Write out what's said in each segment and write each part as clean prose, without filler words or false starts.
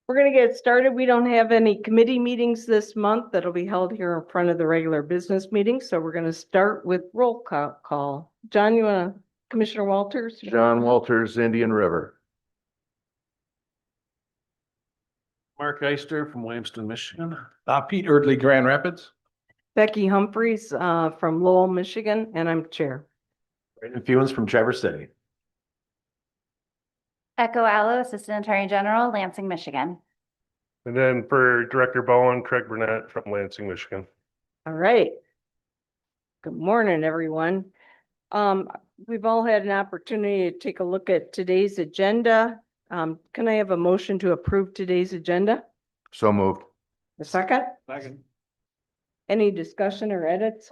We're going to get started. We don't have any committee meetings this month that'll be held here in front of the regular business meeting. So we're going to start with roll call. John, you want to, Commissioner Walters? John Walters, Indian River. Mark Eister from Williamston, Michigan. Pete Erdley, Grand Rapids. Becky Humphreys from Lowell, Michigan, and I'm chair. Brandon Fewens from Traverse City. Echo Allo, Assistant Attorney General, Lansing, Michigan. And then for Director Bowen, Craig Burnett from Lansing, Michigan. All right. Good morning, everyone. We've all had an opportunity to take a look at today's agenda. Can I have a motion to approve today's agenda? So moved. A second? Second. Any discussion or edits?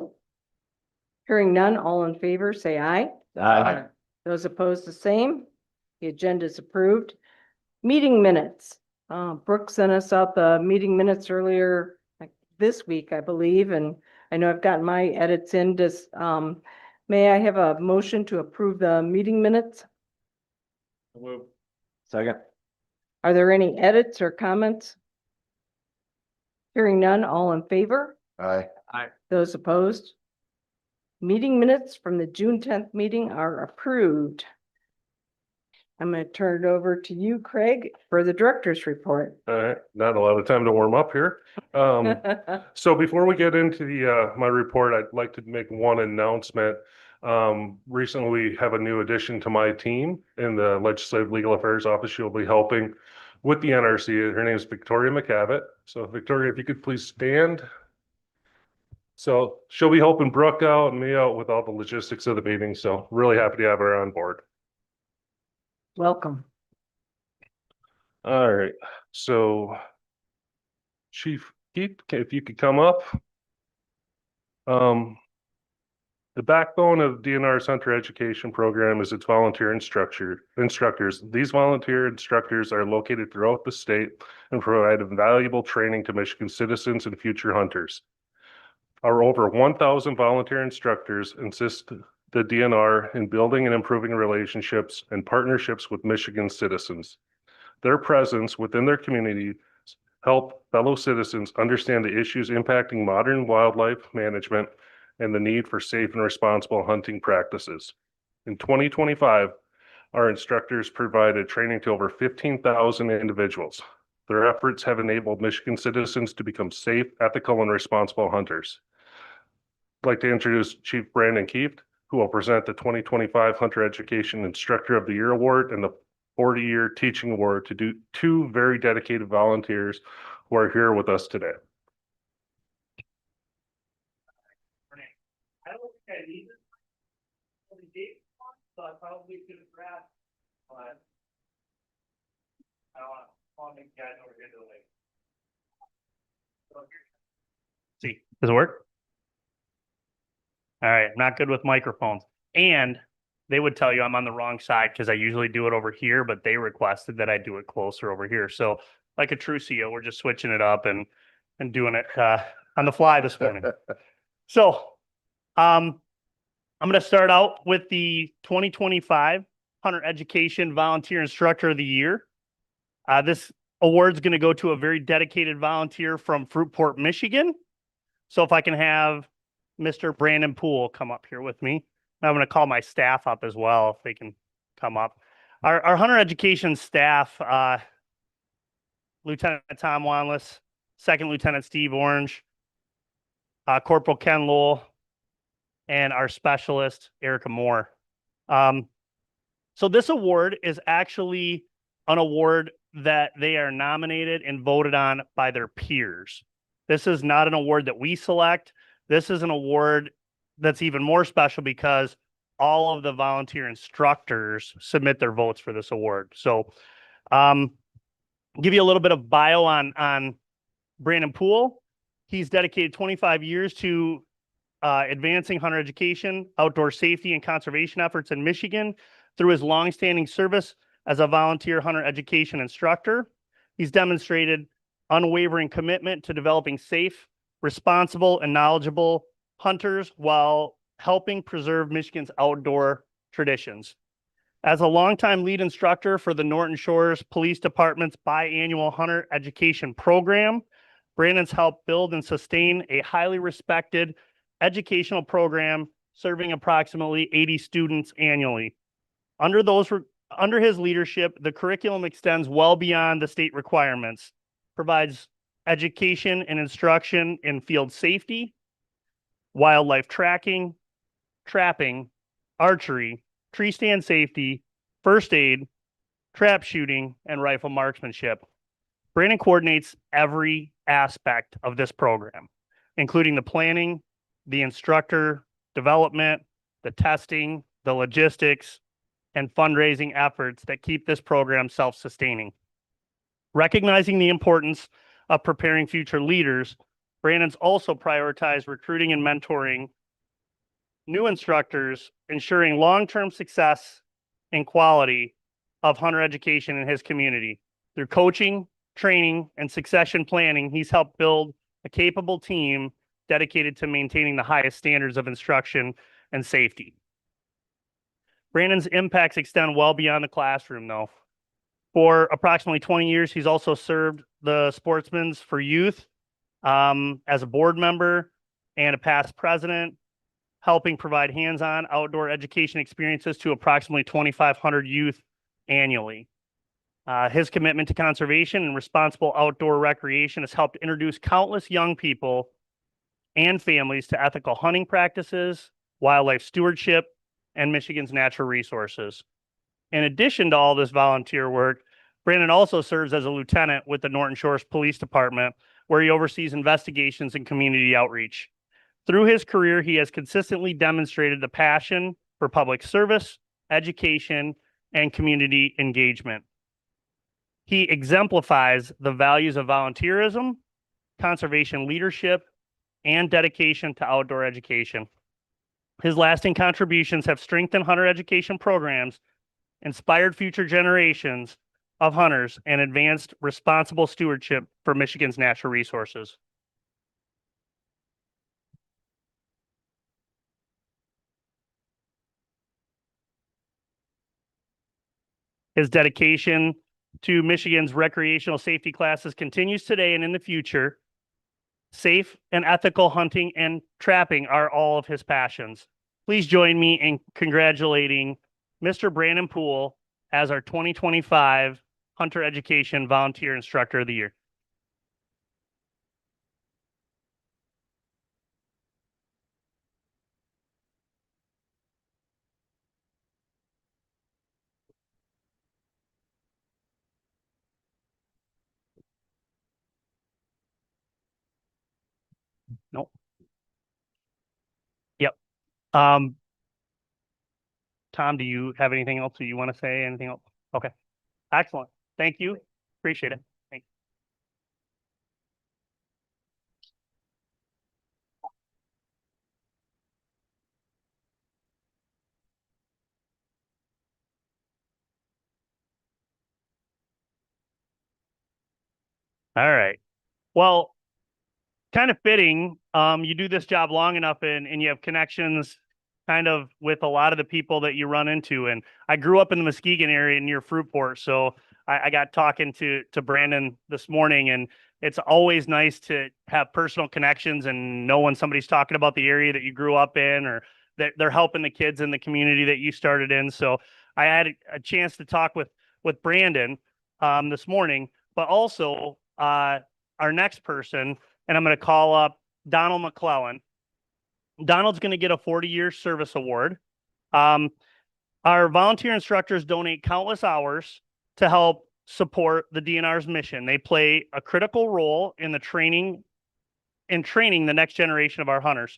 Hearing none, all in favor, say aye. Aye. Those opposed, the same. The agenda is approved. Meeting minutes. Brooke sent us out the meeting minutes earlier this week, I believe, and I know I've gotten my edits in. May I have a motion to approve the meeting minutes? Second. Are there any edits or comments? Hearing none, all in favor? Aye. Those opposed? Meeting minutes from the June 10th meeting are approved. I'm going to turn it over to you, Craig, for the director's report. All right, not a lot of time to warm up here. So before we get into the my report, I'd like to make one announcement. Recently we have a new addition to my team in the Legislative Legal Affairs Office. She'll be helping with the NRC. Her name is Victoria McCavitt. So Victoria, if you could please stand. So she'll be helping Brooke out and me out with all the logistics of the meeting. So really happy to have her on board. Welcome. All right, so Chief Keith, if you could come up. The backbone of DNR's Hunter Education Program is its volunteer instructors. These volunteer instructors are located throughout the state and provide valuable training to Michigan citizens and future hunters. Our over 1,000 volunteer instructors assist the DNR in building and improving relationships and partnerships with Michigan citizens. Their presence within their communities help fellow citizens understand the issues impacting modern wildlife management and the need for safe and responsible hunting practices. In 2025, our instructors provided training to over 15,000 individuals. Their efforts have enabled Michigan citizens to become safe, ethical, and responsible hunters. I'd like to introduce Chief Brandon Kieft, who will present the 2025 Hunter Education Instructor of the Year Award and the 40-year Teaching Award to two very dedicated volunteers who are here with us today. I don't think I need it. So I probably could have grabbed, but I don't want to make you guys over here to the lake. See, does it work? All right, I'm not good with microphones. And they would tell you I'm on the wrong side because I usually do it over here, but they requested that I do it closer over here. So like a true CEO, we're just switching it up and doing it on the fly this morning. So I'm going to start out with the 2025 Hunter Education Volunteer Instructor of the Year. This award's going to go to a very dedicated volunteer from Fruitport, Michigan. So if I can have Mr. Brandon Poole come up here with me. I'm going to call my staff up as well if they can come up. Our Hunter Education staff, Lieutenant Tom Wanless, Second Lieutenant Steve Orange, Corporal Ken Lowell, and our specialist, Erica Moore. So this award is actually an award that they are nominated and voted on by their peers. This is not an award that we select. This is an award that's even more special because all of the volunteer instructors submit their votes for this award. So give you a little bit of bio on Brandon Poole. He's dedicated 25 years to advancing hunter education, outdoor safety, and conservation efforts in Michigan through his longstanding service as a volunteer hunter education instructor. He's demonstrated unwavering commitment to developing safe, responsible, and knowledgeable hunters while helping preserve Michigan's outdoor traditions. As a longtime lead instructor for the Norton Shores Police Department's biannual hunter education program, Brandon's helped build and sustain a highly respected educational program serving approximately 80 students annually. Under his leadership, the curriculum extends well beyond the state requirements, provides education and instruction in field safety, wildlife tracking, trapping, archery, tree stand safety, first aid, trap shooting, and rifle marksmanship. Brandon coordinates every aspect of this program, including the planning, the instructor development, the testing, the logistics, and fundraising efforts that keep this program self-sustaining. Recognizing the importance of preparing future leaders, Brandon's also prioritized recruiting and mentoring new instructors, ensuring long-term success and quality of hunter education in his community. Through coaching, training, and succession planning, he's helped build a capable team dedicated to maintaining the highest standards of instruction and safety. Brandon's impacts extend well beyond the classroom, though. For approximately 20 years, he's also served the Sportsmen's for Youth as a board member and a past president, helping provide hands-on outdoor education experiences to approximately 2,500 youth annually. His commitment to conservation and responsible outdoor recreation has helped introduce countless young people and families to ethical hunting practices, wildlife stewardship, and Michigan's natural resources. In addition to all this volunteer work, Brandon also serves as a lieutenant with the Norton Shores Police Department, where he oversees investigations and community outreach. Through his career, he has consistently demonstrated the passion for public service, education, and community engagement. He exemplifies the values of volunteerism, conservation leadership, and dedication to outdoor education. His lasting contributions have strengthened hunter education programs, inspired future generations of hunters, and advanced responsible stewardship for Michigan's natural resources. His dedication to Michigan's recreational safety classes continues today and in the future. Safe and ethical hunting and trapping are all of his passions. Please join me in congratulating Mr. Brandon Poole as our 2025 Hunter Education Volunteer Instructor of the Year. Nope. Yep. Tom, do you have anything else? Do you want to say anything else? Okay. Excellent. Thank you. Appreciate it. Thank you. All right. Well, kind of fitting. You do this job long enough and you have connections kind of with a lot of the people that you run into. And I grew up in the Muskegon area near Fruitport. So I got talking to Brandon this morning, and it's always nice to have personal connections and know when somebody's talking about the area that you grew up in, or that they're helping the kids in the community that you started in. So I had a chance to talk with Brandon this morning, but also our next person, and I'm going to call up Donald McClellan. Donald's going to get a 40-year service award. Our volunteer instructors donate countless hours to help support the DNR's mission. They play a critical role in training the next generation of our hunters.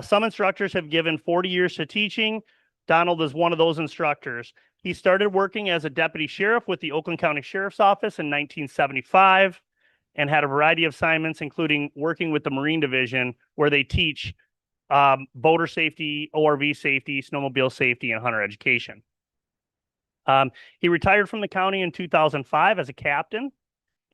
Some instructors have given 40 years to teaching. Donald is one of those instructors. He started working as a deputy sheriff with the Oakland County Sheriff's Office in 1975 and had a variety of assignments, including working with the Marine Division, where they teach boater safety, ORV safety, snowmobile safety, and hunter education. He retired from the county in 2005 as a captain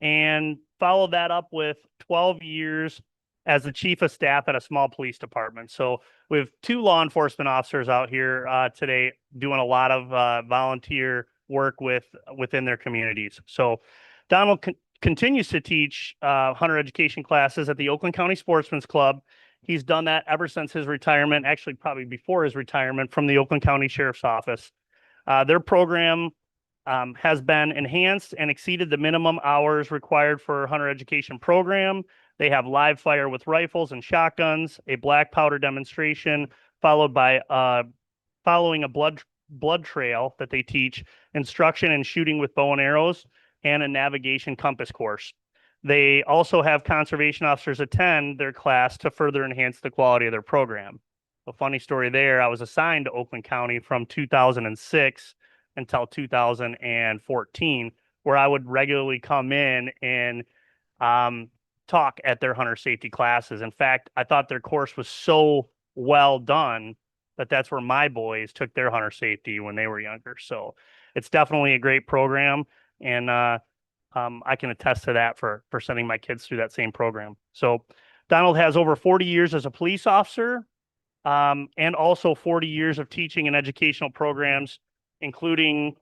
and followed that up with 12 years as the chief of staff at a small police department. So we have 2 law enforcement officers out here today doing a lot of volunteer work within their communities. So Donald continues to teach hunter education classes at the Oakland County Sportsman's Club. He's done that ever since his retirement, actually probably before his retirement from the Oakland County Sheriff's Office. Their program has been enhanced and exceeded the minimum hours required for hunter education program. They have live fire with rifles and shotguns, a black powder demonstration, followed by following a blood trail that they teach, instruction in shooting with bow and arrows, and a navigation compass course. They also have conservation officers attend their class to further enhance the quality of their program. A funny story there, I was assigned to Oakland County from 2006 until 2014, where I would regularly come in and talk at their hunter safety classes. In fact, I thought their course was so well done that that's where my boys took their hunter safety when they were younger. So it's definitely a great program. And I can attest to that for sending my kids through that same program. So Donald has over 40 years as a police officer, and also 40 years of teaching and educational programs, including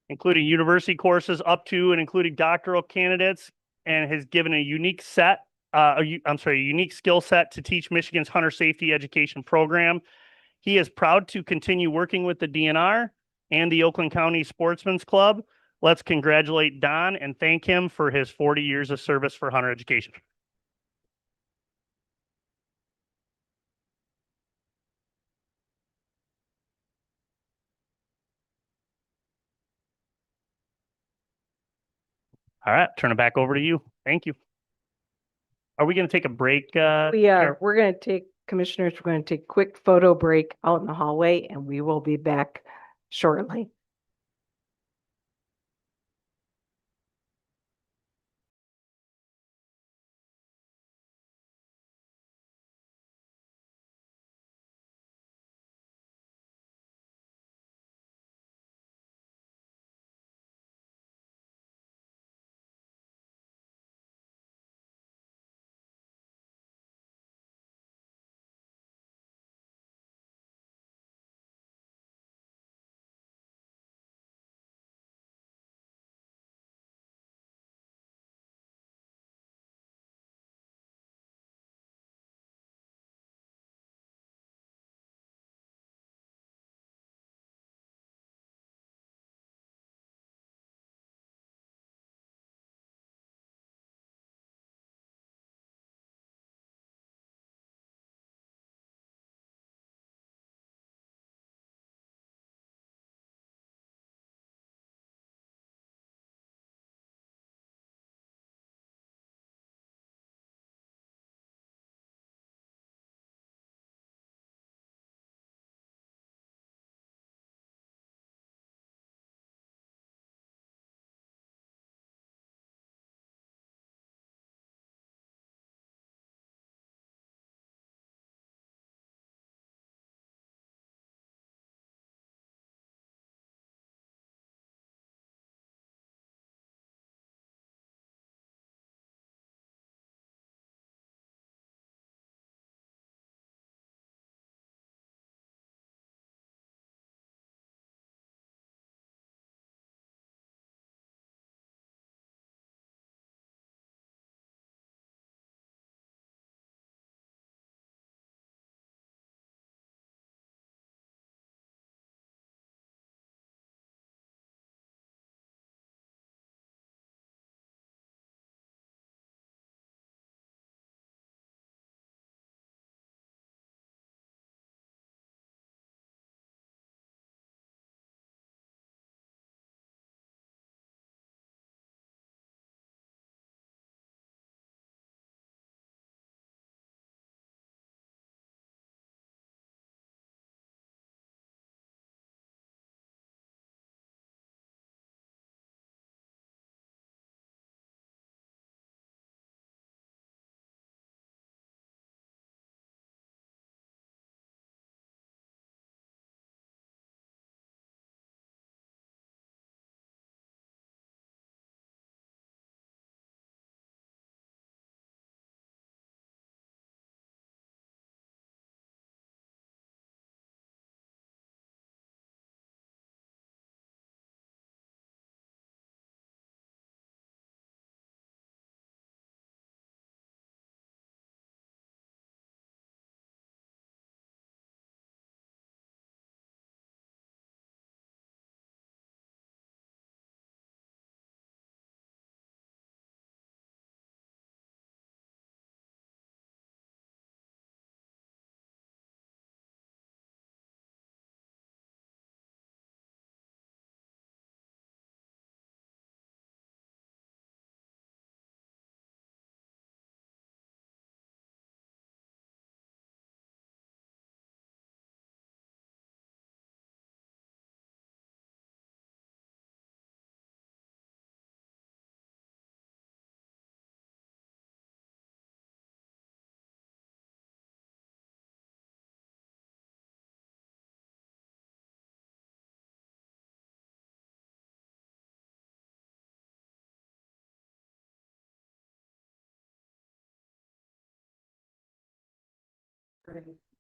university courses up to and including doctoral candidates, and has given a unique unique skill set to teach Michigan's hunter safety education program. He is proud to continue working with the DNR and the Oakland County Sportsman's Club. Let's congratulate Don and thank him for his 40 years of service for hunter education. All right, turn it back over to you. Thank you. Are we going to take a break? We are, Chair? we're going to take, commissioners, we're going to take a quick photo break out in the hallway and we will be back shortly.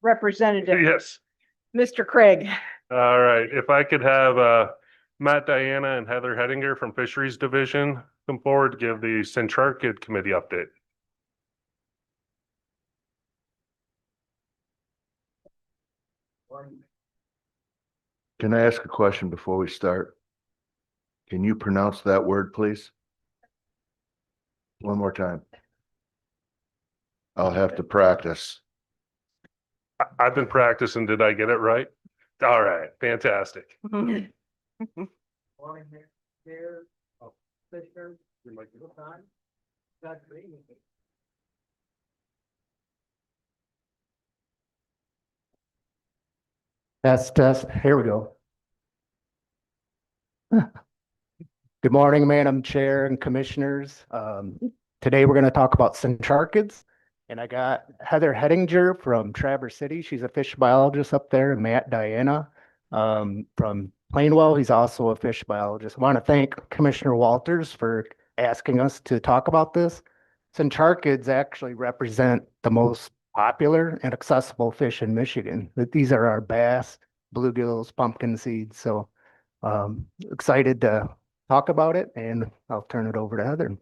Representative, Yes. Mr. Craig. All right. If I could have Matt, Diana, and Heather Hedinger from Fisheries Division come forward to give the Centrarkid Committee update. Can I ask a question before we start? Can you pronounce that word, please? One more time. I'll have to practice. I've been practicing. Did I get it right? All right. Fantastic. Test. Here we go. Good morning, Madam Chair and Commissioners. Today we're going to talk about Centrarkids. And I got Heather Hedinger from Traverse City. She's a fish biologist up there, and Matt Diana from Plainwell. He's also a fish biologist. I want to thank Commissioner Walters for asking us to talk about this. Centrarkids actually represent the most popular and accessible fish in Michigan. These are our bass, bluegills, pumpkin seeds. So excited to talk about it, and I'll turn it over to Heather.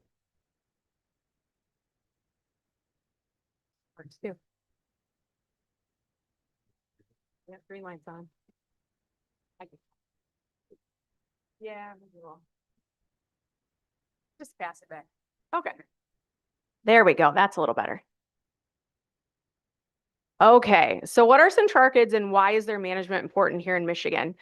Yeah, 3 lights on. Yeah, maybe we'll just pass it back. Okay. There we go. That's a little better. Okay, so what are Centrarkids and why is their management important here in Michigan?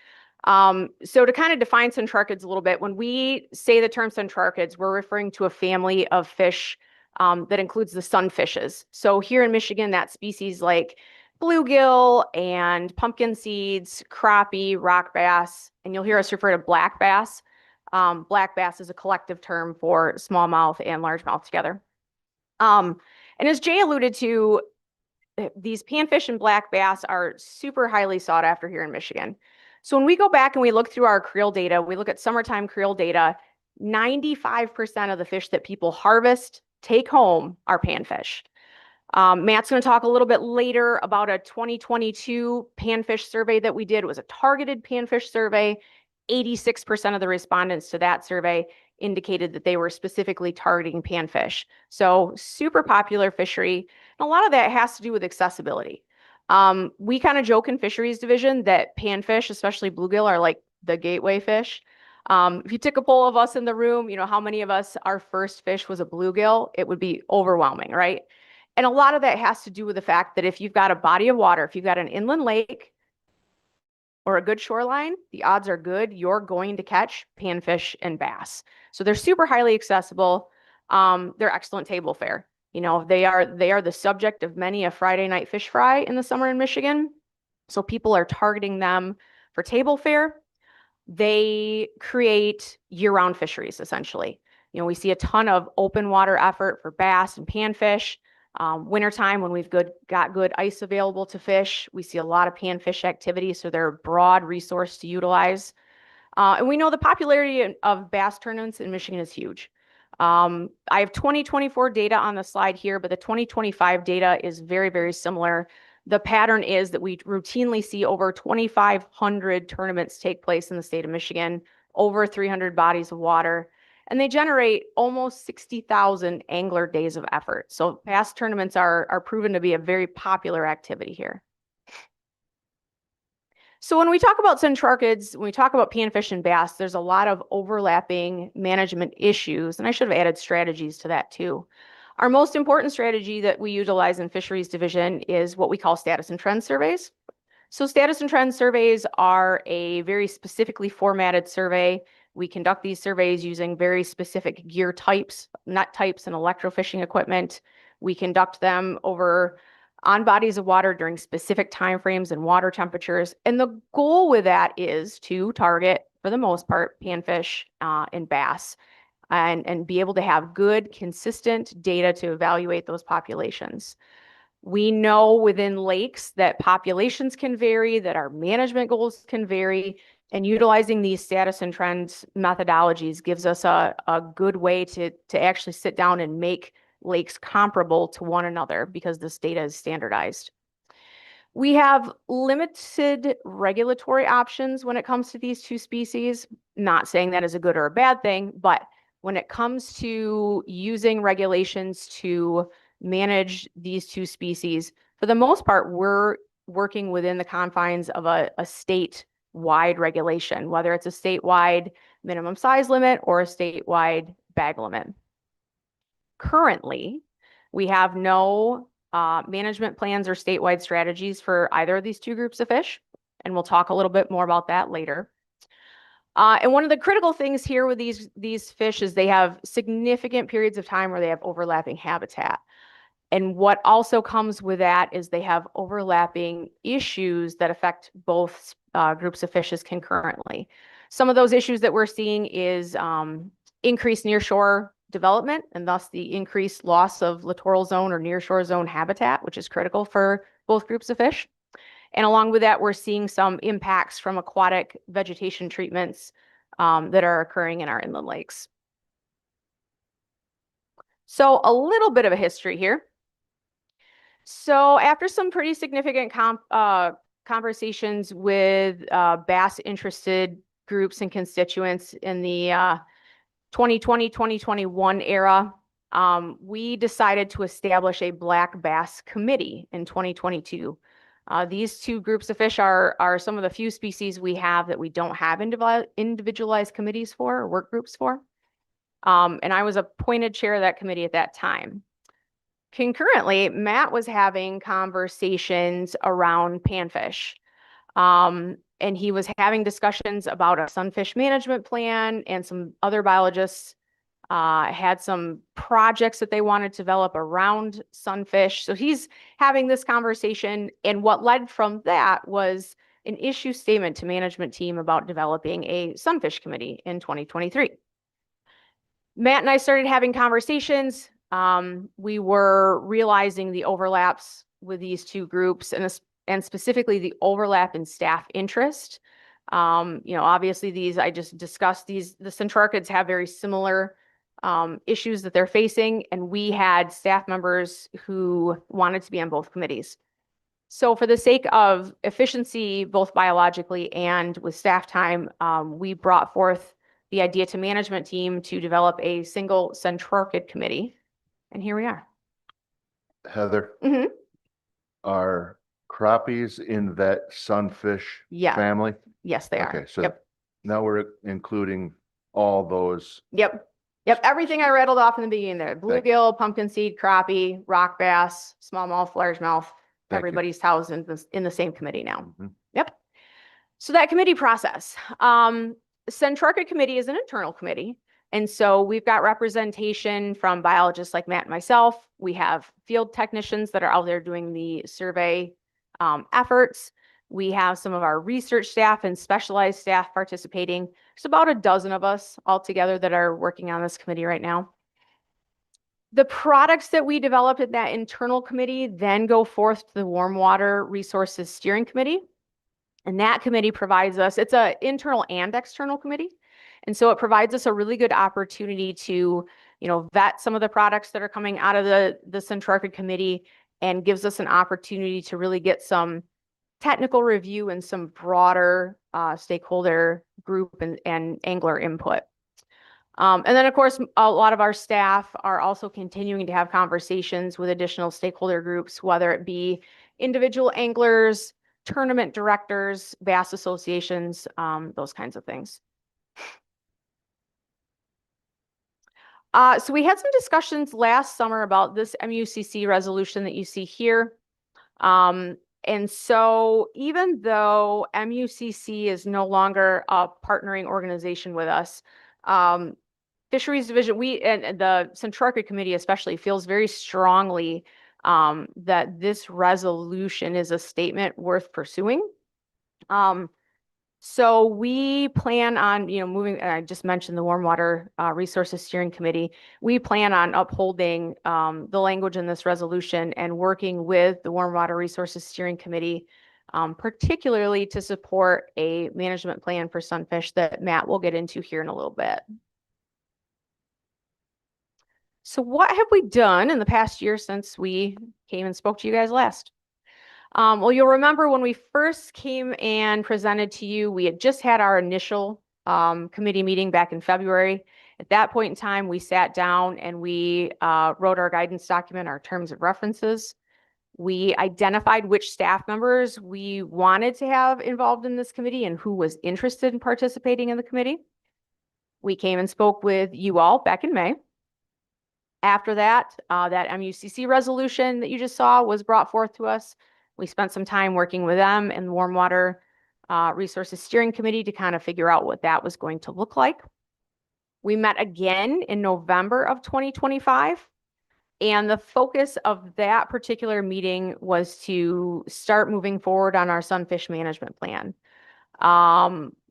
So to kind of define Centrarkids a little bit, when we say the term Centrarkids, we're referring to a family of fish that includes the sunfishes. So here in Michigan, that species like bluegill and pumpkin seeds, crappie, rock bass, and you'll hear us refer to black bass. Black bass is a collective term for smallmouth and largemouth together. And as Jay alluded to, these panfish and black bass are super highly sought after here in Michigan. So when we go back and we look through our creel data, we look at summertime creel data, 95% of the fish that people harvest, take home, are panfish. Matt's going to talk a little bit later about a 2022 panfish survey that we did. It was a targeted panfish survey. 86% of the respondents to that survey indicated that they were specifically targeting panfish. So super popular fishery. And a lot of that has to do with accessibility. We kind of joke in Fisheries Division that panfish, especially bluegill, are like the gateway fish. If you took a poll of us in the room, you know, how many of us, our first fish was a bluegill, it would be overwhelming, right? And a lot of that has to do with the fact that if you've got a body of water, if you've got an inland lake or a good shoreline, the odds are good you're going to catch panfish and bass. So they're super highly accessible. They're excellent table fare. You know, they are the subject of many a Friday night fish fry in the summer in Michigan. So people are targeting them for table fare. They create year-round fisheries, essentially. You know, we see a ton of open water effort for bass and panfish. Wintertime, when we've got good ice available to fish, we see a lot of panfish activity, so they're a broad resource to utilize. And we know the popularity of bass tournaments in Michigan is huge. I have 2024 data on the slide here, but the 2025 data is very, very similar. The pattern is that we routinely see over 2,500 tournaments take place in the state of Michigan, over 300 bodies of water, and they generate almost 60,000 angler days of effort. So bass tournaments are proven to be a very popular activity here. So when we talk about Centrarkids, when we talk about panfish and bass, there's a lot of overlapping management issues, and I should have added strategies to that too. Our most important strategy that we utilize in Fisheries Division is what we call status and trend surveys. So status and trend surveys are a very specifically formatted survey. We conduct these surveys using very specific gear types, net types, and electrofishing equipment. We conduct them on bodies of water during specific timeframes and water temperatures. And the goal with that is to target, for the most part, panfish and bass, and be able to have good, consistent data to evaluate those populations. We know within lakes that populations can vary, that our management goals can vary, and utilizing these status and trends methodologies gives us a good way to actually sit down and make lakes comparable to one another because this data is standardized. We have limited regulatory options when it comes to these two species. Not saying that is a good or a bad thing, but when it comes to using regulations to manage these two species, for the most part, we're working within the confines of a statewide regulation, whether it's a statewide minimum size limit or a statewide bag limit. Currently, we have no management plans or statewide strategies for either of these two groups of fish, and we'll talk a little bit more about that later. And one of the critical things here with these fish is they have significant periods of time where they have overlapping habitat. And what also comes with that is they have overlapping issues that affect both groups of fishes concurrently. Some of those issues that we're seeing is increased nearshore development and thus the increased loss of littoral zone or nearshore zone habitat, which is critical for both groups of fish. And along with that, we're seeing some impacts from aquatic vegetation treatments that are occurring in our inland lakes. So a little bit of a history here. So after some pretty significant conversations with bass interested groups and constituents in the 2020-2021 era, we decided to establish a Black Bass Committee in 2022. These two groups of fish are some of the few species we have that we don't have individualized committees for, or work groups for. And I was appointed chair of that committee at that time. Concurrently, Matt was having conversations around panfish. And he was having discussions about a sunfish management plan, and some other biologists had some projects that they wanted to develop around sunfish. So he's having this conversation, and what led from that was an issue statement to management team about developing a sunfish committee in 2023. Matt and I started having conversations. We were realizing the overlaps with these two groups, and specifically the overlap in staff interest. Obviously I just discussed the centrarchids have very similar issues that they're facing, and we had staff members who wanted to be on both committees. So for the sake of efficiency, both biologically and with staff time, we brought forth the idea to management team to develop a single centrarchid committee. And here we are. Heather, Mhm. are crappies in that sunfish Yeah. family? Yes, they are. Okay, so Yep. now we're including all those. Yep. Everything I rattled off in the beginning there: bluegill, pumpkin seed, crappie, rock bass, smallmouth, largemouth. Thank you. Everybody's housed in the same committee now. Mhm. Yep. So that committee process, Centrarchid Committee is an internal committee. And so we've got representation from biologists like Matt and myself. We have field technicians that are out there doing the survey efforts. We have some of our research staff and specialized staff participating. There's about a dozen of us all together that are working on this committee right now. The products that we develop in that internal committee then go forth to the Warm Water Resources Steering Committee. And that committee provides us, it's an internal and external committee. And so it provides us a really good opportunity to, vet some of the products that are coming out of the Centrarchid Committee, and gives us an opportunity to really get some technical review and some broader stakeholder group and angler input. And then, of course, a lot of our staff are also continuing to have conversations with additional stakeholder groups, whether it be individual anglers, tournament directors, bass associations, those kinds of things. So we had some discussions last summer about this MUCC resolution that you see here. And so even though MUCC is no longer a partnering organization with us, Fisheries Division, we and the Centrarchid Committee especially feels very strongly that this resolution is a statement worth pursuing. So we plan on, moving, I just mentioned the Warm Water Resources Steering Committee. We plan on upholding the language in this resolution and working with the Warm Water Resources Steering Committee, particularly to support a management plan for sunfish that Matt will get into here in a little bit. So what have we done in the past year since we came and spoke to you guys last? Well, you'll remember when we first came and presented to you, we had just had our initial committee meeting back in February. At that point in time, we sat down and we wrote our guidance document, our terms of references. We identified which staff members we wanted to have involved in this committee and who was interested in participating in the committee. We came and spoke with you all back in May. After that, that MUCC resolution that you just saw was brought forth to us. We spent some time working with them and the Warm Water Resources Steering Committee to kind of figure out what that was going to look like. We met again in November of 2025. And the focus of that particular meeting was to start moving forward on our sunfish management plan.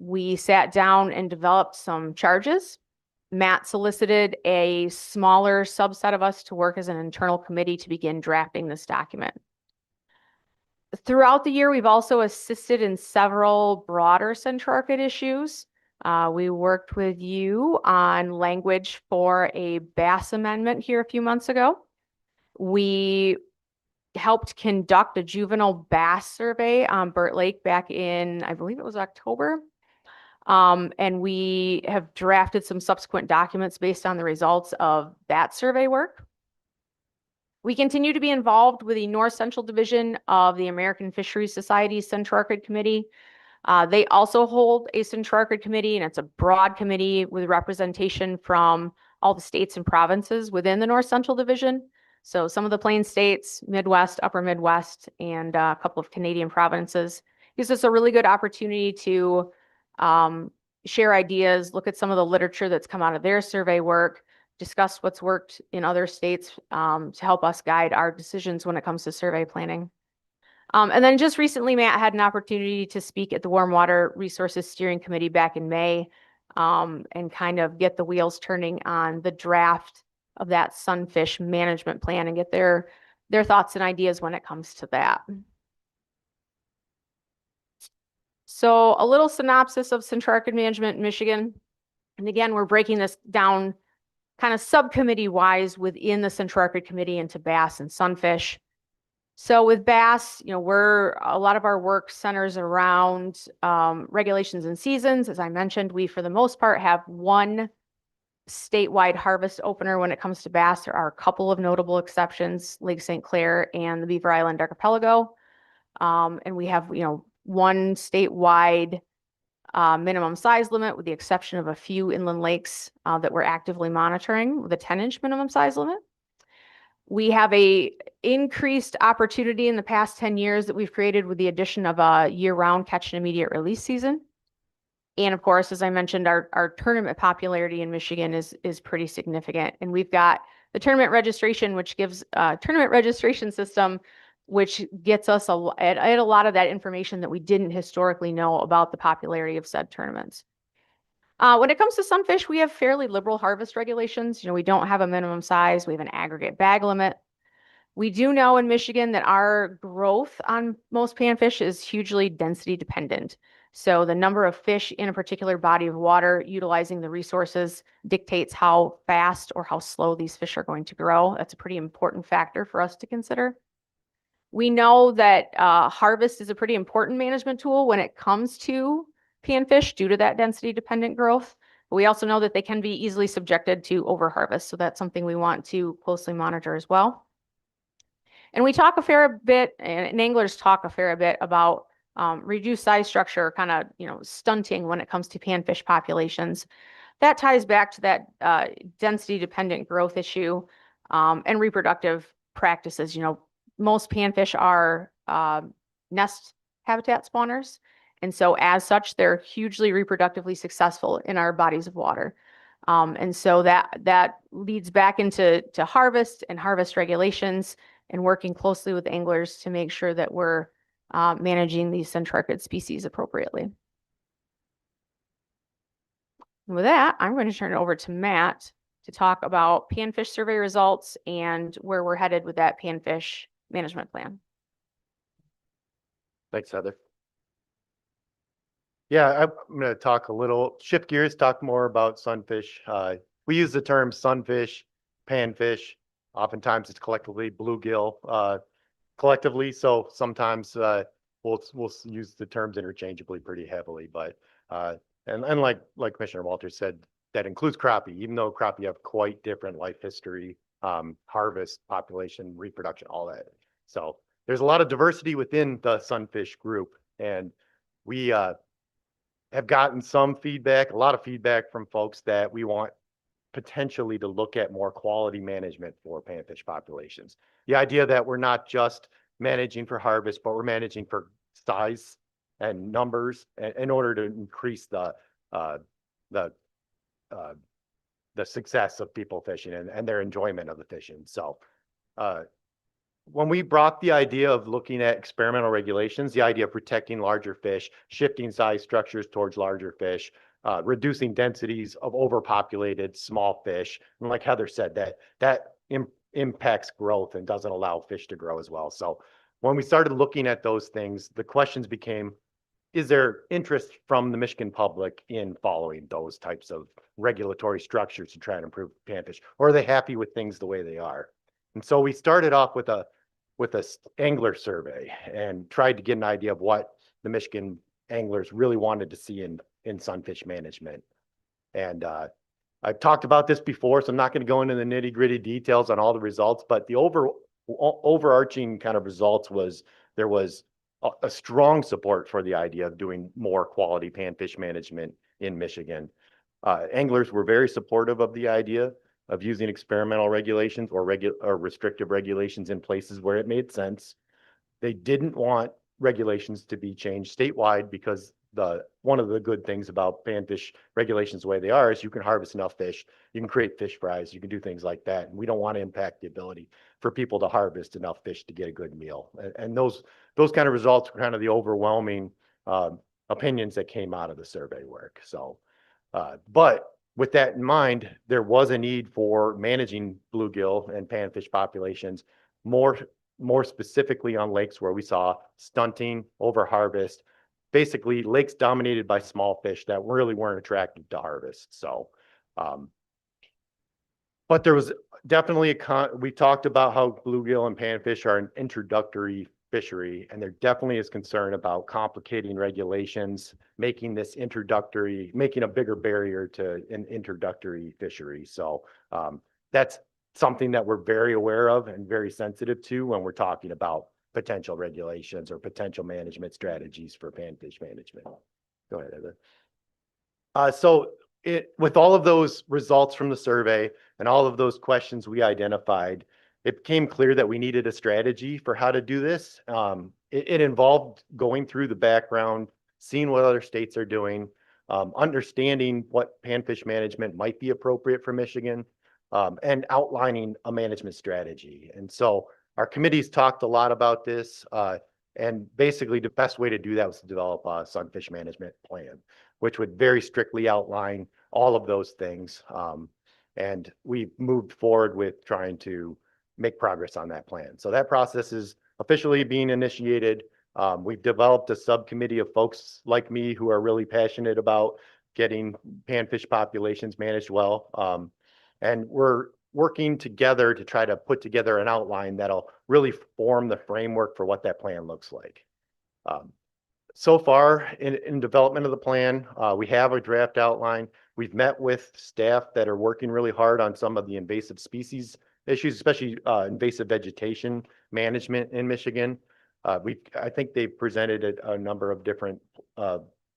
We sat down and developed some charges. Matt solicited a smaller subset of us to work as an internal committee to begin drafting this document. Throughout the year, we've also assisted in several broader Centrarctic issues. We worked with you on language for a bass amendment here a few months ago. We helped conduct a juvenile bass survey on Burt Lake back in, I believe it was October. And we have drafted some subsequent documents based on the results of that survey work. We continue to be involved with the North Central Division of the American Fisheries Society's Centrarctic Committee. They also hold a Centrarctic Committee, and it's a broad committee with representation from all the states and provinces within the North Central Division. So some of the Plain States, Midwest, Upper Midwest, and a couple of Canadian provinces. Gives us a really good opportunity to share ideas, look at some of the literature that's come out of their survey work, discuss what's worked in other states to help us guide our decisions when it comes to survey planning. And then just recently, Matt had an opportunity to speak at the Warm Water Resources Steering Committee back in May and kind of get the wheels turning on the draft of that sunfish management plan and get their thoughts and ideas when it comes to that. So a little synopsis of Centrarctic management in Michigan. And again, we're breaking this down kind of subcommittee wise within the Centrarctic Committee into bass and sunfish. So with bass, a lot of our work centers around regulations and seasons. As I mentioned, we, for the most part, have one statewide harvest opener when it comes to bass. There are a couple of notable exceptions, Lake St. Clair and the Beaver Island Archipelago. And we have, one statewide minimum size limit, with the exception of a few inland lakes that we're actively monitoring with a 10-inch minimum size limit. We have a increased opportunity in the past 10 years that we've created with the addition of a year-round catch and immediate release season. And of course, as I mentioned, our tournament popularity in Michigan is pretty significant. And we've got the tournament registration, which gives a tournament registration system, which gets us at a lot of that information that we didn't historically know about the popularity of said tournaments. When it comes to sunfish, we have fairly liberal harvest regulations. We don't have a minimum size. We have an aggregate bag limit. We do know in Michigan that our growth on most panfish is hugely density dependent. So the number of fish in a particular body of water utilizing the resources dictates how fast or how slow these fish are going to grow. That's a pretty important factor for us to consider. We know that harvest is a pretty important management tool when it comes to panfish due to that density dependent growth. But we also know that they can be easily subjected to overharvest. So that's something we want to closely monitor as well. And we talk a fair bit, and anglers talk a fair bit about reduced size structure, kind of, stunting when it comes to panfish populations. That ties back to that density dependent growth issue and reproductive practices. Most panfish are nest habitat spawners. And so as such, they're hugely reproductively successful in our bodies of water. And so that leads back into harvest and harvest regulations and working closely with anglers to make sure that we're managing these Centrarctic species appropriately. And with that, I'm going to turn it over to Matt to talk about panfish survey results and where we're headed with that panfish management plan. Thanks, Heather. Yeah, I'm going to shift gears, talk more about sunfish. We use the term sunfish, panfish. Oftentimes it's collectively bluegill. collectively, so sometimes we'll use the terms interchangeably pretty heavily, but and like Commissioner Walters said, that includes crappie, even though crappie have quite different life history, harvest, population, reproduction, all that. So there's a lot of diversity within the sunfish group, and we have gotten some feedback, a lot of feedback from folks that we want potentially to look at more quality management for panfish populations. The idea that we're not just managing for harvest, but we're managing for size and numbers in order to increase the success of people fishing and their enjoyment of the fishing. So when we brought the idea of looking at experimental regulations, the idea of protecting larger fish, shifting size structures towards larger fish, reducing densities of overpopulated small fish, and like Heather said, that impacts growth and doesn't allow fish to grow as well. So when we started looking at those things, the questions became, is there interest from the Michigan public in following those types of regulatory structures to try and improve panfish? Or are they happy with things the way they are? And so we started off with a angler survey and tried to get an idea of what the Michigan anglers really wanted to see in sunfish management. And I've talked about this before, so I'm not going to go into the nitty gritty details on all the results, but the overarching kind of results was there was a strong support for the idea of doing more quality panfish management in Michigan. Anglers were very supportive of the idea of using experimental regulations or restrictive regulations in places where it made sense. They didn't want regulations to be changed statewide because one of the good things about panfish regulations the way they are is you can harvest enough fish, you can create fish fries, you can do things like that. And we don't want to impact the ability for people to harvest enough fish to get a good meal. And those kind of results were kind of the overwhelming opinions that came out of the survey work. So, but with that in mind, there was a need for managing bluegill and panfish populations more specifically on lakes where we saw stunting, overharvest, basically lakes dominated by small fish that really weren't attractive to harvest. So, but there was definitely we talked about how bluegill and panfish are an introductory fishery, and there definitely is concern about complicating regulations, making a bigger barrier to an introductory fishery. So that's something that we're very aware of and very sensitive to when we're talking about potential regulations or potential management strategies for panfish management. Go ahead, Heather. So with all of those results from the survey and all of those questions we identified, it became clear that we needed a strategy for how to do this. It involved going through the background, seeing what other states are doing, understanding what panfish management might be appropriate for Michigan, and outlining a management strategy. And so our committees talked a lot about this, and basically the best way to do that was to develop a sunfish management plan, which would very strictly outline all of those things. And we moved forward with trying to make progress on that plan. So that process is officially being initiated. We've developed a subcommittee of folks like me who are really passionate about getting panfish populations managed well. And we're working together to try to put together an outline that'll really form the framework for what that plan looks like. So far in development of the plan, we have a draft outline. We've met with staff that are working really hard on some of the invasive species issues, especially invasive vegetation management in Michigan. I think they've presented a number of different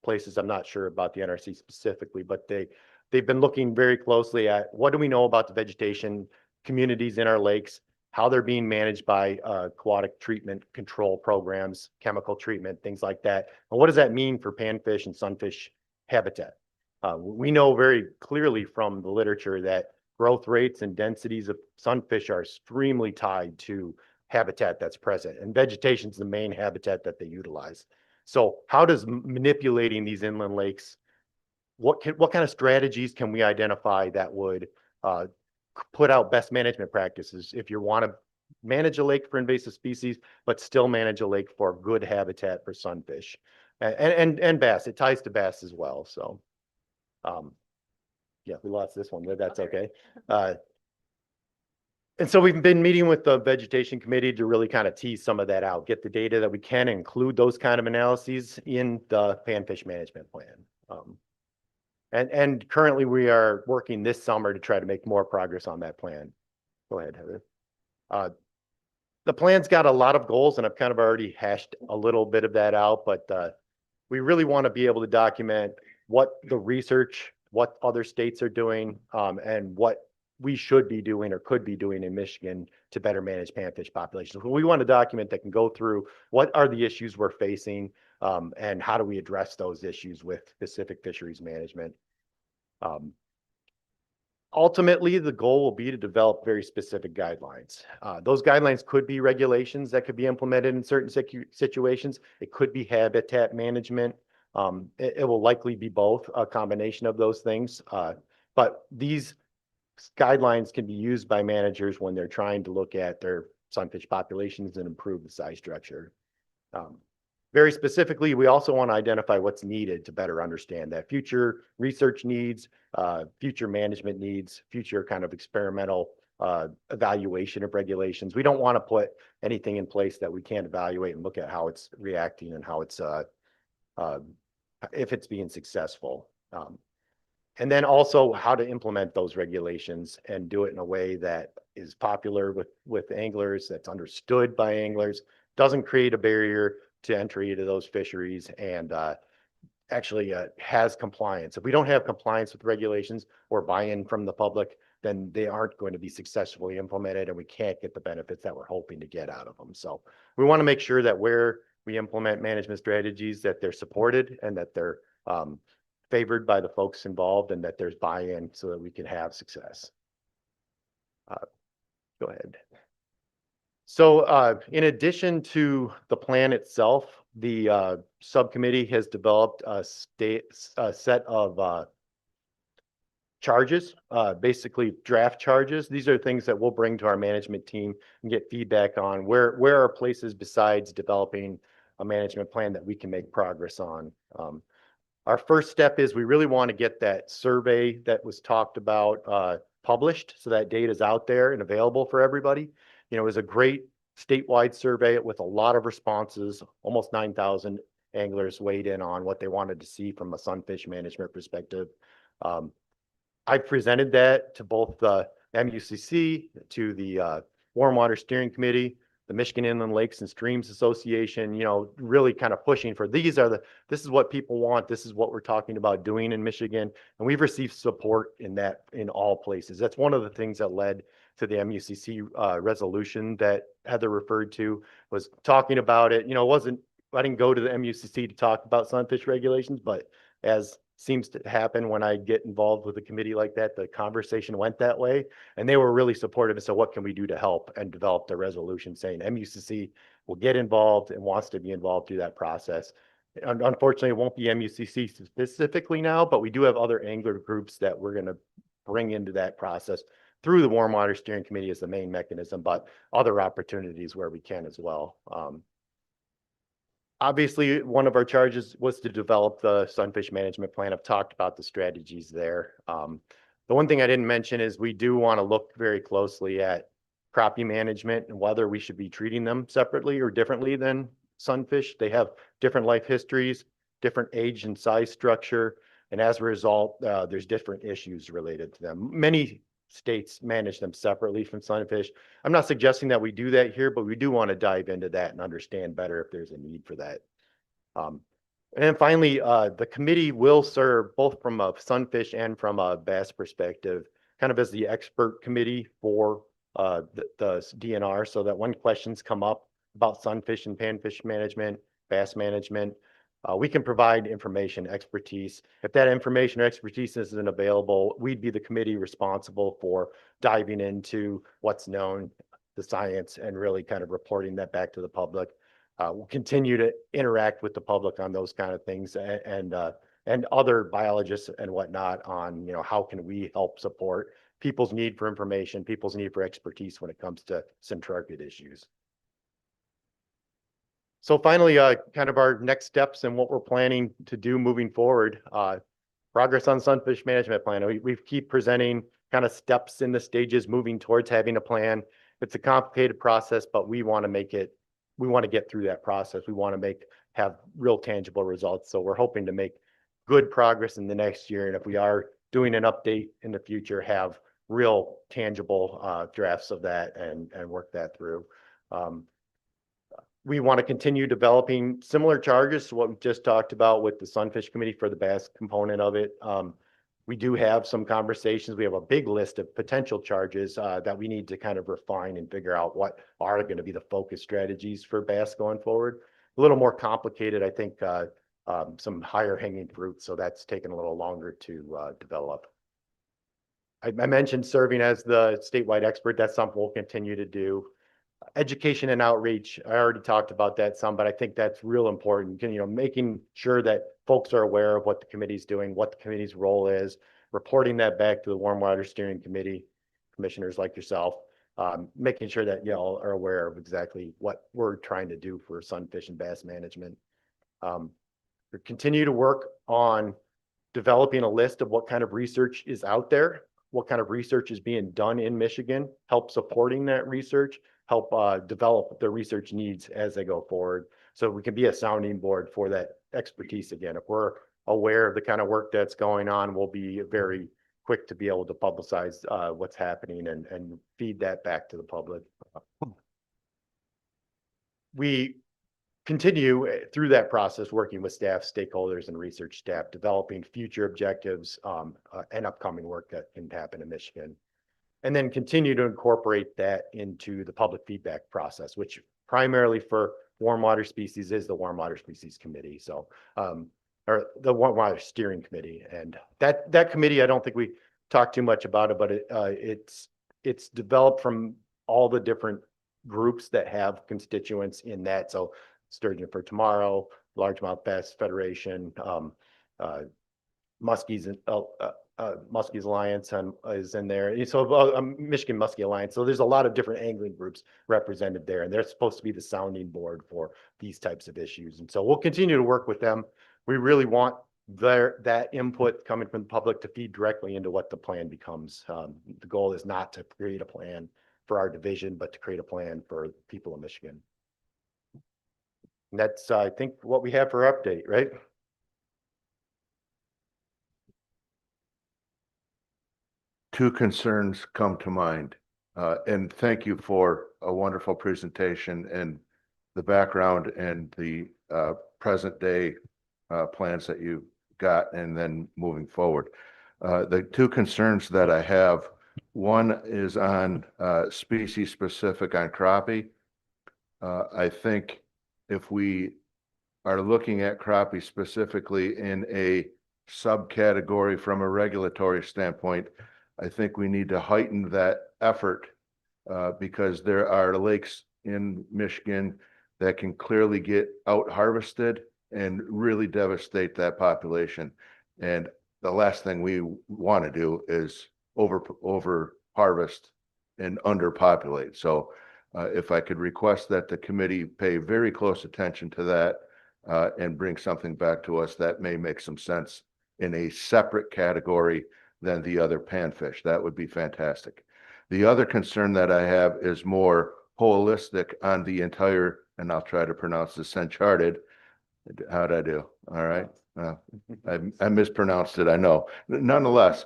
places. I'm not sure about the NRC specifically, but they've been looking very closely at what do we know about the vegetation communities in our lakes, how they're being managed by aquatic treatment control programs, chemical treatment, things like that. And what does that mean for panfish and sunfish habitat? We know very clearly from the literature that growth rates and densities of sunfish are extremely tied to habitat that's present, and vegetation is the main habitat that they utilize. So how does manipulating these inland lakes, what kind of strategies can we identify that would put out best management practices if you want to manage a lake for invasive species, but still manage a lake for good habitat for sunfish and bass? It ties to bass as well. So, yeah, we lost this one, but that's okay. And so we've been meeting with the vegetation committee to really kind of tease some of that out, get the data that we can, include those kind of analyses in the panfish management plan. And currently we are working this summer to try to make more progress on that plan. Go ahead, Heather. The plan's got a lot of goals, and I've kind of already hashed a little bit of that out, but we really want to be able to document what the research, what other states are doing, and what we should be doing or could be doing in Michigan to better manage panfish populations. We want a document that can go through what are the issues we're facing, and how do we address those issues with specific fisheries management. Ultimately, the goal will be to develop very specific guidelines. Those guidelines could be regulations that could be implemented in certain situations. It could be habitat management. It will likely be both, a combination of those things. But these guidelines can be used by managers when they're trying to look at their sunfish populations and improve the size structure. Very specifically, we also want to identify what's needed to better understand that future research needs, future management needs, future kind of experimental evaluation of regulations. We don't want to put anything in place that we can't evaluate and look at how it's reacting and how it's if it's being successful. And then also how to implement those regulations and do it in a way that is popular with anglers, that's understood by anglers, doesn't create a barrier to entry to those fisheries, and actually has compliance. If we don't have compliance with regulations or buy-in from the public, then they aren't going to be successfully implemented, and we can't get the benefits that we're hoping to get out of them. So we want to make sure that where we implement management strategies, that they're supported and that they're favored by the folks involved, and that there's buy-in so that we can have success. Go ahead. So in addition to the plan itself, the subcommittee has developed a set of charges, basically draft charges. These are things that we'll bring to our management team and get feedback on where are places besides developing a management plan that we can make progress on. Our first step is we really want to get that survey that was talked about published, so that data is out there and available for everybody. You know, it was a great statewide survey with a lot of responses. Almost 9,000 anglers weighed in on what they wanted to see from a sunfish management perspective. I presented that to both the MUCC, to the Warm Water Steering Committee, the Michigan Inland Lakes and Streams Association, you know, really kind of pushing for this is what people want. This is what we're talking about doing in Michigan. And we've received support in that in all places. That's one of the things that led to the MUCC resolution that Heather referred to, was talking about it. You know, I didn't go to the MUCC to talk about sunfish regulations, but as seems to happen when I get involved with a committee like that, the conversation went that way, and they were really supportive. So what can we do to help, and develop the resolution saying MUCC will get involved and wants to be involved through that process. Unfortunately, it won't be MUCC specifically now, but we do have other angler groups that we're going to bring into that process through the Warm Water Steering Committee as the main mechanism, but other opportunities where we can as well. Obviously, one of our charges was to develop the sunfish management plan. I've talked about the strategies there. The one thing I didn't mention is we do want to look very closely at crappie management and whether we should be treating them separately or differently than sunfish. They have different life histories, different age and size structure, and as a result, there's different issues related to them. Many states manage them separately from sunfish. I'm not suggesting that we do that here, but we do want to dive into that and understand better if there's a need for that. And then finally, the committee will serve both from a sunfish and from a bass perspective, kind of as the expert committee for the DNR, so that when questions come up about sunfish and panfish management, bass management, we can provide information, expertise. If that information or expertise isn't available, we'd be the committee responsible for diving into what's known, the science, and really kind of reporting that back to the public. We'll continue to interact with the public on those kind of things, and other biologists and whatnot on, you know, how can we help support people's need for information, people's need for expertise when it comes to centrarchid issues. So finally, kind of our next steps and what we're planning to do moving forward. Progress on sunfish management plan. We keep presenting kind of steps in the stages moving towards having a plan. It's a complicated process, but we want to get through that process. We want to have real tangible results. So we're hoping to make good progress in the next year. And if we are doing an update in the future, have real tangible drafts of that and work that through. We want to continue developing similar charges to what we just talked about with the Sunfish Committee for the bass component of it. We do have some conversations. We have a big list of potential charges that we need to kind of refine and figure out what are going to be the focus strategies for bass going forward. A little more complicated, I think, some higher hanging fruit. So that's taken a little longer to develop. I mentioned serving as the statewide expert. That's something we'll continue to do. Education and outreach, I already talked about that some, but I think that's real important. Making sure that folks are aware of what the committee's doing, what the committee's role is, reporting that back to the Warm Water Steering Committee, commissioners like yourself, making sure that y'all are aware of exactly what we're trying to do for sunfish and bass management. We continue to work on developing a list of what kind of research is out there, what kind of research is being done in Michigan, help supporting that research, help develop the research needs as they go forward. So we can be a sounding board for that expertise again. If we're aware of the kind of work that's going on, we'll be very quick to be able to publicize what's happening and feed that back to the public. We continue through that process working with staff, stakeholders, and research staff, developing future objectives and upcoming work that can happen in Michigan. And then continue to incorporate that into the public feedback process, which primarily for warm water species is the Warm Water Species Committee. So, or the Warm Water Steering Committee. And that committee, I don't think we talked too much about it, but it's developed from all the different groups that have constituents in that. So Sturgeon for Tomorrow, Largemouth Bass Federation, Muskies Muskies Alliance is in there. So Michigan Muskie Alliance. So there's a lot of different angling groups represented there, and they're supposed to be the sounding board for these types of issues. And so we'll continue to work with them. We really want that input coming from the public to feed directly into what the plan becomes. The goal is not to create a plan for our division, but to create a plan for people in Michigan. And that's, I think, what we have for update, right? Two concerns come to mind, and thank you for a wonderful presentation and the background and the present day plans that you got, and then moving forward. The two concerns that I have, one is on species specific on crappie. I think if we are looking at crappie specifically in a subcategory from a regulatory standpoint, I think we need to heighten that effort because there are lakes in Michigan that can clearly get out harvested and really devastate that population. And the last thing we want to do is over harvest and underpopulate. So if I could request that the committee pay very close attention to that and bring something back to us that may make some sense in a separate category than the other panfish, that would be fantastic. The other concern that I have is more holistic on the entire, and I'll try to pronounce this, Sencharted. How'd I do? All right. I mispronounced it, I know. Nonetheless,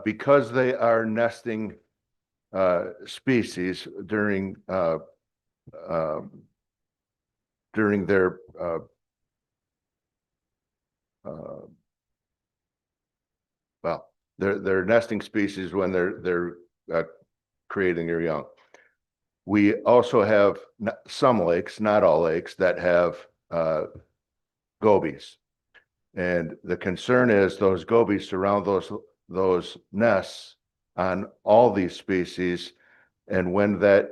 because they are nesting species during their well, they're nesting species when they're creating their young. We also have some lakes, not all lakes, that have gobies. And the concern is those gobies surround those nests on all these species. And when that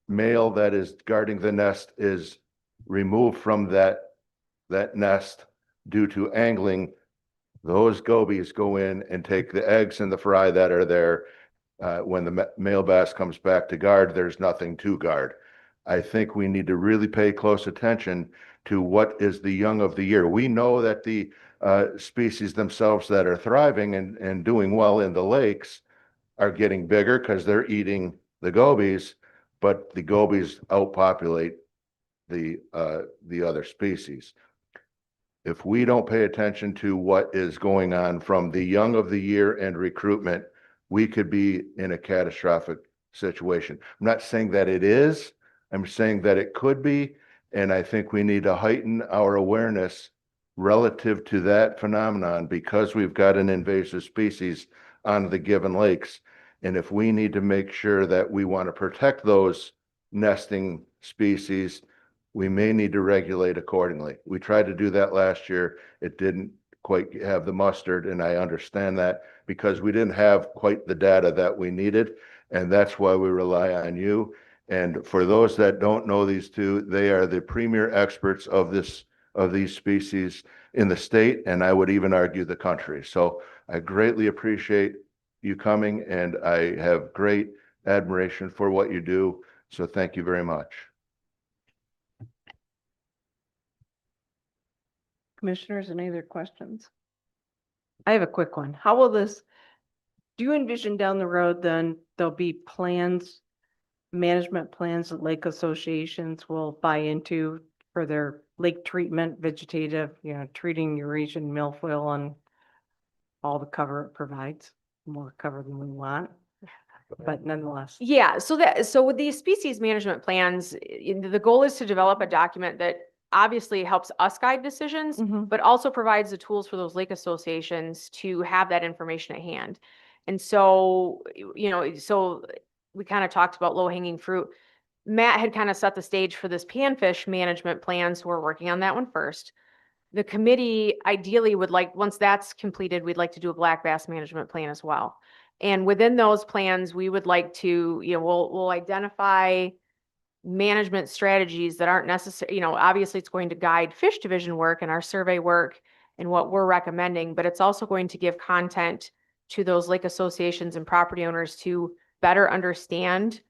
male that is guarding the nest is removed from that nest due to angling, those gobies go in and take the eggs and the fry that are there. When the male bass comes back to guard, there's nothing to guard. I think we need to really pay close attention to what is the young of the year. We know that the species themselves that are thriving and doing well in the lakes are getting bigger because they're eating the gobies, but the gobies outpopulate the other species. If we don't pay attention to what is going on from the young of the year and recruitment, we could be in a catastrophic situation. I'm not saying that it is, I'm saying that it could be, and I think we need to heighten our awareness relative to that phenomenon because we've got an invasive species on the given lakes. And if we need to make sure that we want to protect those nesting species, we may need to regulate accordingly. We tried to do that last year. It didn't quite have the mustard, and I understand that because we didn't have quite the data that we needed. And that's why we rely on you. And for those that don't know these two, they are the premier experts of these species in the state, and I would even argue the country. So I greatly appreciate you coming, and I have great admiration for what you do. So thank you very much. Commissioners, any other questions? I have a quick one. How will this, do you envision down the road then there'll be plans, management plans that lake associations will buy into for their lake treatment, vegetative, treating Eurasian milfoil and all the cover it provides, more cover than we want, but nonetheless. Yeah, so with these species management plans, the goal is to develop a document that obviously helps us guide decisions, but also provides the tools for those lake associations to have that information at hand. And so, so we kind of talked about low hanging fruit. Matt had kind of set the stage for this panfish management plan, so we're working on that one first. The committee ideally would like, once that's completed, we'd like to do a black bass management plan as well. And within those plans, we would like to, we'll identify management strategies that aren't necessary. Obviously it's going to guide fish division work and our survey work and what we're recommending, but it's also going to give content to those lake associations and property owners to better understand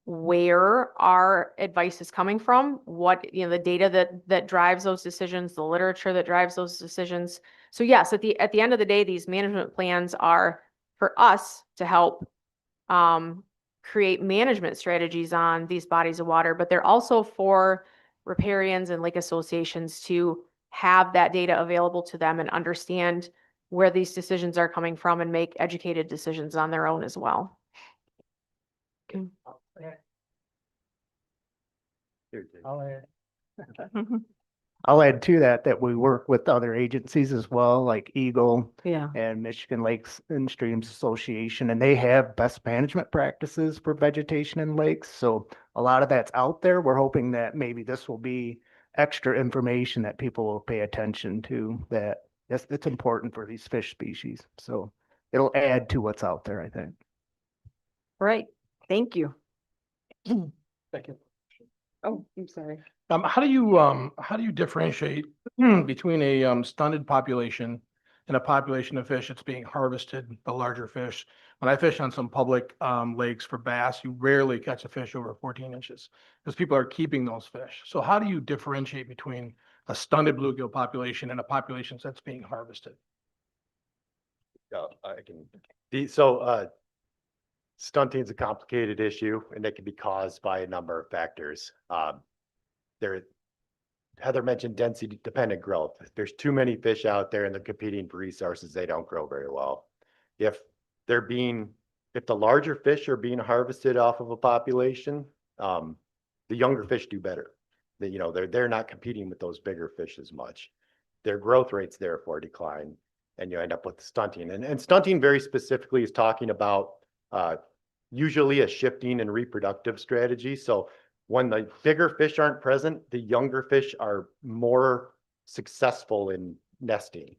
where our advice is coming from, what, the data that drives those decisions, the literature that drives those decisions. So yes, at the end of the day, these management plans are for us to help create management strategies on these bodies of water, but they're also for riparians and lake associations to have that data available to them and understand where these decisions are coming from and make educated decisions on their own as well. Okay. I'll add to that we work with other agencies as well, like Eagle Yeah. and Michigan Lakes and Streams Association, and they have best management practices for vegetation in lakes. So a lot of that's out there. We're hoping that maybe this will be extra information that people will pay attention to, that it's important for these fish species. So it'll add to what's out there, I think. Right. Thank you. Second. Oh, I'm sorry. How do you differentiate between a stunted population and a population of fish that's being harvested, the larger fish? When I fish on some public lakes for bass, you rarely catch a fish over 14 inches because people are keeping those fish. So how do you differentiate between a stunted bluegill population and a population that's being harvested? I can. Stunting is a complicated issue, and it can be caused by a number of factors. Heather mentioned density dependent growth. If there's too many fish out there and they're competing for resources, they don't grow very well. If the larger fish are being harvested off of a population, the younger fish do better. They're not competing with those bigger fish as much. Their growth rates therefore decline, and you end up with stunting. And stunting very specifically is talking about usually a shifting and reproductive strategy. So when the bigger fish aren't present, the younger fish are more successful in nesting.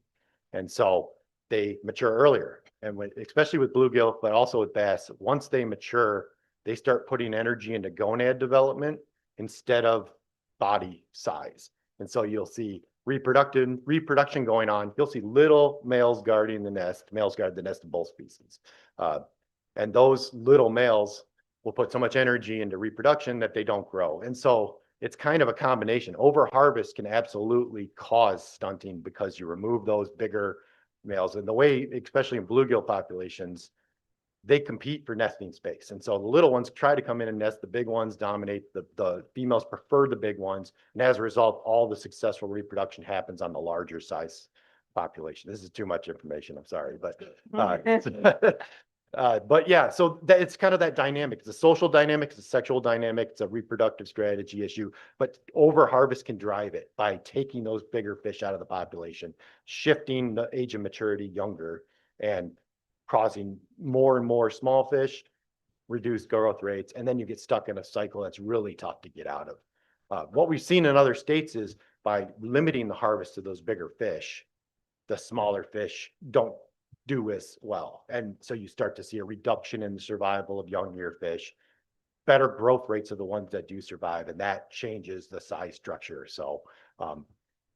And so they mature earlier. And especially with bluegill, but also with bass, once they mature, they start putting energy into gonad development instead of body size. And so you'll see reproduction going on. You'll see little males guarding the nest. Males guard the nest of both species. And those little males will put so much energy into reproduction that they don't grow. And so it's kind of a combination. Over harvest can absolutely cause stunting because you remove those bigger males. And the way, especially in bluegill populations, they compete for nesting space. And so the little ones try to come in and nest, the big ones dominate, the females prefer the big ones. And as a result, all the successful reproduction happens on the larger size population. This is too much information, I'm sorry, but but yeah, so that it's kind of that dynamic. It's a social dynamic, it's a sexual dynamic, it's a reproductive strategy issue, but over harvest can drive it by taking those bigger fish out of the population, shifting the age of maturity younger, and causing more and more small fish, reduced growth rates, and then you get stuck in a cycle that's really tough to get out of. What we've seen in other states is by limiting the harvest to those bigger fish, the smaller fish don't do as well. And so you start to see a reduction in the survival of younger fish, better growth rates of the ones that do survive, and that changes the size structure. So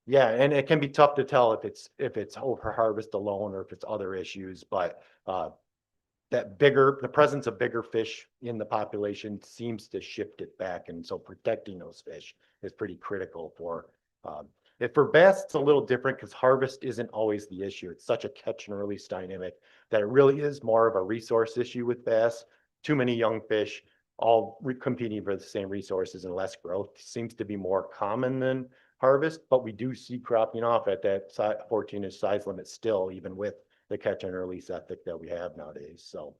yeah, and it can be tough to tell if it's over harvest alone or if it's other issues, but the presence of bigger fish in the population seems to shift it back. And so protecting those fish is pretty critical for for bass, it's a little different because harvest isn't always the issue. It's such a catch and release dynamic that it really is more of a resource issue with bass. Too many young fish, all competing for the same resources, and less growth seems to be more common than harvest, but we do see cropping off at that 14-inch size limit still, even with the catch and release ethic that we have nowadays. So,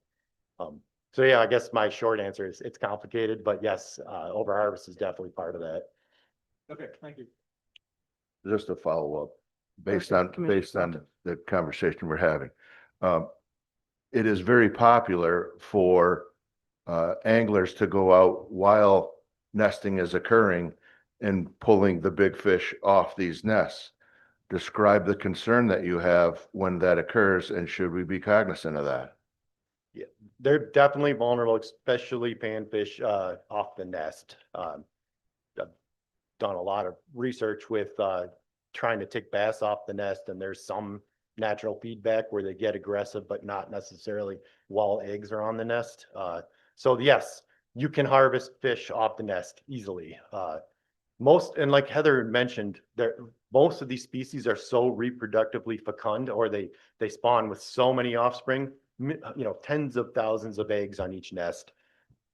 so yeah, I guess my short answer is it's complicated, but yes, over harvest is definitely part of that. Okay, thank you. Just a follow-up, based Okay, on Commissioner the conversation we're having. It is very popular for anglers to go out while nesting is occurring and pulling the big fish off these nests. Describe the concern that you have when that occurs, and should we be cognizant of that? Yeah, they're definitely vulnerable, especially panfish off the nest. I've done a lot of research with trying to take bass off the nest, and there's some natural feedback where they get aggressive, but not necessarily while eggs are on the nest. So yes, you can harvest fish off the nest easily. And like Heather mentioned, most of these species are so reproductively fecund, or they spawn with so many offspring, tens of thousands of eggs on each nest,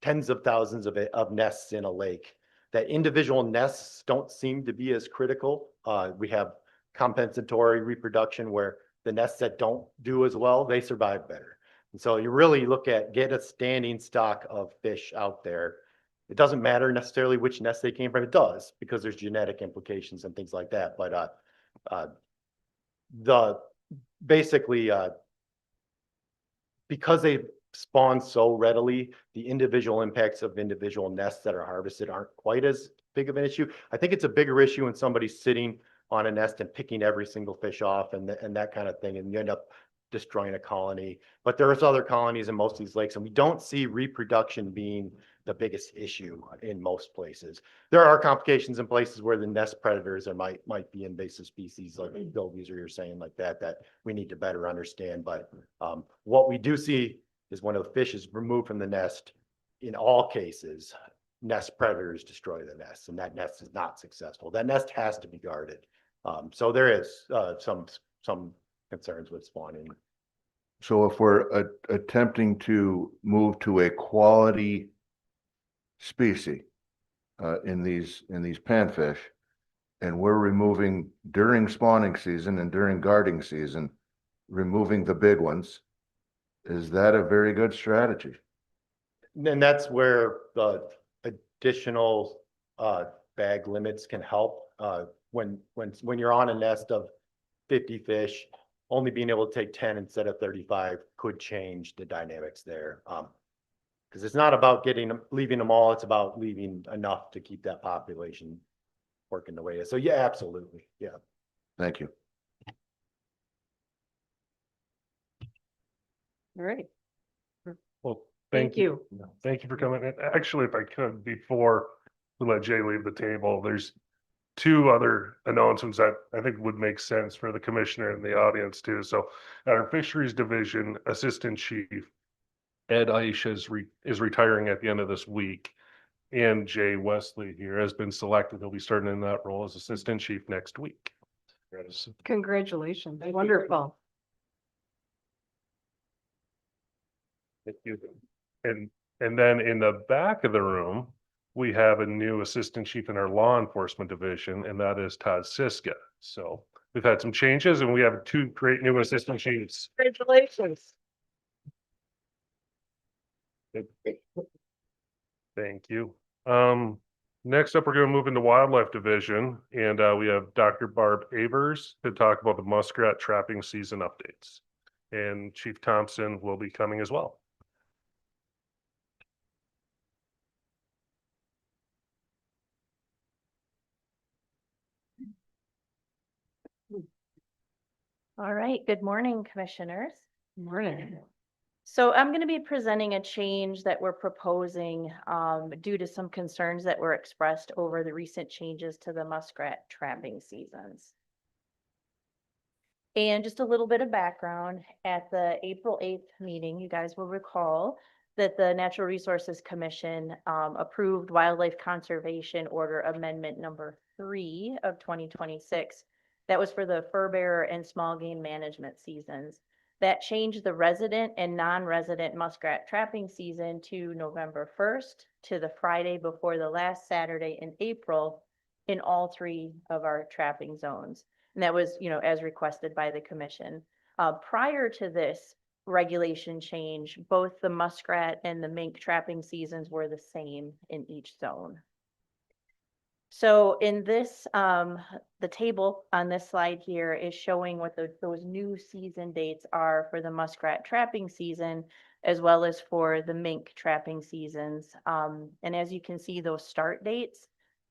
tens of thousands of nests in a lake, that individual nests don't seem to be as critical. We have compensatory reproduction where the nests that don't do as well, they survive better. And so you really get a standing stock of fish out there. It doesn't matter necessarily which nest they came from. It does, because there's genetic implications and things like that. But because they spawn so readily, the individual impacts of individual nests that are harvested aren't quite as big of an issue. I think it's a bigger issue when somebody's sitting on a nest and picking every single fish off and that kind of thing, and you end up destroying a colony. But there's other colonies in most of these lakes, and we don't see reproduction being the biggest issue in most places. There are complications in places where the nest predators might be invasive species like bilbies, or you're saying like that we need to better understand. But what we do see is when a fish is removed from the nest, in all cases, nest predators destroy the nest, and that nest is not successful. That nest has to be guarded. So there is some concerns with spawning. So if we're attempting to move to a quality species in these panfish, and we're removing during spawning season and during guarding season, removing the big ones, is that a very good strategy? And that's where the additional bag limits can help. When you're on a nest of 50 fish, only being able to take 10 instead of 35 could change the dynamics there. Because it's not about leaving them all, it's about leaving enough to keep that population working the way it is. So yeah, absolutely. Yeah. Thank you. All right, Well, thank you. Thank you for coming in. Actually, if I could, before we let Jay leave the table, there's two other announcements that I think would make sense for the commissioner and the audience too. So at our fisheries division, Assistant Chief Ed Aish is retiring at the end of this week. And Jay Wesley here has been selected. He'll be starting in that role as Assistant Chief next week. Congratulations, wonderful. Thank you. And then in the back of the room, we have a new assistant chief in our law enforcement division, and that is Todd Siska. So we've had some changes and we have two great new assistant chiefs. Congratulations. Thank you. Next up, we're going to move into wildlife division, and we have Dr. Barb Avers to talk about the muskrat trapping season updates. And Chief Thompson will be coming as well. All right, good morning, commissioners. Morning. So I'm going to be presenting a change that we're proposing due to some concerns that were expressed over the recent changes to the muskrat trapping seasons. And just a little bit of background, at the April 8th meeting, you guys will recall that the Natural Resources Commission approved Wildlife Conservation Order Amendment number 3 of 2026. That was for the fur bearer and small game management seasons. That changed the resident and non-resident muskrat trapping season to November 1st to the Friday before the last Saturday in April in all 3 of our trapping zones. And that was, as requested by the commission. Prior to this regulation change, both the muskrat and the mink trapping seasons were the same in each zone. So in this, the table on this slide here is showing what those new season dates are for the muskrat trapping season, as well as for the mink trapping seasons. And as you can see, those start dates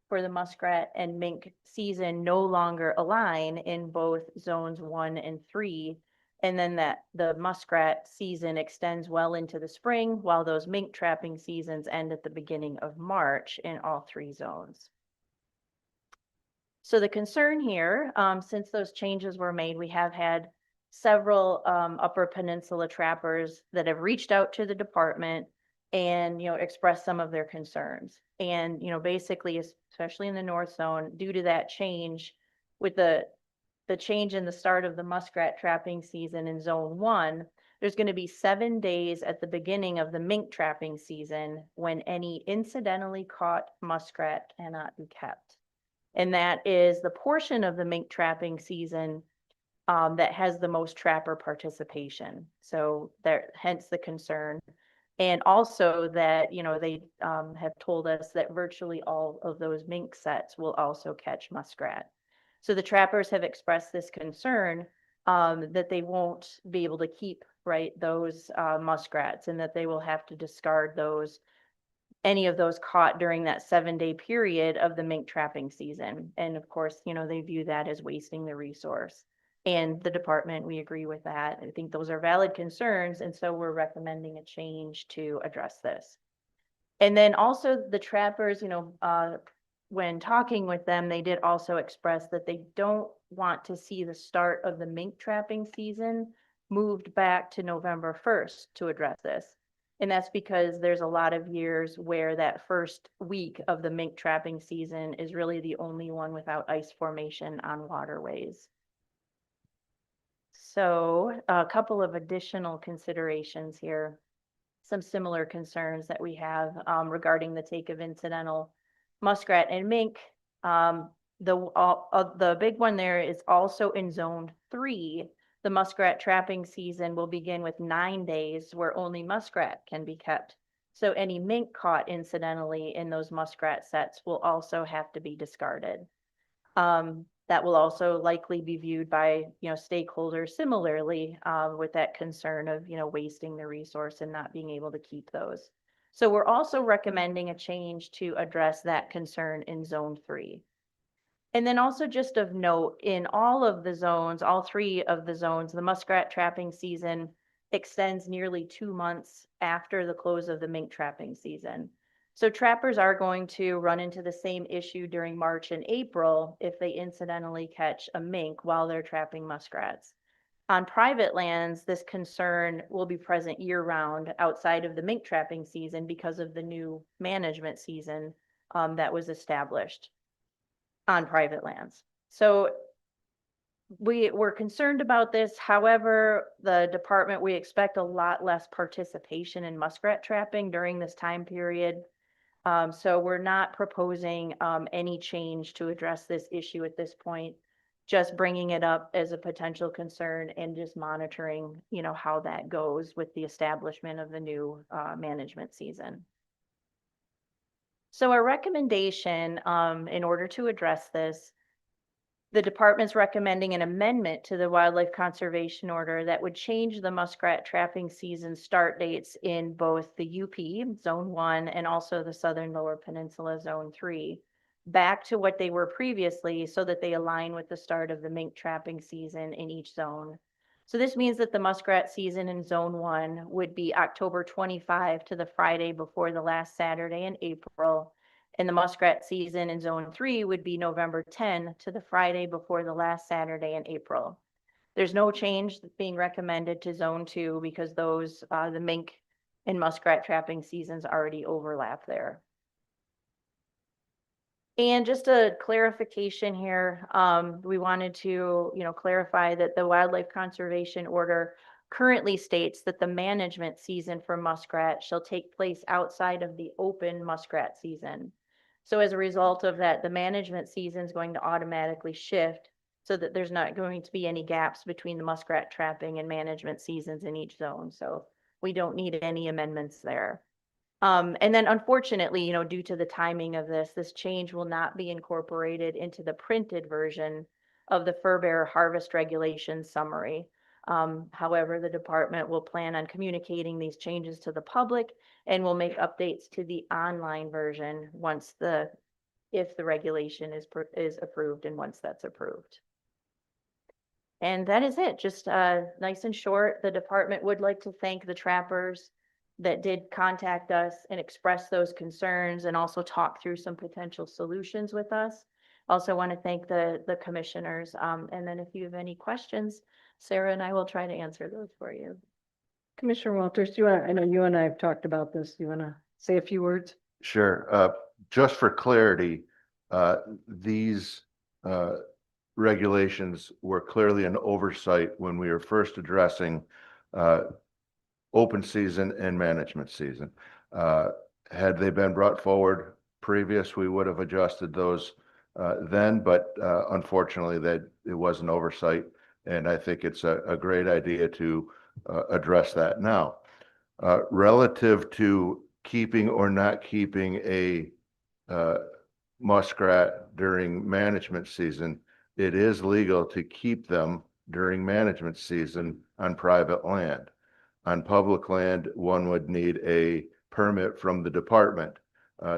for the muskrat and mink season no longer align in both zones 1 and 3. And then the muskrat season extends well into the spring, while those mink trapping seasons end at the beginning of March in all 3 zones. So the concern here, since those changes were made, we have had several Upper Peninsula trappers that have reached out to the department and, expressed some of their concerns. And, basically, especially in the North Zone, due to that change with the change in the start of the muskrat trapping season in Zone 1, there's going to be 7 days at the beginning of the mink trapping season when any incidentally caught muskrat cannot be kept. And that is the portion of the mink trapping season that has the most trapper participation. So hence the concern. And also that, they have told us that virtually all of those mink sets will also catch muskrat. So the trappers have expressed this concern that they won't be able to keep, those muskrats, and that they will have to discard any of those caught during that 7-day period of the mink trapping season. And of course, they view that as wasting the resource. And the department, we agree with that. I think those are valid concerns. And so we're recommending a change to address this. And then also the trappers, when talking with them, they did also express that they don't want to see the start of the mink trapping season moved back to November 1st to address this. And that's because there's a lot of years where that first week of the mink trapping season is really the only one without ice formation on waterways. So a couple of additional considerations here. Some similar concerns that we have regarding the take of incidental muskrat and mink. The big one there is also in Zone 3. The muskrat trapping season will begin with 9 days where only muskrat can be kept. So any mink caught incidentally in those muskrat sets will also have to be discarded. That will also likely be viewed by, stakeholders similarly with that concern of, wasting the resource and not being able to keep those. So we're also recommending a change to address that concern in Zone 3. And then also just of note, in all of the zones, all 3 of the zones, the muskrat trapping season extends nearly 2 months after the close of the mink trapping season. So trappers are going to run into the same issue during March and April if they incidentally catch a mink while they're trapping muskrats. On private lands, this concern will be present year-round outside of the mink trapping season because of the new management season that was established on private lands. So we're concerned about this. However, the department, we expect a lot less participation in muskrat trapping during this time period. So we're not proposing any change to address this issue at this point. Just bringing it up as a potential concern and just monitoring, you know, how that goes with the establishment of the new management season. So our recommendation, in order to address this, the department's recommending an amendment to the wildlife conservation order that would change the muskrat trapping season start dates in both the UP Zone 1 and also the Southern Lower Peninsula Zone 3 back to what they were previously so that they align with the start of the mink trapping season in each zone. So this means that the muskrat season in Zone 1 would be October 25 to the Friday before the last Saturday in April. And the muskrat season in Zone 3 would be November 10 to the Friday before the last Saturday in April. There's no change being recommended to Zone 2 because those, the mink and muskrat trapping seasons already overlap there. And just a clarification here, we wanted to, you know, clarify that the wildlife conservation order currently states that the management season for muskrat shall take place outside of the open muskrat season. So as a result of that, the management season is going to automatically shift so that there's not going to be any gaps between the muskrat trapping and management seasons in each zone. So we don't need any amendments there. And then unfortunately, you know, due to the timing of this change will not be incorporated into the printed version of the fur bearer harvest regulations summary. However, the department will plan on communicating these changes to the public and will make updates to the online version once if the regulation is approved and once that's approved. And that is it, just nice and short. The department would like to thank the trappers that did contact us and express those concerns and also talk through some potential solutions with us. Also want to thank the commissioners. And then if you have any questions, Sarah and I will try to answer those for you. Commissioner Walters, I know you and I have talked about this. You want to say a few words? Sure. Just for clarity, these regulations were clearly an oversight when we were first addressing open season and management season. Had they been brought forward previous, we would have adjusted those then, but unfortunately it was an oversight. And I think it's a great idea to address that now. Relative to keeping or not keeping a muskrat during management season, it is legal to keep them during management season on private land. On public land, one would need a permit from the department.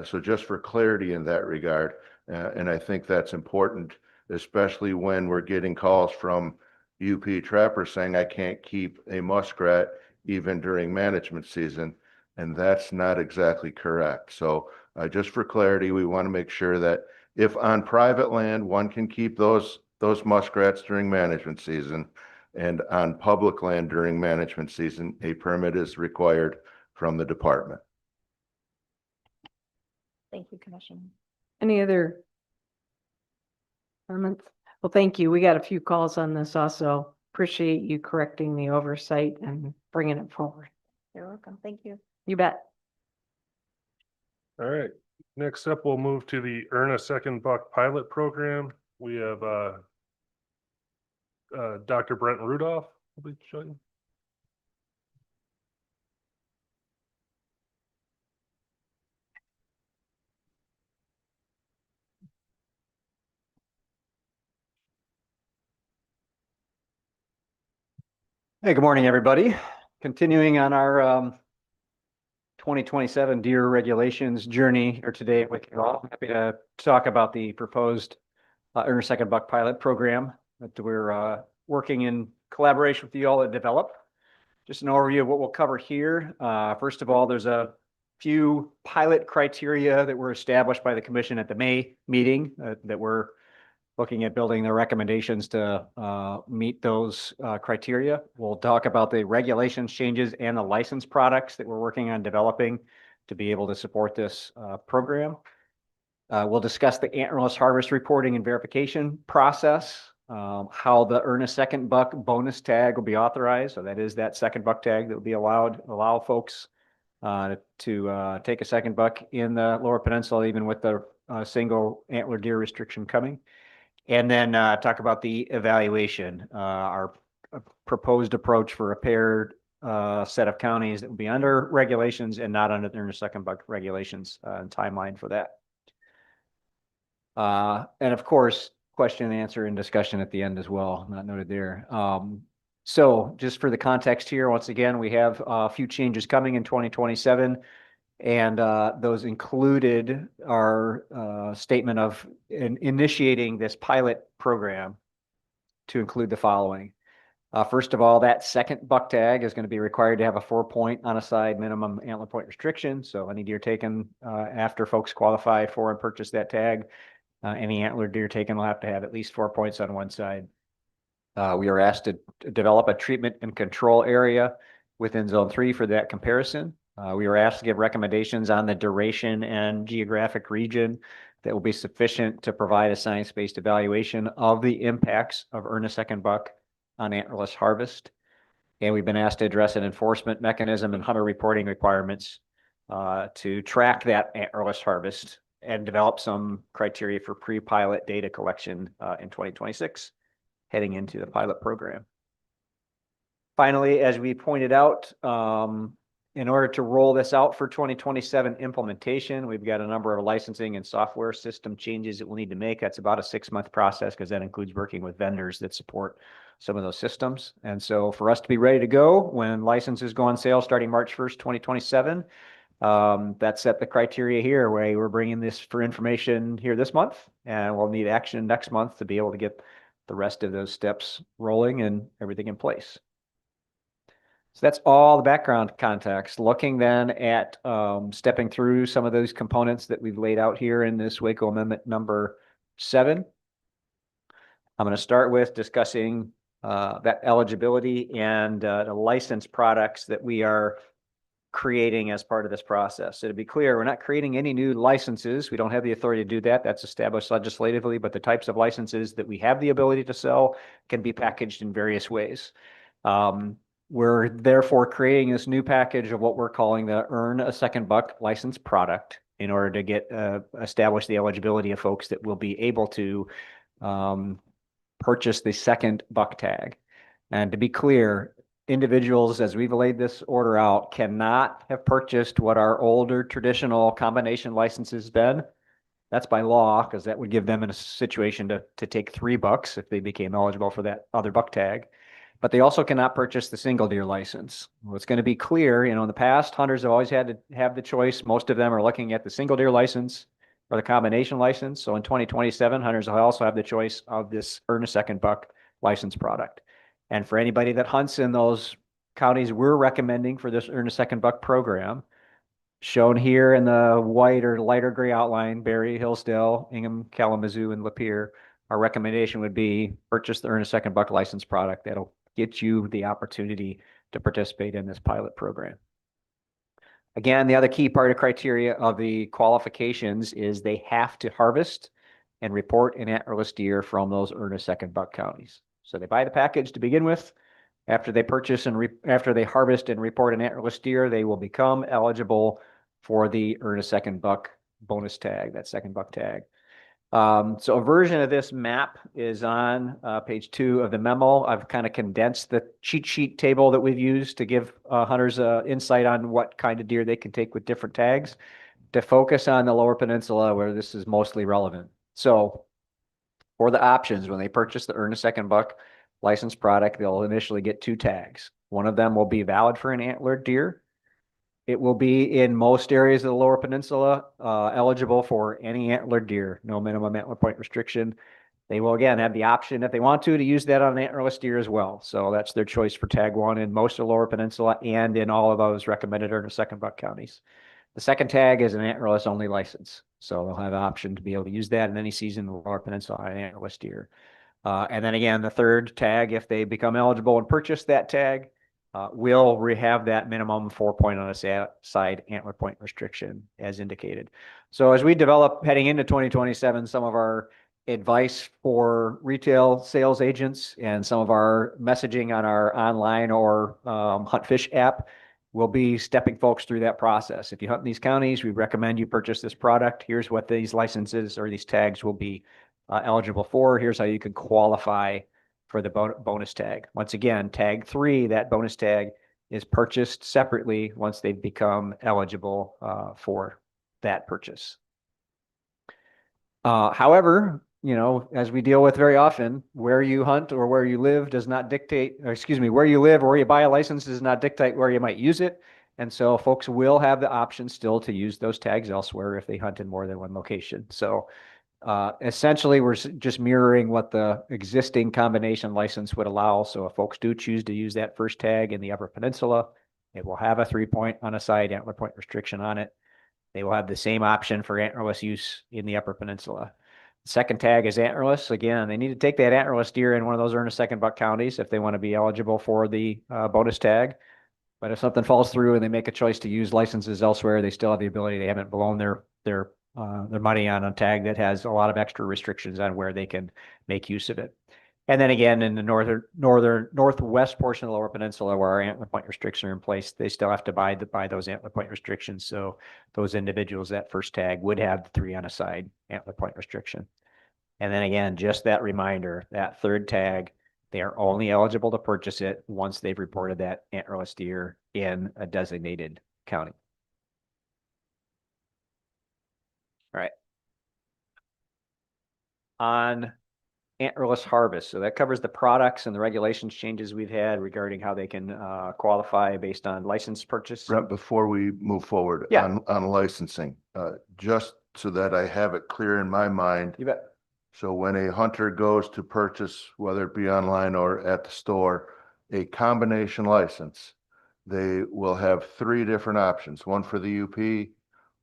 So just for clarity in that regard, and I think that's important, especially when we're getting calls from UP trappers saying, I can't keep a muskrat even during management season, and that's not exactly correct. So just for clarity, we want to make sure that if on private land, one can keep those muskrats during management season, and on public land during management season, a permit is required from the department. Thank you, Commissioner. Any other comments? Well, thank you. We got a few calls on this also. Appreciate you correcting the oversight and bringing it forward. You're welcome. Thank you. You bet. All right, next up, we'll move to the Earn a Second Buck pilot program. We have Dr. Brent Rudolph will be showing. Hey, good morning, everybody. Continuing on our 2027 deer regulations journey here today with you all. Happy to talk about the proposed Earn a Second Buck pilot program that we're working in collaboration with you all to develop. Just an overview of what we'll cover here. First of all, there's a few pilot criteria that were established by the commission at the May meeting that we're looking at building the recommendations to meet those criteria. We'll talk about the regulations changes and the license products that we're working on developing to be able to support this program. We'll discuss the antlerless harvest reporting and verification process how the earn a second buck bonus tag will be authorized. So that is that second buck tag that will be allow folks to take a second buck in the Lower Peninsula, even with the single antler deer restriction coming. And then talk about the evaluation, our proposed approach for a paired set of counties that will be under regulations and not under the earn a second buck regulations and timeline for that. And of course, question and answer and discussion at the end as well, not noted there. So just for the context here, once again, we have a few changes coming in 2027. And those included our statement of initiating this pilot program to include the following. First of all, that second buck tag is going to be required to have a 4-point on a side minimum antler point restriction. So any deer taken after folks qualify for and purchase that tag, any antler deer taken will have to have at least 4 points on one side. We are asked to develop a treatment and control area within Zone 3 for that comparison. We were asked to give recommendations on the duration and geographic region that will be sufficient to provide a science-based evaluation of the impacts of earn a second buck on antlerless harvest. And we've been asked to address an enforcement mechanism and hunter reporting requirements to track that antlerless harvest and develop some criteria for pre-pilot data collection in 2026, heading into the pilot program. Finally, as we pointed out, in order to roll this out for 2027 implementation, we've got a number of licensing and software system changes that we'll need to make. That's about a 6-month process because that includes working with vendors that support some of those systems. And so for us to be ready to go when licenses go on sale starting March 1st, 2027, that set the criteria here where we're bringing this for information here this month, and we'll need action next month to be able to get the rest of those steps rolling and everything in place. So that's all the background context. Looking then at stepping through some of those components that we've laid out here in this Waco Amendment number 7. I'm going to start with discussing that eligibility and the licensed products that we are creating as part of this process. So to be clear, we're not creating any new licenses. We don't have the authority to do that. That's established legislatively, but the types of licenses that we have the ability to sell can be packaged in various ways. We're therefore creating this new package of what we're calling the Earn a Second Buck license product in order to get establish the eligibility of folks that will be able to purchase the second buck tag. And to be clear, individuals, as we've laid this order out, cannot have purchased what our older traditional combination licenses been. That's by law, because that would give them in a situation to take 3 bucks if they became eligible for that other buck tag. But they also cannot purchase the single deer license. Well, it's going to be clear, in the past, hunters have always had to have the choice. Most of them are looking at the single deer license or the combination license. So in 2027, hunters will also have the choice of this Earn a Second Buck license product. And for anybody that hunts in those counties we're recommending for this Earn a Second Buck program, shown here in the white or lighter gray outline, Barry, Hillsdale, Ingham, Kalamazoo, and Lapeer, our recommendation would be purchase the Earn a Second Buck license product. That'll get you the opportunity to participate in this pilot program. Again, the other key part of criteria of the qualifications is they have to harvest and report an antlerless deer from those Earn a Second Buck counties. So they buy the package to begin with. After they purchase and after they harvest and report an antlerless deer, they will become eligible for the Earn a Second Buck bonus tag, that second buck tag. So a version of this map is on page 2 of the memo. I've kind of condensed the cheat sheet table that we've used to give hunters insight on what kind of deer they can take with different tags to focus on the Lower Peninsula where this is mostly relevant. So for the options, when they purchase the Earn a Second Buck licensed product, they'll initially get 2 tags. One of them will be valid for an antlered deer. It will be in most areas of the Lower Peninsula eligible for any antlered deer, no minimum antler point restriction. They will again have the option if they want to use that on an antlerless deer as well. So that's their choice for tag 1 in most of the Lower Peninsula and in all of those recommended Earn a Second Buck counties. The second tag is an antlerless only license. So they'll have an option to be able to use that in any season in the Lower Peninsula on an antlerless deer. And then again, the third tag, if they become eligible and purchase that tag, will have that minimum 4-point on a side antler point restriction as indicated. So as we develop heading into 2027, some of our advice for retail sales agents and some of our messaging on our online or Hunt Fish app will be stepping folks through that process. If you hunt in these counties, we recommend you purchase this product. Here's what these licenses or these tags will be eligible for. Here's how you can qualify for the bonus tag. Once again, tag 3, that bonus tag is purchased separately once they've become eligible for that purchase. However, you know, as we deal with very often, where you hunt or where you live does not dictate, or excuse me, where you live or where you buy a license does not dictate where you might use it. And so folks will have the option still to use those tags elsewhere if they hunt in more than one location. So essentially, we're just mirroring what the existing combination license would allow. So if folks do choose to use that first tag in the Upper Peninsula, it will have a 3-point on a side antler point restriction on it. They will have the same option for antlerless use in the Upper Peninsula. The second tag is antlerless. Again, they need to take that antlerless deer in one of those earn a second buck counties if they want to be eligible for the bonus tag. But if something falls through and they make a choice to use licenses elsewhere, they still have the ability. They haven't blown their money on a tag that has a lot of extra restrictions on where they can make use of it. And then again, in the northwest portion of the Lower Peninsula, where our antler point restrictions are in place, they still have to buy those antler point restrictions. So those individuals, that first tag would have the 3 on a side antler point restriction. And then again, just that reminder, that third tag, they are only eligible to purchase it once they've reported that antlerless deer in a designated county. All right. On antlerless harvest. So that covers the products and the regulations changes we've had regarding how they can qualify based on license purchase. Brent, before we move forward Yeah. on licensing, just so that I have it clear in my mind. You bet. So when a hunter goes to purchase, whether it be online or at the store, a combination license, they will have 3 different options, one for the UP,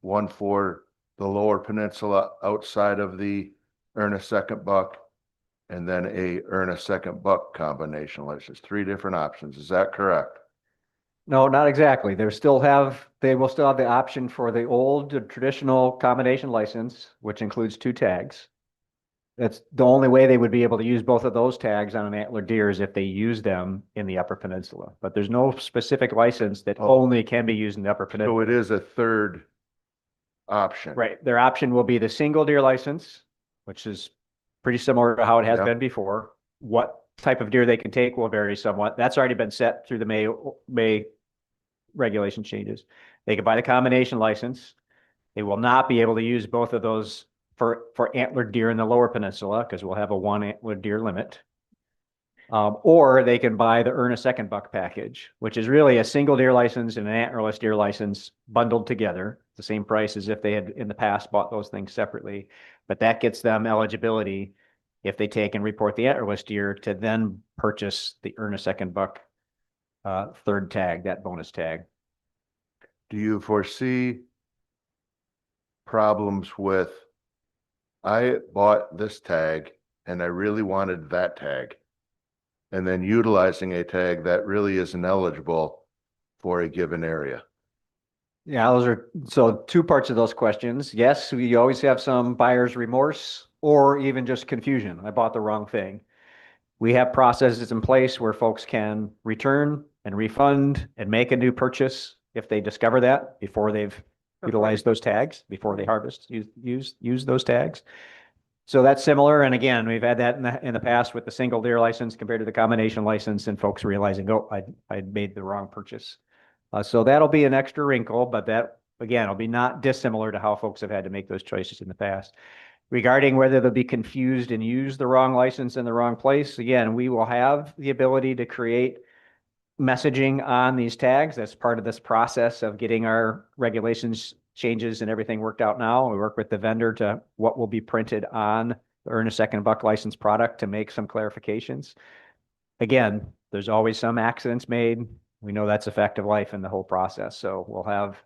one for the Lower Peninsula outside of the earn a second buck, and then a earn a second buck combination license. 3 different options. Is that correct? No, not exactly. They will still have the option for the old traditional combination license, which includes 2 tags. That's the only way they would be able to use both of those tags on an antler deer is if they use them in the Upper Peninsula. But there's no specific license that only can be used in the Upper Peninsula. So it is a third option. Right. Their option will be the single deer license, which is pretty similar to how it has been before. What type of deer they can take will vary somewhat. That's already been set through the May regulation changes. They can buy the combination license. They will not be able to use both of those for antlered deer in the Lower Peninsula because we'll have a 1 antlered deer limit. Or they can buy the earn a second buck package, which is really a single deer license and an antlerless deer license bundled together, the same price as if they had in the past bought those things separately. But that gets them eligibility if they take and report the antlerless deer to then purchase the earn a second buck third tag, that bonus tag. Do you foresee problems with, I bought this tag and I really wanted that tag, and then utilizing a tag that really isn't eligible for a given area? Yeah, so 2 parts of those questions. Yes, we always have some buyer's remorse or even just confusion. I bought the wrong thing. We have processes in place where folks can return and refund and make a new purchase if they discover that before they've utilized those tags, before they harvest, use those tags. So that's similar. And again, we've had that in the past with the single deer license compared to the combination license and folks realizing, oh, I made the wrong purchase. So that'll be an extra wrinkle, but that, again, will be not dissimilar to how folks have had to make those choices in the past. Regarding whether they'll be confused and use the wrong license in the wrong place, again, we will have the ability to create messaging on these tags. That's part of this process of getting our regulations changes and everything worked out now. We work with the vendor to what will be printed on the earn a second buck license product to make some clarifications. Again, there's always some accidents made. We know that's a fact of life in the whole process. So we'll have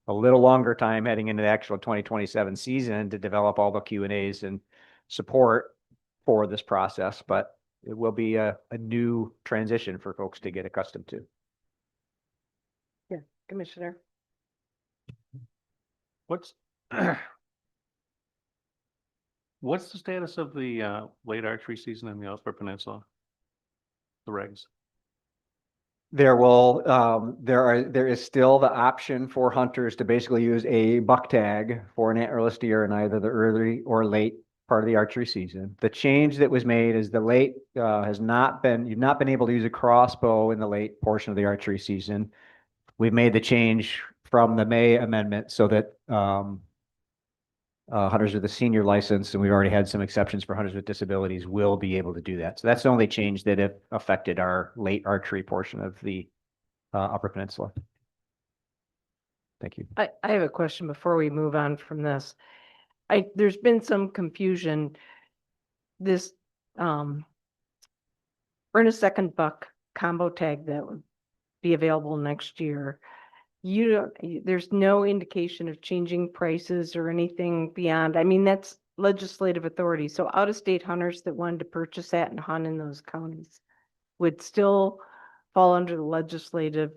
a little longer time heading into the actual 2027 season to develop all the Q&As and support for this process, but it will be a new transition for folks to get accustomed to. Yeah, Commissioner. What's What's the status of the late archery season in the Upper Peninsula? The regs. There is still the option for hunters to basically use a buck tag for an antlerless deer in either the early or late part of the archery season. The change that was made is the late you've not been able to use a crossbow in the late portion of the archery season. We've made the change from the May amendment so that hunters with a senior license, and we've already had some exceptions for hunters with disabilities, will be able to do that. So that's the only change that it affected our late archery portion of the Upper Peninsula. Thank you. I have a question before we move on from this. There's been some confusion. This, earn a second buck combo tag that would be available next year. There's no indication of changing prices or anything beyond, I mean, that's legislative authority. So out-of-state hunters that wanted to purchase that and hunt in those counties would still fall under the legislative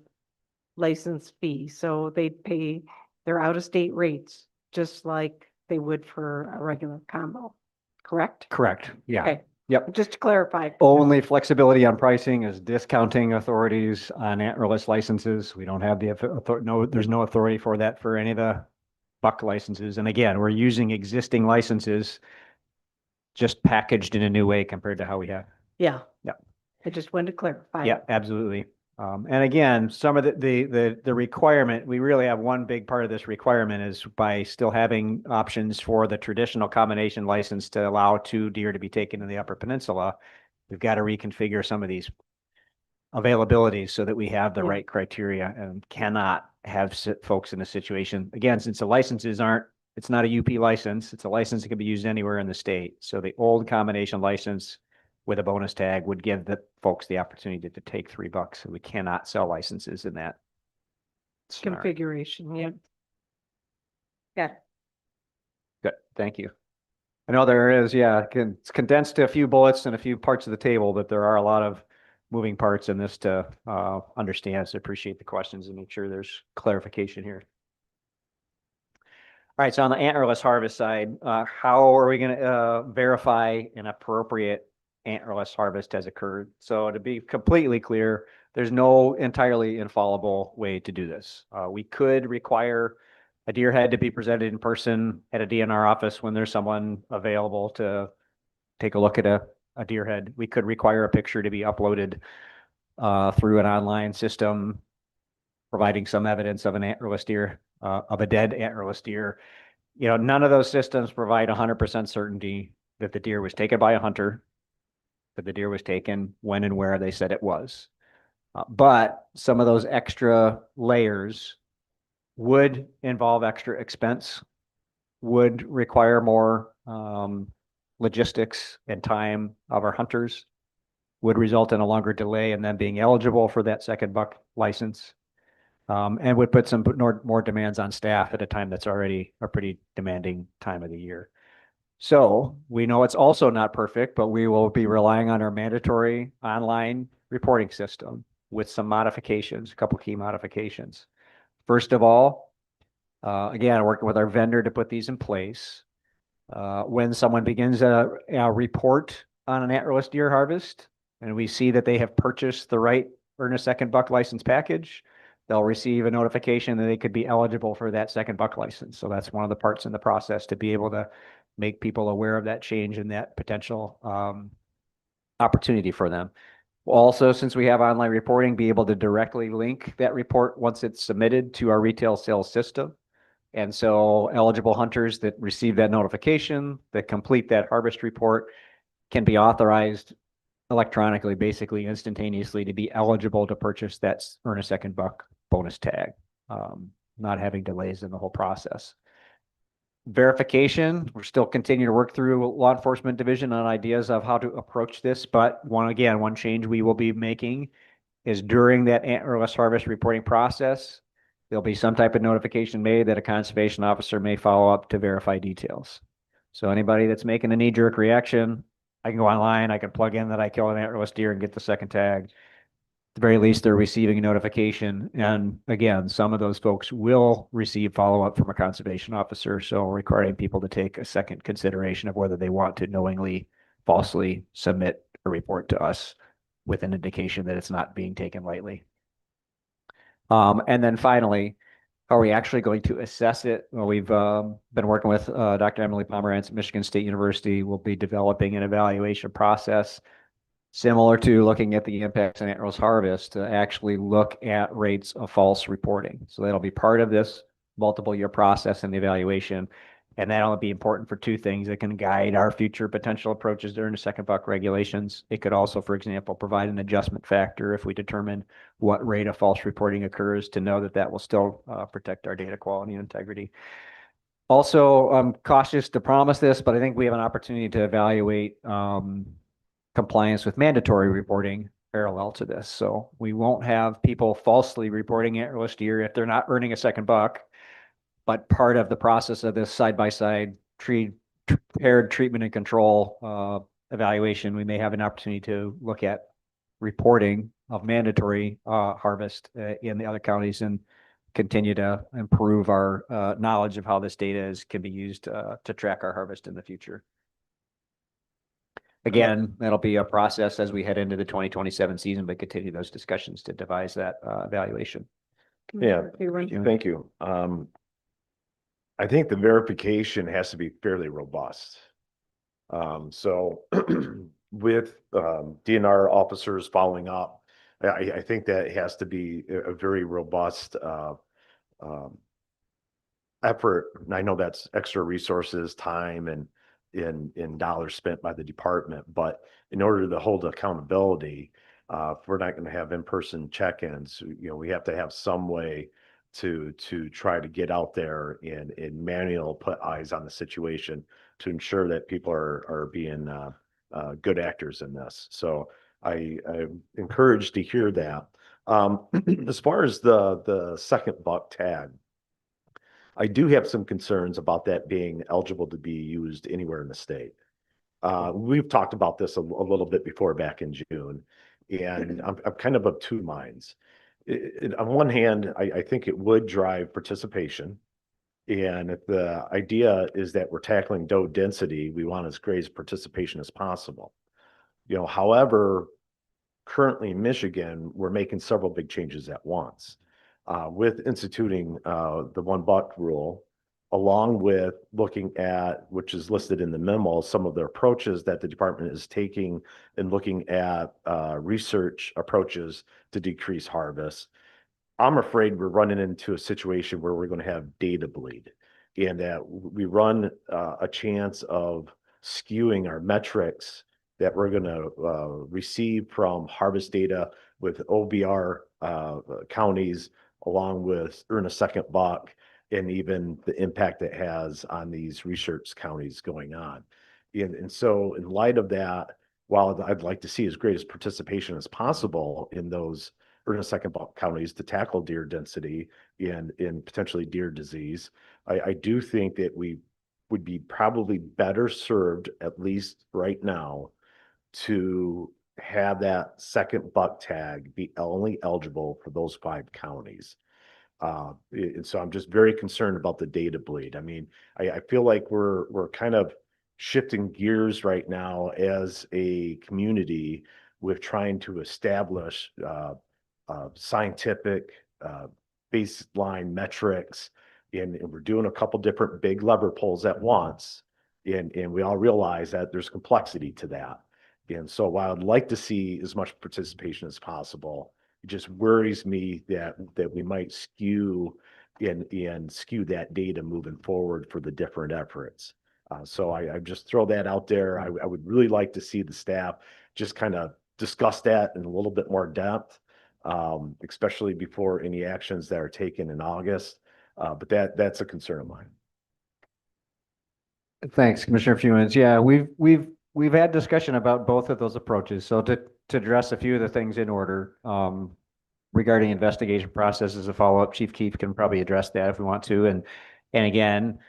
license fee. So they'd pay their out-of-state rates just like they would for a regular combo, correct? Correct. Yeah. Okay, Yep. just to clarify. Only flexibility on pricing is discounting authorities on antlerless licenses. We don't have there's no authority for that for any of the buck licenses. And again, we're using existing licenses just packaged in a new way compared to how we have. Yeah. Yep. I just wanted to clarify. Yeah, absolutely. And again, some of the requirement, we really have one big part of this requirement is by still having options for the traditional combination license to allow 2 deer to be taken in the Upper Peninsula. We've got to reconfigure some of these availabilities so that we have the Yeah. right criteria and cannot have folks in a situation, again, since the licenses it's not a UP license, it's a license that can be used anywhere in the state. So the old combination license with a bonus tag would give the folks the opportunity to take 3 bucks. So we cannot sell licenses in that scenario. Configuration, yeah. Yeah. Good, thank you. I know there is, it's condensed to a few bullets and a few parts of the table, but there are a lot of moving parts in this to understand. So appreciate the questions and make sure there's clarification here. All right, so on the antlerless harvest side, how are we going to verify an appropriate antlerless harvest has occurred? So to be completely clear, there's no entirely infallible way to do this. We could require a deer head to be presented in person at a DNR office when there's someone available to take a look at a deer head. We could require a picture to be uploaded through an online system, providing some evidence of an antlerless deer, of a dead antlerless deer. You know, none of those systems provide 100% certainty that the deer was taken by a hunter, that the deer was taken when and where they said it was. But some of those extra layers would involve extra expense, would require more logistics and time of our hunters, would result in a longer delay in them being eligible for that second buck license, and would put some more demands on staff at a time that's already a pretty demanding time of the year. So we know it's also not perfect, but we will be relying on our mandatory online reporting system with some modifications, a couple key modifications. First of all, again, working with our vendor to put these in place. When someone begins a report on an antlerless deer harvest, and we see that they have purchased the right earn a second buck license package, they'll receive a notification that they could be eligible for that second buck license. So that's one of the parts in the process to be able to make people aware of that change and that potential opportunity for them. We'll also, since we have online reporting, be able to directly link that report once it's submitted to our retail sales system. And so eligible hunters that receive that notification, that complete that harvest report, can be authorized electronically, basically instantaneously, to be eligible to purchase that earn a second buck bonus tag, not having delays in the whole process. Verification, we're still continuing to work through law enforcement division on ideas of how to approach this, but one change we will be making is during that antlerless harvest reporting process, there'll be some type of notification made that a conservation officer may follow up to verify details. So anybody that's making a knee-jerk reaction, I can go online, I can plug in that I killed an antlerless deer and get the second tag. the very least, they're receiving a notification. And again, some of those folks will receive follow-up from a conservation officer. So requiring people to take a second consideration of whether they want to knowingly, falsely submit a report to us with an indication that it's not being taken lightly. And then finally, are we actually going to assess it? Well, we've been working with Dr. Emily Pomerantz at Michigan State University. We'll be developing an evaluation process similar to looking at the impacts on antlers harvest to actually look at rates of false reporting. So that'll be part of this multiple year process and the evaluation. And that'll be important for two things. It can guide our future potential approaches during the second buck regulations. It could also, for example, provide an adjustment factor if we determine what rate of false reporting occurs to know that that will still protect our data quality and integrity. Also, I'm cautious to promise this, but I think we have an opportunity to evaluate compliance with mandatory reporting parallel to this. So we won't have people falsely reporting antlerless deer if they're not earning a second buck. But part of the process of this side-by-side paired treatment and control evaluation, we may have an opportunity to look at reporting of mandatory harvest in the other counties and continue to improve our knowledge of how this data can be used to track our harvest in the future. Again, that'll be a process as we head into the 2027 season, but continue those discussions to devise that evaluation. Yeah, thank you. I think the verification has to be fairly robust. So with DNR officers following up, I think that has to be a very robust effort. And I know that's extra resources, time, and in dollars spent by the department. But in order to hold accountability, if we're not going to have in-person check-ins, we have to have some way to try to get out there and manual put eyes on the situation to ensure that people are being good actors in this. So I'm encouraged to hear that. As far as the second buck tag, I do have some concerns about that being eligible to be used anywhere in the state. We've talked about this a little bit before back in June, and I'm kind of two minds. On one hand, I think it would drive participation. And if the idea is that we're tackling doe density, we want as great as participation as possible. However, currently in Michigan, we're making several big changes at once. With instituting the one buck rule, along with looking at, which is listed in the memo, some of the approaches that the department is taking and looking at research approaches to decrease harvest. I'm afraid we're running into a situation where we're going to have data bleed, and that we run a chance of skewing our metrics that we're going to receive from harvest data with OBR counties, along with earn a second buck, and even the impact it has on these research counties going on. And so in light of that, while I'd like to see as great as participation as possible in those earn a second buck counties to tackle deer density and potentially deer disease, I do think that we would be probably better served, at least right now, to have that second buck tag be only eligible for those 5 counties. And so I'm just very concerned about the data bleed. I mean, I feel like we're kind of shifting gears right now as a community with trying to establish scientific baseline metrics, and we're doing a couple different big lever pulls at once, and we all realize that there's complexity to that. And so while I'd like to see as much participation as possible, it just worries me that we might skew and skew that data moving forward for the different efforts. So I just throw that out there. I would really like to see the staff just kind of discuss that in a little bit more depth, especially before any actions that are taken in August. But that's a concern of mine. Thanks, Commissioner Fewens. Yeah, we've had discussion about both of those approaches. So to address a few of the things in order, regarding investigation processes, a follow-up, Chief Keefe can probably address that if we want to. And again,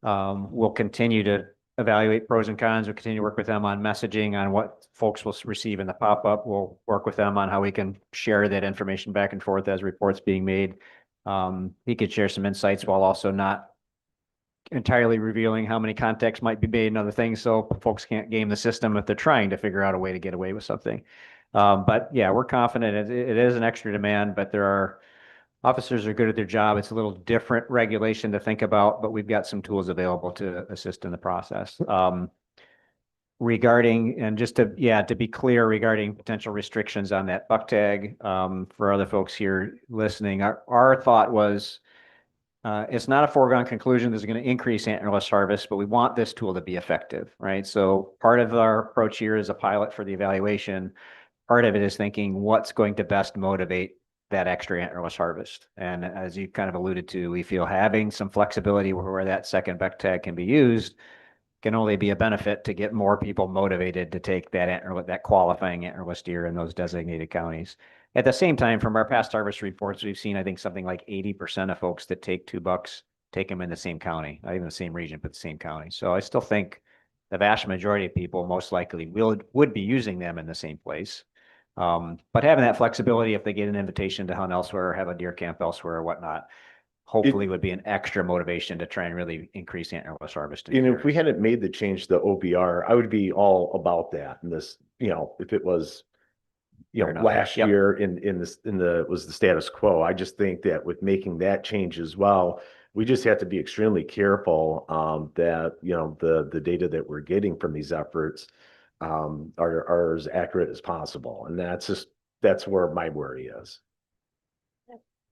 we'll continue to evaluate pros and cons. We'll continue to work with them on messaging on what folks will receive in the pop-up. We'll work with them on how we can share that information back and forth as reports being made. He could share some insights while also not entirely revealing how many contacts might be made and other things, so folks can't game the system if they're trying to figure out a way to get away with something. But yeah, we're confident it is an extra demand, but officers are good at their job. It's a little different regulation to think about, but we've got some tools available to assist in the process. Regarding, and just to be clear regarding potential restrictions on that buck tag, for other folks here listening, our thought was, it's not a foregone conclusion this is going to increase antlerless harvest, but we want this tool to be effective, right? So part of our approach here is a pilot for the evaluation. Part of it is thinking what's going to best motivate that extra antlerless harvest. And as you kind of alluded to, we feel having some flexibility where that second buck tag can be used can only be a benefit to get more people motivated to take that qualifying antlerless deer in those designated counties. At the same time, from our past harvest reports, we've seen, I think, something like 80% of folks that take 2 bucks take them in the same county, not even the same region, but the same county. So I still think the vast majority of people most likely would be using them in the same place. But having that flexibility, if they get an invitation to hunt elsewhere or have a deer camp elsewhere or whatnot, hopefully would be an extra motivation to try and really increase antlerless harvesting. And if we hadn't made the change to OBR, I would be all about that. And this, if it was, Fair enough. last Yep. year was the status quo. I just think that with making that change as well, we just have to be extremely careful that, the data that we're getting from these efforts are as accurate as possible. And that's where my worry is.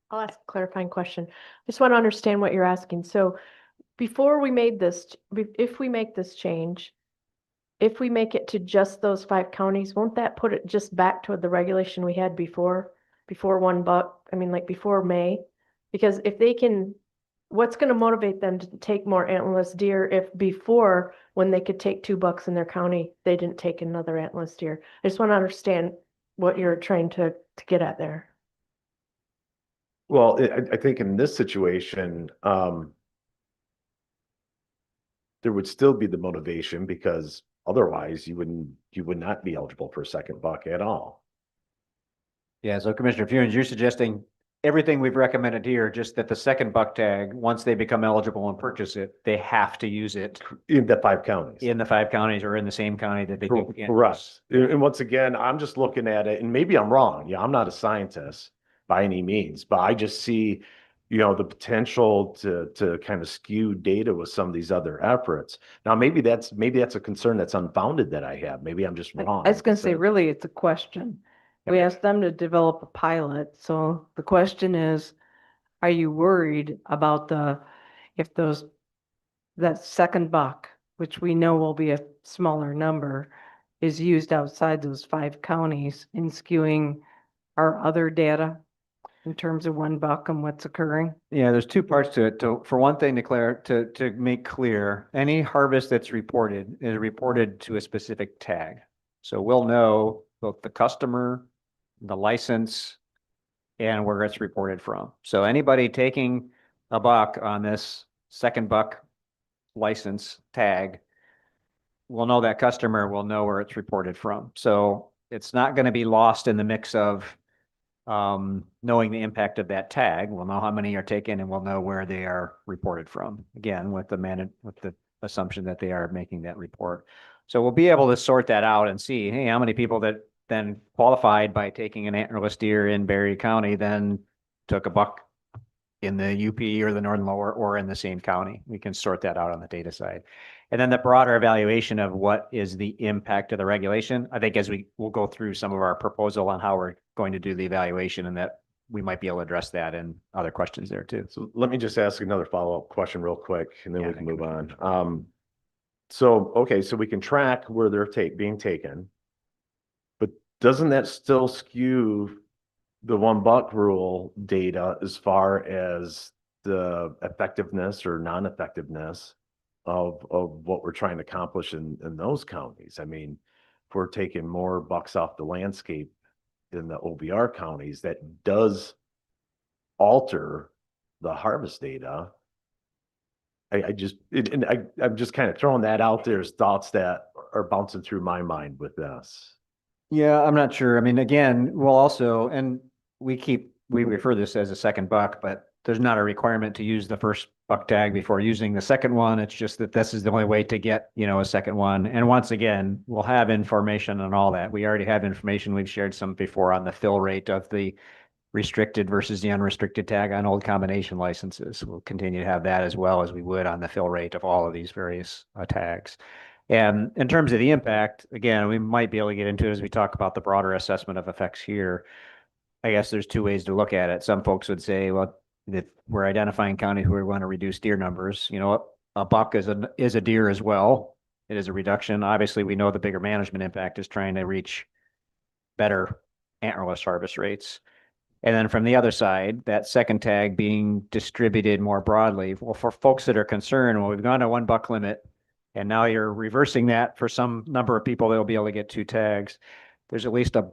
I'll ask a clarifying question. I just want to understand what you're asking. So before we made this, if we make this change, if we make it to just those 5 counties, won't that put it just back to the regulation we had before 1 buck? I mean, like before May? Because if they can, what's going to motivate them to take more antlerless deer if before, when they could take 2 bucks in their county, they didn't take another antlerless deer? I just want to understand what you're trying to get at there. Well, I think in this situation, there would still be the motivation because otherwise you would not be eligible for a second buck at all. Yeah, so Commissioner Funes, you're suggesting everything we've recommended here, just that the second buck tag, once they become eligible and purchase it, they have to use it In the 5 counties. in the 5 counties or in the same county that they do. Correct. And once again, I'm just looking at it, and maybe I'm wrong. Yeah, I'm not a scientist by any means, but I just see, the potential to kind of skew data with some of these other efforts. Now, maybe that's a concern that's unfounded that I have. Maybe I'm just wrong. I was going to say, So- really, it's a question. We asked them to develop a pilot. So the question is, are you worried about if that second buck, which we know will be a smaller number, is used outside those 5 counties in skewing our other data in terms of 1 buck and what's occurring? Yeah, there's 2 parts to it. For one thing, to make clear, any harvest that's reported is reported to a specific tag. So we'll know both the customer, the license, and where it's reported from. So anybody taking a buck on this second buck license tag will know that customer, will know where it's reported from. So it's not going to be lost in the mix of knowing the impact of that tag. We'll know how many are taken and we'll know where they are reported from. Again, with the assumption that they are making that report. So we'll be able to sort that out and see, hey, how many people that then qualified by taking an antlerless deer in Berry County then took a buck in the UP or the Northern Lower or in the same county. We can sort that out on the data side. And then the broader evaluation of what is the impact of the regulation. I think as we'll go through some of our proposal on how we're going to do the evaluation, and that we might be able to address that and other questions there too. So let me just ask another follow-up question real quick, and then Yeah, we can move on. So we can track where they're being taken, but doesn't that still skew the 1 buck rule data as far as the effectiveness or non-effectiveness of what we're trying to accomplish in those counties? I mean, if we're taking more bucks off the landscape in the OBR counties, that does alter the harvest data. I just, I'm just kind of throwing that out there as thoughts that are bouncing through my mind with this. Yeah, I'm not sure. I mean, again, we'll also, and we refer this as a second buck, but there's not a requirement to use the first buck tag before using the second one. It's just that this is the only way to get, a second one. And once again, we'll have information on all that. We already have information. We've shared some before on the fill rate of the restricted versus the unrestricted tag on old combination licenses. We'll continue to have that as well as we would on the fill rate of all of these various tags. And in terms of the impact, again, we might be able to get into it as we talk about the broader assessment of effects here. I guess there's two ways to look at it. Some folks would say, well, that we're identifying counties who are going to reduce deer numbers. A buck is a deer as well. It is a reduction. Obviously, we know the bigger management impact is trying to reach better antlerless harvest rates. And then from the other side, that second tag being distributed more broadly. Well, for folks that are concerned, well, we've gone to 1 buck limit, and now you're reversing that for some number of people, they'll be able to get 2 tags. There's at least a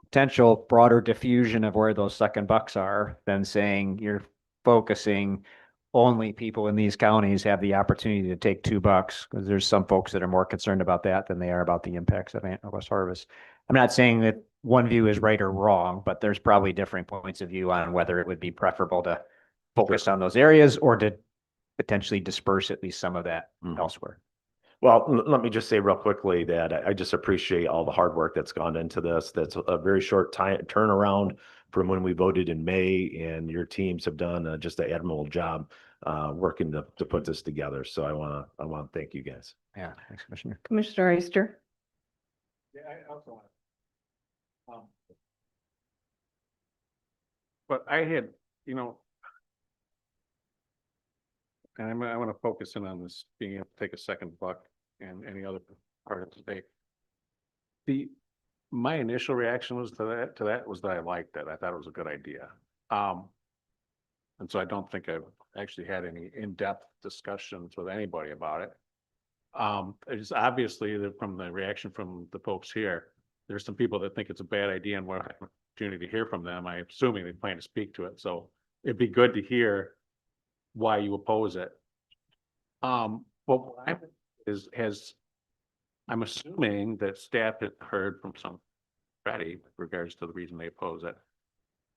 potential broader diffusion of where those second bucks are than saying you're focusing only people in these counties have the opportunity to take 2 bucks, because there's some folks that are more concerned about that than they are about the impacts of antlerless harvest. I'm not saying that one view is right or wrong, but there's probably different points of view on whether it would be preferable to focus on those areas or to potentially disperse at least some of that elsewhere. Well, let me just say real quickly that I just appreciate all the hard work that's gone into this. That's a very short time turnaround from when we voted in May, and your teams have done just an admirable job working to put this together. So I want to thank you guys. Yeah, thanks, Commissioner. Commissioner Easter. Yeah, I also want. But I had, and I want to focus in on this, being able to take a second buck and any other part of the state. My initial reaction was to that was that I liked it. I thought it was a good idea. And so I don't think I've actually had any in-depth discussions with anybody about it. It's obviously from the reaction from the folks here, there's some people that think it's a bad idea, and we'll have an opportunity to hear from them. I'm assuming they plan to speak to it. So it'd be good to hear why you oppose it. Well, I'm assuming that staff had heard from some already with regards to the reason they oppose it.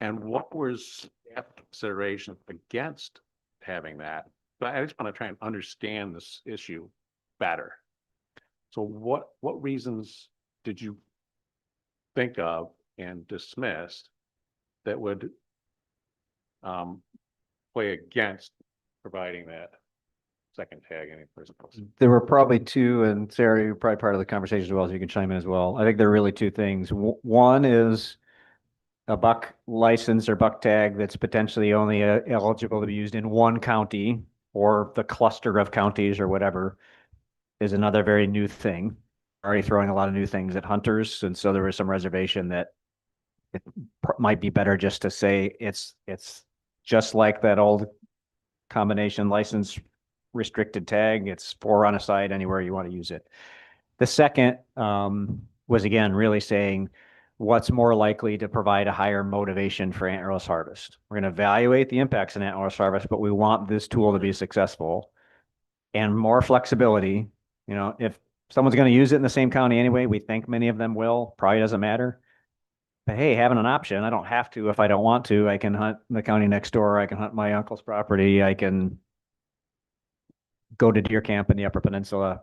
And what was staff consideration against having that? But I just want to try and understand this issue better. So what reasons did you think of and dismissed that would play against providing that second tag any person else? There were probably 2, and Sarah, you're probably part of the conversation as well, so you can chime in as well. I think there are really 2 things. One is a buck license or buck tag that's potentially only eligible to be used in 1 county or the cluster of counties or whatever is another very new thing. Already throwing a lot of new things at hunters, and so there was some reservation that it might be better just to say it's just like that old combination license restricted tag. It's 4 on a side anywhere you want to use it. The second was again really saying what's more likely to provide a higher motivation for antlerless harvest. We're going to evaluate the impacts in antlerless harvest, but we want this tool to be successful and more flexibility. If someone's going to use it in the same county anyway, we think many of them will, probably doesn't matter. But hey, having an option, I don't have to if I don't want to. I can hunt the county next door. I can hunt my uncle's property. I can go to deer camp in the Upper Peninsula.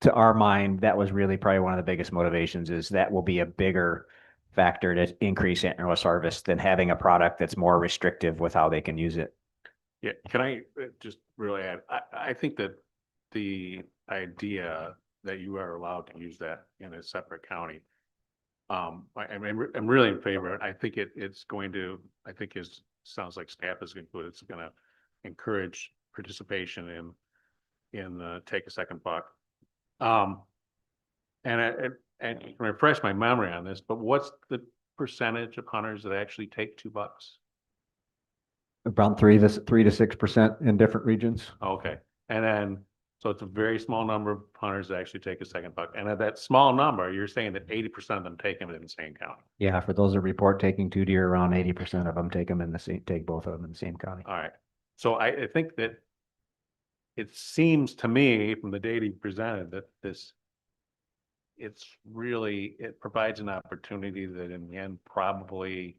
To our mind, that was really probably one of the biggest motivations, is that will be a bigger factor to increase antlerless harvest than having a product that's more restrictive with how they can use it. Yeah, can I just really add, I think that the idea that you are allowed to use that in a separate county, I'm really in favor. I think it's going to, sounds like staff is going to, it's going to encourage participation in the take a second buck. And can refresh my memory on this, but what's the percentage of hunters that actually take 2 bucks? Around 3 to 6% in different regions. Okay, and then so it's a very small number of hunters that actually take a second buck, and at that small number, you're saying that 80% of them take them in the same county. Yeah, for those that report taking 2 deer, around 80% of them take both of them in the same county. All right, so I think that it seems to me from the data you presented that it provides an opportunity that in the end probably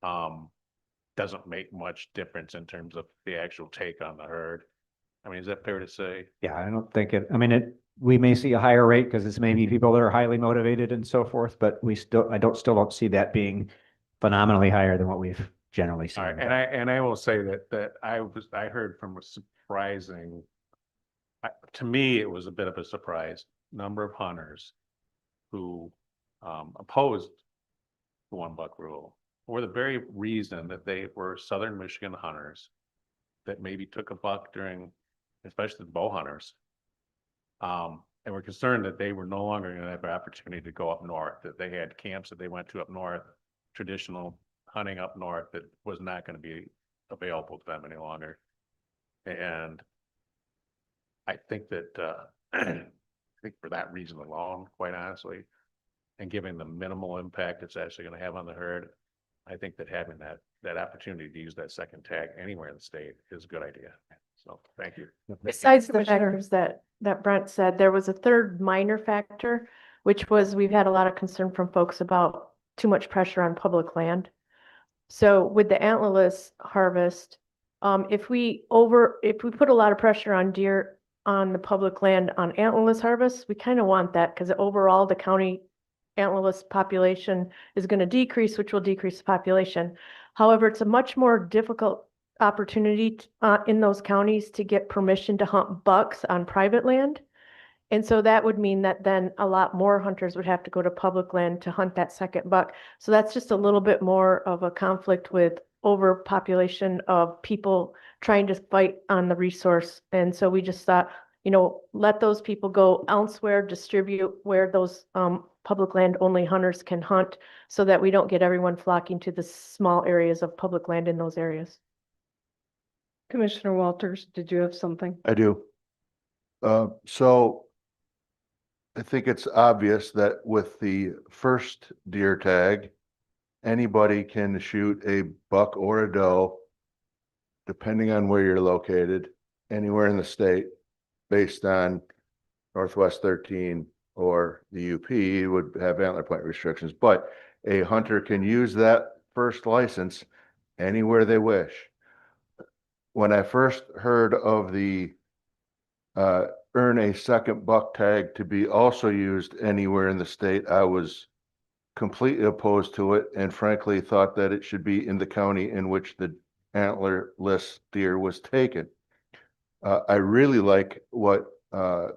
doesn't make much difference in terms of the actual take on the herd. I mean, is that fair to say? Yeah, I don't think it, I mean, we may see a higher rate because it's maybe people that are highly motivated and so forth, but still don't see that being phenomenally higher than what we've generally seen. All right, and I will say that I heard from a surprising, to me, it was a bit of a surprise number of hunters who opposed the $1 rule for the very reason that they were Southern Michigan hunters that maybe took a buck during, especially the bow hunters, and were concerned that they were no longer going to have an opportunity to go up north, that they had camps that they went to up north, traditional hunting up north that was not going to be available to them any longer. And I think that, I think for that reason alone, quite honestly, and given the minimal impact it's actually going to have on the herd, I think that having that opportunity to use that second tag anywhere in the state is a good idea. So thank you. Besides the factors that Brent said, there was a third minor factor, which was we've had a lot of concern from folks about too much pressure on public land. So with the antlerless harvest, if we put a lot of pressure on deer on the public land on antlerless harvest, we kind of want that because overall the county antlerless population is going to decrease, which will decrease the population. However, it's a much more difficult opportunity in those counties to get permission to hunt bucks on private land. And so that would mean that then a lot more hunters would have to go to public land to hunt that second buck. So that's just a little bit more of a conflict with overpopulation of people trying to fight on the resource. And so we just thought, let those people go elsewhere, distribute where those public land only hunters can hunt so that we don't get everyone flocking to the small areas of public land in those areas. Commissioner Walters, did you have something? I do. So I think it's obvious that with the first deer tag, anybody can shoot a buck or a doe, depending on where you're located, anywhere in the state, based on Northwest 13 or the UP would have antler point restrictions, but a hunter can use that first license anywhere they wish. When I first heard of the earn a second buck tag to be also used anywhere in the state, I was completely opposed to it and frankly thought that it should be in the county in which the antlerless deer was taken. I really like what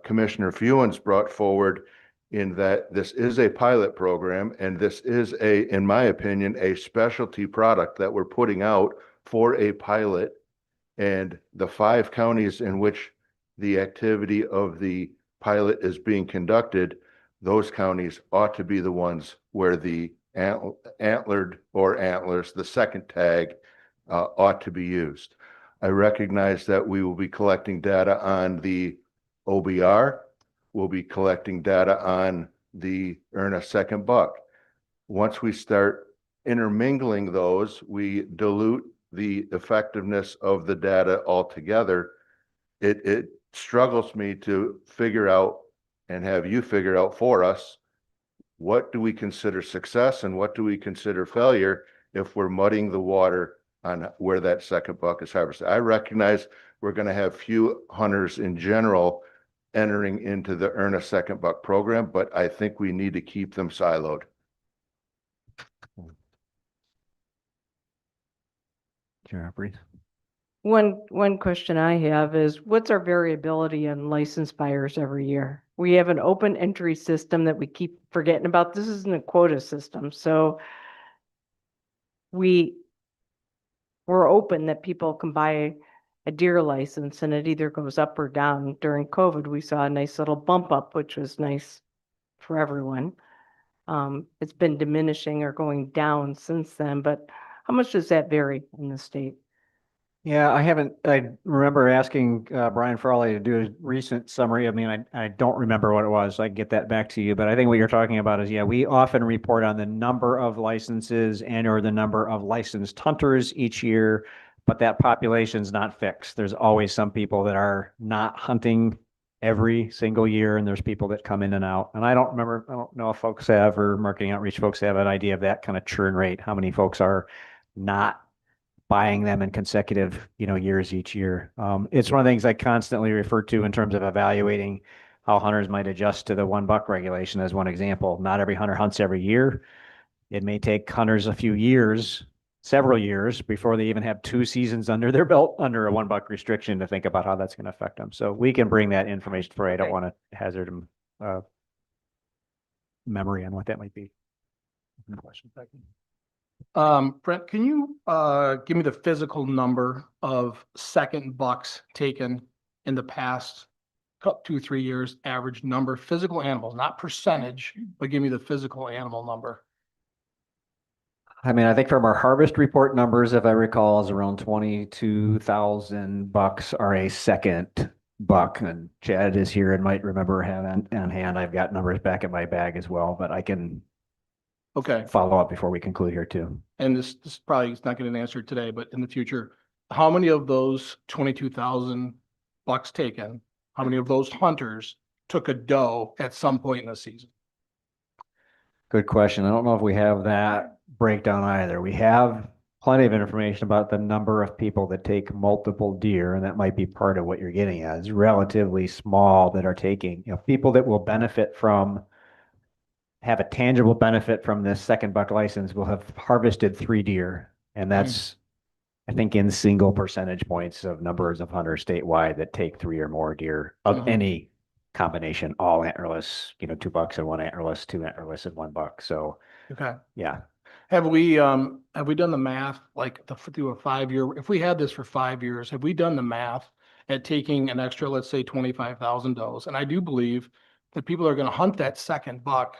Commissioner Fewens brought forward in that this is a pilot program and this is in my opinion, a specialty product that we're putting out for a pilot, and the 5 counties in which the activity of the pilot is being conducted, those counties ought to be the ones where the antlered or antlers, the second tag, ought to be used. I recognize that we will be collecting data on the OBR. We'll be collecting data on the earn a second buck. Once we start intermingling those, we dilute the effectiveness of the data altogether. It struggles me to figure out and have you figure out for us, what do we consider success and what do we consider failure if we're muddying the water on where that second buck is harvested. I recognize we're going to have few hunters in general entering into the earn a second buck program, but I think we need to keep them siloed. One question I have is, what's our variability in licensed buyers every year? We have an open entry system that we keep forgetting about. This isn't a quota system, so we're open that people can buy a deer license and it either goes up or down. During COVID, we saw a nice little bump up, which was nice for everyone. It's been diminishing or going down since then, but how much does that vary in the state? Yeah, I remember asking Brian Frawley to do a recent summary. I mean, I don't remember what it was. I can get that back to you, but I think what you're talking about is, yeah, we often report on the number of licenses and or the number of licensed hunters each year but that population's not fixed. There's always some people that are not hunting every single year, and there's people that come in and out. And I don't know if folks have, or marketing outreach folks have an idea of that kind of churn rate, how many folks are not buying them in consecutive, years each year. It's one of the things I constantly refer to in terms of evaluating how hunters might adjust to the $1 regulation as one example. Not every hunter hunts every year. It may take hunters a few years, several years, before they even have 2 seasons under their belt under a $1 restriction to think about how that's going to affect them. So we can bring that information for you. I don't want to hazard memory on what that might be. Question. Brent, can you give me the physical number of second bucks taken in the past 2-3 years, average number, physical animals, not percentage, but give me the physical animal number. I mean, I think from our harvest report numbers, if I recall, is around 22,000 bucks are a second buck. And Chad is here and might remember having on hand. I've got numbers back in my bag as well, but I can follow up before we conclude here too. And this probably is not getting answered today, but in the future, how many of those 22,000 bucks taken, how many of those hunters took a doe at some point in the season? Good question. I don't know if we have that breakdown either. We have plenty of information about the number of people that take multiple deer, and that might be part of what you're getting at. It's relatively small that are taking, people that will benefit from, have a tangible benefit from this second buck license will have harvested 3 deer. And that's, I think, in single percentage points of numbers of hunters statewide that take 3 or more deer of any combination, all antlerless, 2 bucks and 1 antlerless, 2 antlerless and 1 buck. So, yeah. Have we done the math, like through a 5-year, if we had this for 5 years, have we done the math at taking an extra, let's say 25,000 does? And I do believe that people are going to hunt that second buck.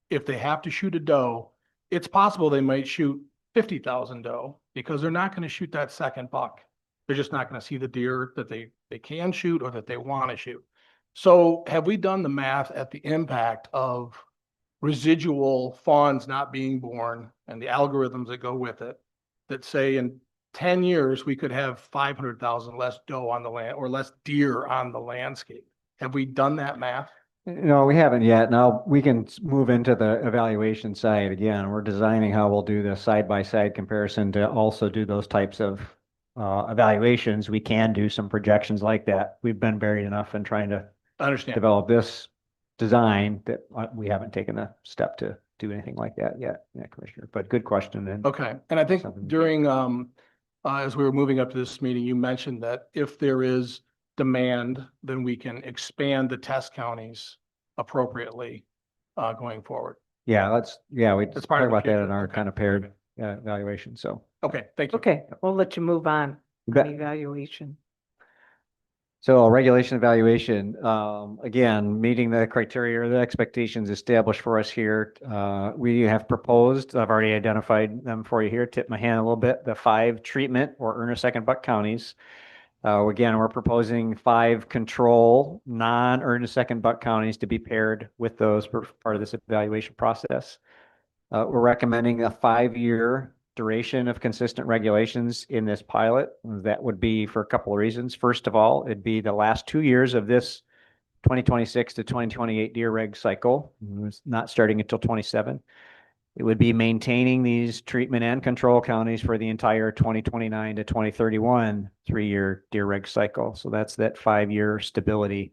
If they have to shoot a doe, it's possible they might shoot 50,000 doe because they're not going to shoot that second buck. They're just not going to see the deer that they can shoot or that they want to shoot. So have we done the math at the impact of residual fawns not being born and the algorithms that go with it, that say in 10 years, we could have 500,000 less doe on the land or less deer on the landscape? Have we done that math? No, we haven't yet. Now we can move into the evaluation side again. We're designing how we'll do the side-by-side comparison to also do those types of evaluations. We can do some projections like that. We've been buried enough in trying to develop this design that we haven't taken a step to do anything like that yet, Commissioner. But good question. And okay. And I think during, as we were moving up to this meeting, you mentioned that if there is demand, then we can expand the test counties appropriately going forward. Yeah, we That's talked part of the about that future. in our kind of paired evaluation. So, Okay, thank you. Okay, we'll let you move on. You bet. Evaluation. So regulation evaluation, again, meeting the criteria or the expectations established for us here. We have proposed, I've already identified them for you here, tip my hand a little bit, the 5 treatment or earn a second buck counties. Again, we're proposing 5 control non-earn a second buck counties to be paired with those for part of this evaluation process. We're recommending a 5-year duration of consistent regulations in this pilot. That would be for a couple of reasons. First of all, it'd be the last 2 years of this 2026 to 2028 deer reg cycle. It's not starting until 27. It would be maintaining these treatment and control counties for the entire 2029 to 2031 3-year deer reg cycle. So that's that 5-year stability.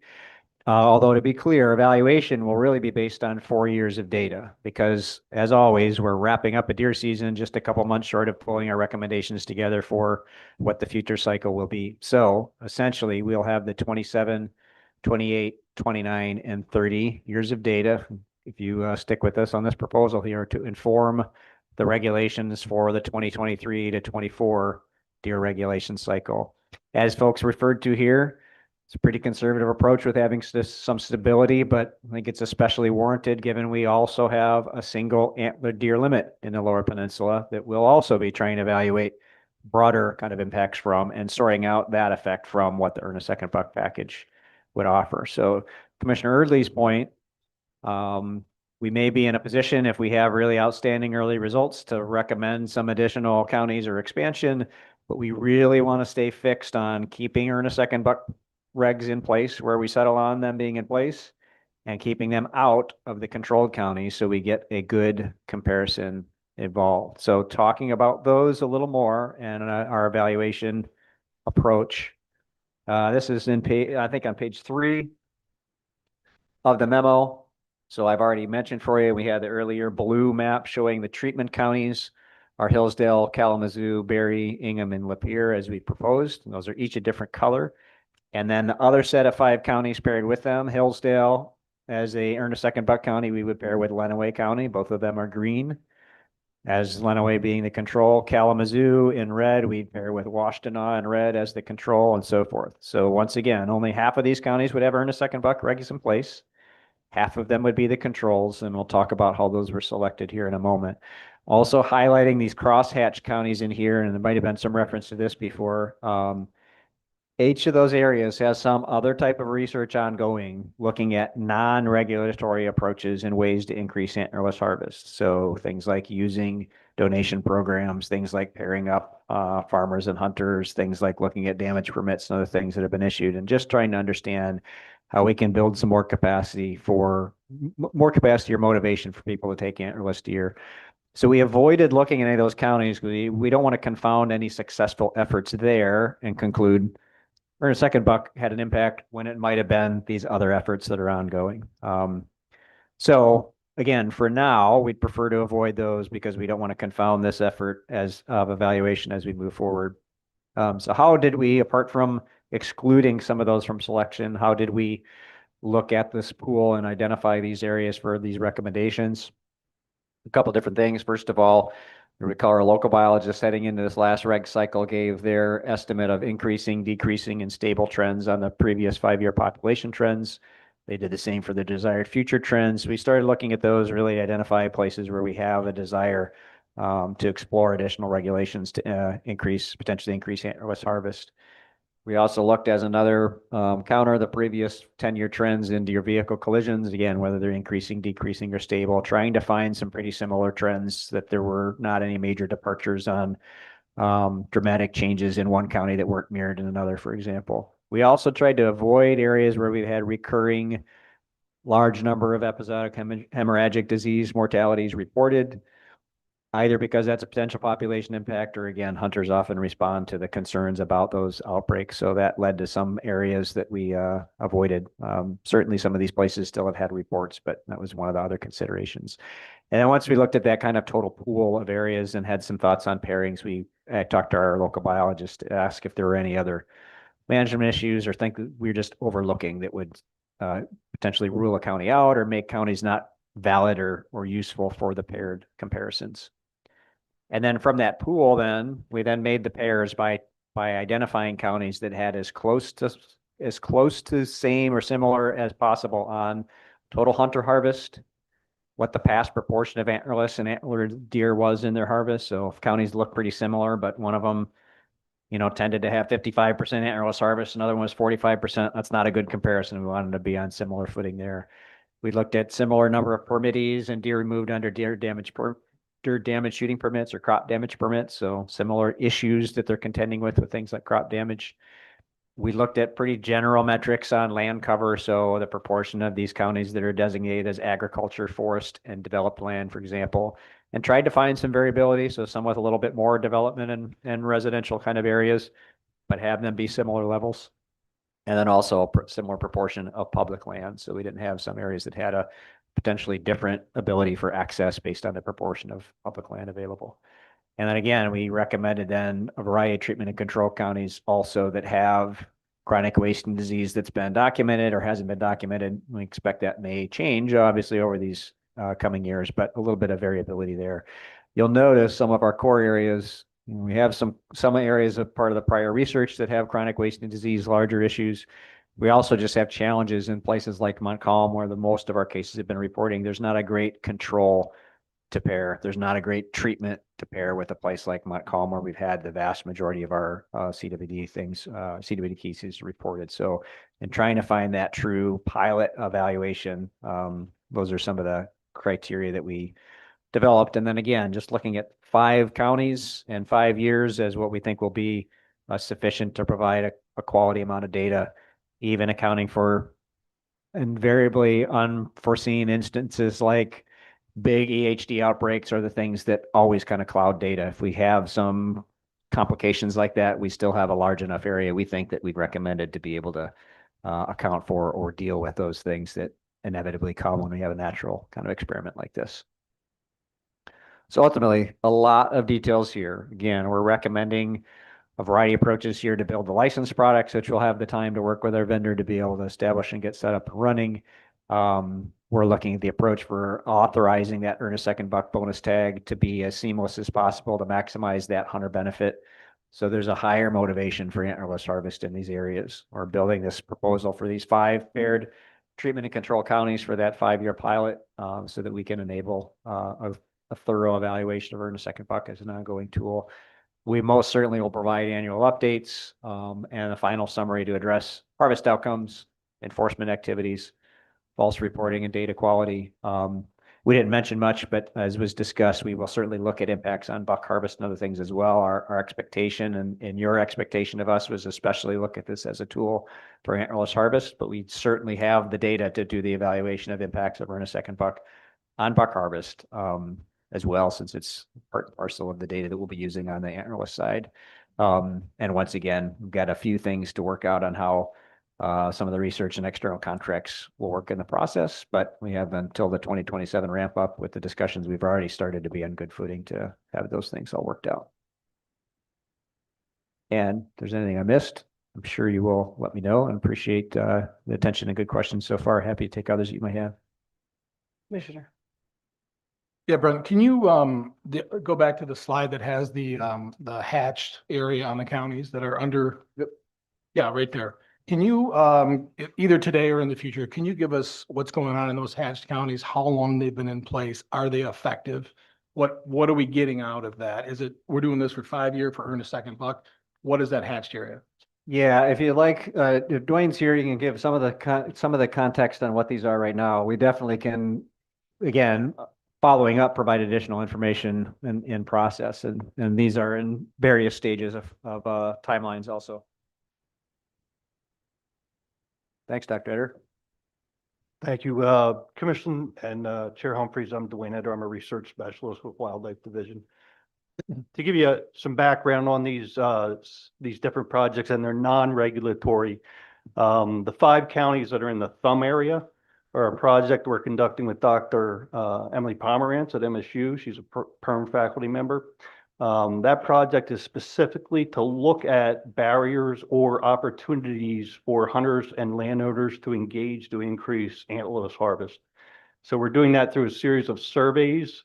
Although to be clear, evaluation will really be based on 4 years of data because, as always, we're wrapping up a deer season just a couple months short of pulling our recommendations together for what the future cycle will be. So essentially, we'll have the 27, 28, 29, and 30 years of data. If you stick with us on this proposal here to inform the regulations for the 2023 to 24 deer regulation cycle. As folks referred to here, it's a pretty conservative approach with having some stability, but I think it's especially warranted given we also have a single antler deer limit in the Lower Peninsula that we'll also be trying to evaluate broader kind of impacts from and sorting out that effect from what the earn a second buck package would offer. So Commissioner Erdley's point, we may be in a position if we have really outstanding early results to recommend some additional counties or expansion. but we really want to stay fixed on keeping earn a second buck regs in place where we settle on them being in place and keeping them out of the controlled counties so we get a good comparison involved. So talking about those a little more and our evaluation approach. This is I think on page 3 of the memo. So I've already mentioned for you, we had the earlier blue map showing the treatment counties are Hillsdale, Kalamazoo, Berry, Ingham, and Lapeer as we proposed. And those are each a different color. And then the other set of 5 counties paired with them, Hillsdale, as they earn a second buck county, we would pair with Lenawee County. Both of them are green. As Lenawee being the control, Kalamazoo in red, we'd pair with Washtenaw in red as the control and so forth. So once again, only half of these counties would ever earn a second buck regs in place. Half of them would be the controls, and we'll talk about how those were selected here in a moment. Also highlighting these crosshatch counties in here, and there might have been some reference to this before. Each of those areas has some other type of research ongoing, looking at non-regulatory approaches and ways to increase antlerless harvest. So things like using donation programs, things like pairing up farmers and hunters, things like looking at damage permits and other things that have been issued, and just trying to understand how we can build some more capacity or motivation for people to take antlerless deer. So we avoided looking at any of those counties. We don't want to confound any successful efforts there and conclude earn a second buck had an impact when it might have been these other efforts that are ongoing. So again, for now, we'd prefer to avoid those because we don't want to confound this effort of evaluation as we move forward. So how did we, apart from excluding some of those from selection, how did we look at this pool and identify these areas for these recommendations? A couple different things. First of all, recall our local biologist heading into this last reg cycle gave their estimate of increasing, decreasing, and stable trends on the previous 5-year population trends. They did the same for the desired future trends. We started looking at those, really identify places where we have a desire to explore additional regulations to potentially increase antlerless harvest. We also looked as another counter the previous 10-year trends in deer vehicle collisions, again, whether they're increasing, decreasing, or stable, trying to find some pretty similar trends, that there were not any major departures on dramatic changes in one county that weren't mirrored in another, for example. We also tried to avoid areas where we've had recurring large number of episodic hemorrhagic disease mortalities reported, either because that's a potential population impact, or again, hunters often respond to the concerns about those outbreaks. So that led to some areas that we avoided. Certainly some of these places still have had reports, but that was one of the other considerations. And then once we looked at that kind of total pool of areas and had some thoughts on pairings, I talked to our local biologist to ask if there were any other management issues or think that we're just overlooking that would potentially rule a county out or make counties not valid or useful for the paired comparisons. And then from that pool, we made the pairs by identifying counties that had as close to same or similar as possible on total hunter harvest, what the past proportion of antlerless and antlered deer was in their harvest. So if counties look pretty similar, but one of them, tended to have 55% antlerless harvest, another one was 45%, that's not a good comparison. We wanted to be on similar footing there. We looked at similar number of permittees and deer removed under deer damage shooting permits or crop damage permits. So similar issues that they're contending with things like crop damage. We looked at pretty general metrics on land cover. So the proportion of these counties that are designated as agriculture, forest, and developed land, for example, and tried to find some variability. So some with a little bit more development and residential kind of areas, but have them be similar levels. And then also a similar proportion of public land. So we didn't have some areas that had a potentially different ability for access based on the proportion of public land available. And then again, we recommended then a variety of treatment and control counties also that have chronic wasting disease that's been documented or hasn't been documented. We expect that may change obviously over these coming years, but a little bit of variability there. You'll notice some of our core areas, we have some areas of part of the prior research that have chronic wasting disease, larger issues. We also just have challenges in places like Montcalm, where the most of our cases have been reporting. There's not a great control to pair. There's not a great treatment to pair with a place like Montcalm, where we've had the vast majority of our CWD cases reported. So in trying to find that true pilot evaluation, those are some of the criteria that we developed. And then again, just looking at 5 counties and 5 years as what we think will be sufficient to provide a quality amount of data, even accounting for invariably unforeseen instances like big EHD outbreaks are the things that always kind of cloud data. If we have some complications like that, we still have a large enough area we think that we've recommended to be able to account for or deal with those things that inevitably come when we have a natural kind of experiment like this. So ultimately, a lot of details here. Again, we're recommending a variety of approaches here to build the licensed products, which we'll have the time to work with our vendor to be able to establish and get set up and running. We're looking at the approach for authorizing that earn a second buck bonus tag to be as seamless as possible to maximize that hunter benefit. So there's a higher motivation for antlerless harvest in these areas. We're building this proposal for these 5 paired treatment and control counties for that 5-year pilot, so that we can enable a thorough evaluation of earn a second buck as an ongoing tool. We most certainly will provide annual updates and a final summary to address harvest outcomes, enforcement activities, false reporting, and data quality. We didn't mention much, but as was discussed, we will certainly look at impacts on buck harvest and other things as well. Our expectation and your expectation of us was especially look at this as a tool for antlerless harvest, but we certainly have the data to do the evaluation of impacts of earn a second buck on buck harvest as well, since it's part and parcel of the data that we'll be using on the antlerless side. And once again, we've got a few things to work out on how some of the research and external contracts will work in the process, but we have until the 2027 ramp up with the discussions we've already started to be on good footing to have those things all worked out. And if there's anything I missed, I'm sure you will let me know, and appreciate the attention and good questions so far. Happy to take others that you might have. Commissioner. Yeah, Brent, can you go back to the slide that has the hatched area on the counties that are under? Yep. Yeah, right there. Can you either today or in the future, can you give us what's going on in those hatched counties? How long they've been in place? Are they effective? What are we getting out of that? Is it we're doing this for 5 years for earn a second buck? What is that hatched area? Yeah, if you like, if Dwayne's here, you can give some of the context on what these are right now. We definitely can, again, following up, provide additional information in process, and these are in various stages of timelines also. Thanks, Dr. Eder. Thank you, Commission and Chair Humphreys. I'm Dwayne Eder. I'm a research specialist with Wildlife Division. To give you some background on these different projects and their non-regulatory, the 5 counties that are in the Thumb area are a project we're conducting with Dr. Emily Pomerantz at MSU. She's a perm faculty member. That project is specifically to look at barriers or opportunities for hunters and landowners to engage to increase antlerless harvest. So we're doing that through a series of surveys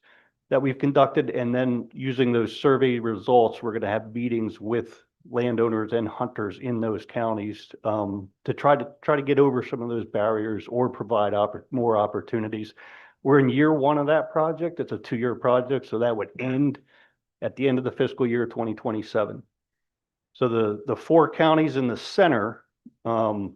that we've conducted, and then using those survey results, we're going to have meetings with landowners and hunters in those counties to try to get over some of those barriers or provide more opportunities. We're in year 1 of that project. It's a 2-year project, so that would end at the end of the fiscal year 2027. So the 4 counties in the center are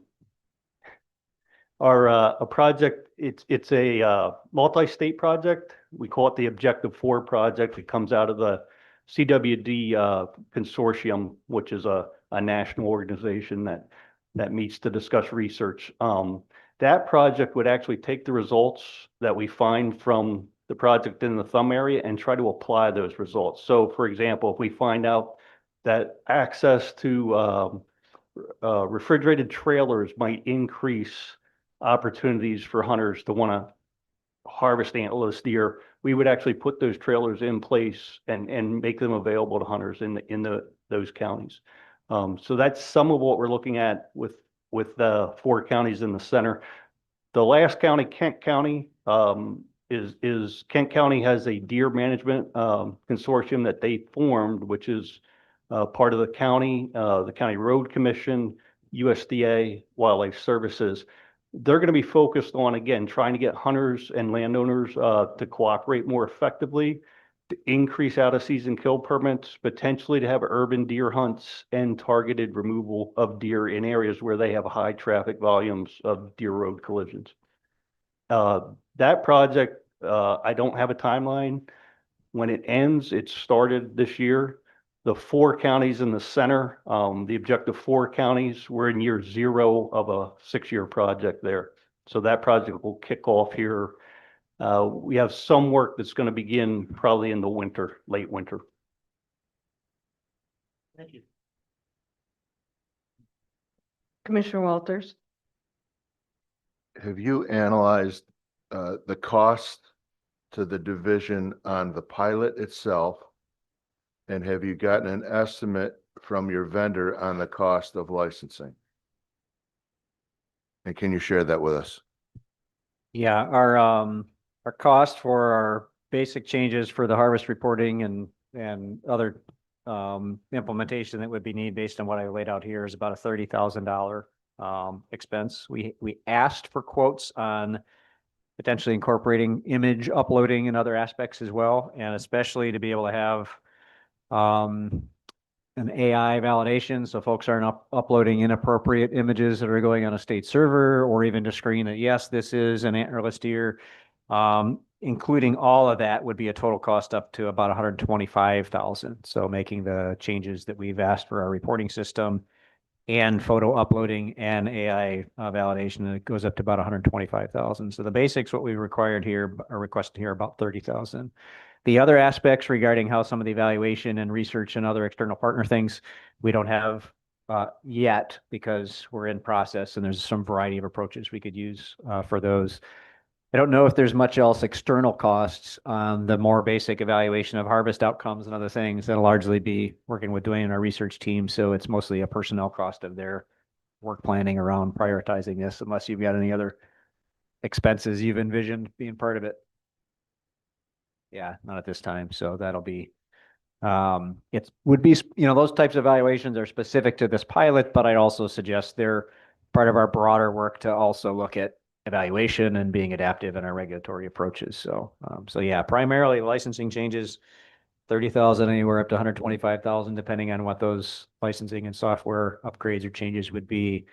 a project. It's a multi-state project. We call it the Objective 4 project. It comes out of the CWD consortium, which is a national organization that meets to discuss research. That project would actually take the results that we find from the project in the Thumb area and try to apply those results. So for example, if we find out that access to refrigerated trailers might increase opportunities for hunters to want to harvest antlerless deer, we would actually put those trailers in place and make them available to hunters in those counties. So that's some of what we're looking at with the 4 counties in the center. The last county, Kent County, is Kent County has a deer management consortium that they formed, which is part of the county road commission, USDA, Wildlife Services. They're going to be focused on, again, trying to get hunters and landowners to cooperate more effectively, to increase out-of-season kill permits, potentially to have urban deer hunts and targeted removal of deer in areas where they have high traffic volumes of deer road collisions. That project I don't have a timeline. When it ends, it started this year. The 4 counties in the center, the objective 4 counties, we're in year 0 of a 6-year project there. So that project will kick off here. We have some work that's going to begin probably in the winter, late winter. Thank you. Commissioner Walters. Have you analyzed the cost to the division on the pilot itself? And have you gotten an estimate from your vendor on the cost of licensing? And can you share that with us? Yeah, our cost for our basic changes for the harvest reporting and other implementation that would be needed based on what I laid out here is about a $30,000 expense. We asked for quotes on potentially incorporating image uploading and other aspects as well, and especially to be able to have an AI validation, so folks aren't uploading inappropriate images that are going on a state server, or even to screen that, yes, this is an antlerless deer. Including all of that would be a total cost up to about $125,000. So making the changes that we've asked for our reporting system and photo uploading and AI validation, it goes up to about $125,000. So the basics, what we required here, are requested here, about $30,000. The other aspects regarding how some of the evaluation and research and other external partner things, we don't have yet, because we're in process and there's some variety of approaches we could use for those. I don't know if there's much else external costs on the more basic evaluation of harvest outcomes and other things. That'll largely be working with Dwayne and our research team. So it's mostly a personnel cost of their work planning around prioritizing this, unless you've got any other expenses you've envisioned being part of it. Yeah, not at this time. So that'll be, it would be, those types of evaluations are specific to this pilot, but I'd also suggest they're part of our broader work to also look at evaluation and being adaptive in our regulatory approaches. So, so yeah, primarily licensing changes, 30,000 anywhere up to 125,000, depending on what those licensing and software upgrades or changes would be.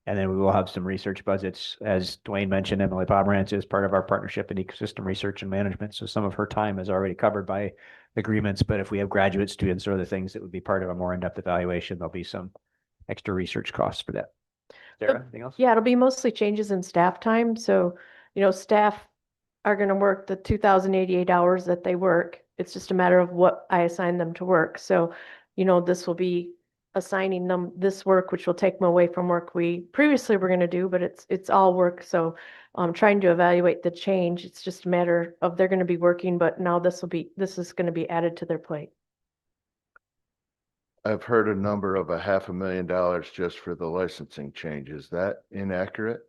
And then we will have some research budgets, as Dwayne mentioned. Emily Pomerantz is part of our partnership in ecosystem research and management. So some of her time is already covered by agreements, but if we have graduate students or other things that would be part of a more in-depth evaluation, there'll be some extra research costs for that. Sarah, anything else? Yeah, it'll be mostly changes in staff time. So, staff are going to work the 2,088 hours that they work. It's just a matter of what I assign them to work. So, this will be assigning them this work, which will take them away from work we previously were going to do, but it's all work. So I'm trying to evaluate the change. It's just a matter of they're going to be working, but now this is going to be added to their plate. I've heard a number of $500,000 just for the licensing change. Is that inaccurate?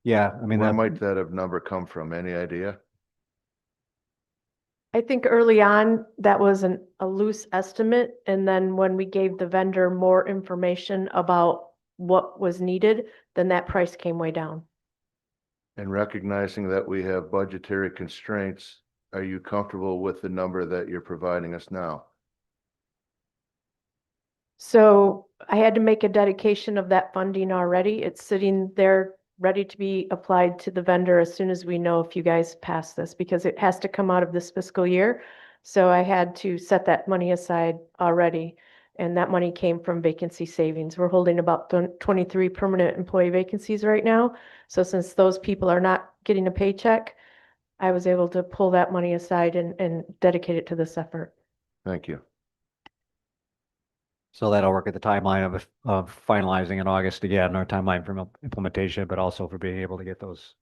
Yeah, I mean, where might that have number come from? Any idea? I think early on, that was a loose estimate. And then when we gave the vendor more information about what was needed, then that price came way down. And recognizing that we have budgetary constraints, are you comfortable with the number that you're providing us now? So I had to make a dedication of that funding already. It's sitting there ready to be applied to the vendor as soon as we know if you guys pass this, because it has to come out of this fiscal year. So I had to set that money aside already. And that money came from vacancy savings. We're holding about 23 permanent employee vacancies right now. So since those people are not getting a paycheck, I was able to pull that money aside and dedicate it to this effort. Thank you. so that'll work at the timeline of finalizing in August again, our timeline for implementation, but also for being able to get those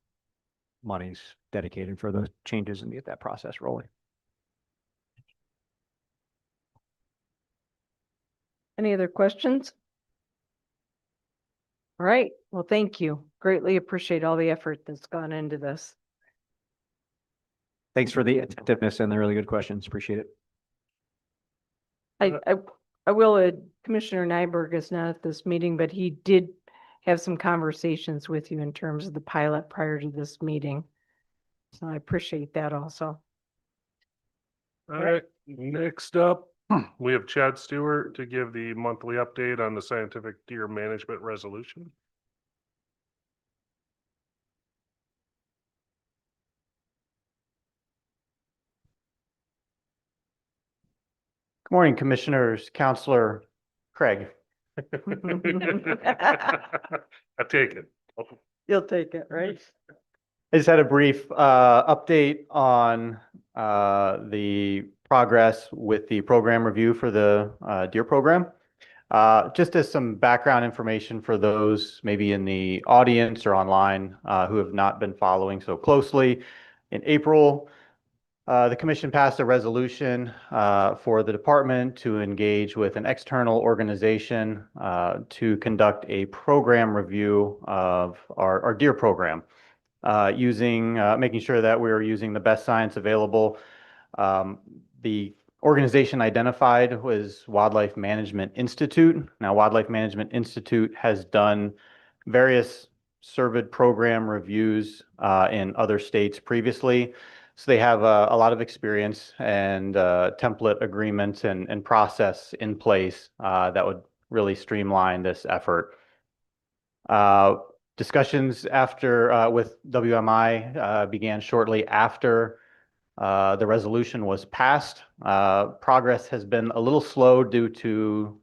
monies dedicated for the changes and get that process rolling. Any other questions? All right, well, thank you. Greatly appreciate all the effort that's gone into this. Thanks for the attentiveness and the really good questions. Appreciate it. I will add, Commissioner Nyberg is not at this meeting, but he did have some conversations with you in terms of the pilot prior to this meeting. So I appreciate that also. All right, next up, we have Chad Stewart to give the monthly update on the scientific deer management resolution. Good morning, Commissioners, Counselor Craig. I take it. You'll take it, right? I just had a brief update on the progress with the program review for the DEER program. Just as some background information for those maybe in the audience or online who have not been following so closely. In April, the commission passed a resolution for the department to engage with an external organization to conduct a program review of our DEER program, making sure that we are using the best science available. The organization identified was Wildlife Management Institute. Now, Wildlife Management Institute has done various CERVID program reviews in other states previously. So they have a lot of experience and template agreements and process in place that would really streamline this effort. Discussions with WMI began shortly after the resolution was passed. Progress has been a little slow due to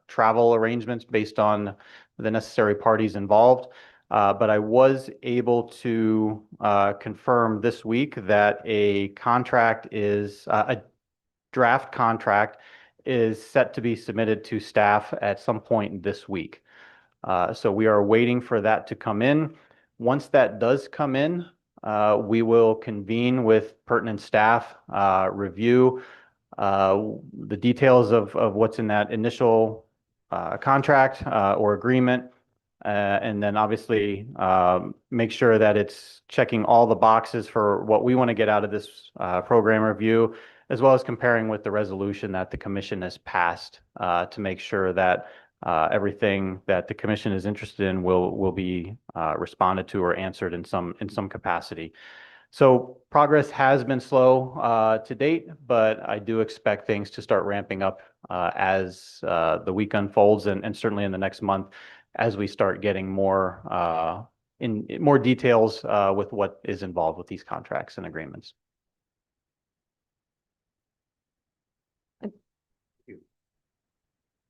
travel arrangements based on the necessary parties involved. But I was able to confirm this week that a draft contract is set to be submitted to staff at some point this week. So we are waiting for that to come in. Once that does come in, we will convene with pertinent staff, review the details of what's in that initial contract or agreement, and then obviously make sure that it's checking all the boxes for what we want to get out of this program review, as well as comparing with the resolution that the commission has passed to make sure that everything that the commission is interested in will be responded to or answered in some capacity. So progress has been slow to date, but I do expect things to start ramping up as the week unfolds and certainly in the next month as we start getting more details with what is involved with these contracts and agreements.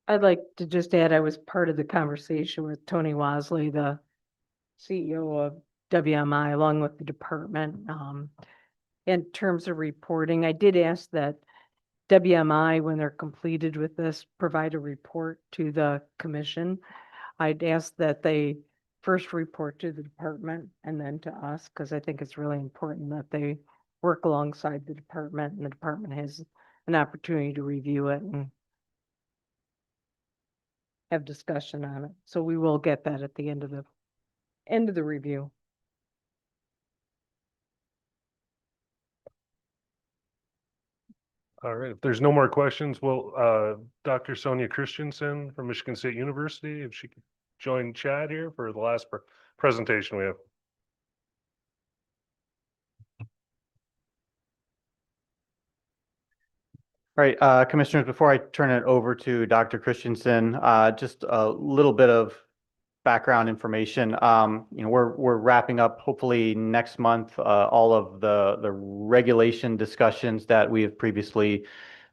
I'd like to just add, I was part of the conversation with Tony Wasley, the CEO of WMI, along with the department. In terms of reporting, I did ask that WMI, when they're completed with this, provide a report to the commission. I'd ask that they first report to the department and then to us, because I think it's really important that they work alongside the department and the department has an opportunity to review it and have discussion on it. So we will get that at the end of the review. All right, if there's no more questions, well, Dr. Sonia Christensen from Michigan State University, if she could join Chad here for the last presentation we have. All right, Commissioners, before I turn it over to Dr. Christensen, just a little bit of background information. We're wrapping up hopefully next month all of the regulation discussions that we have previously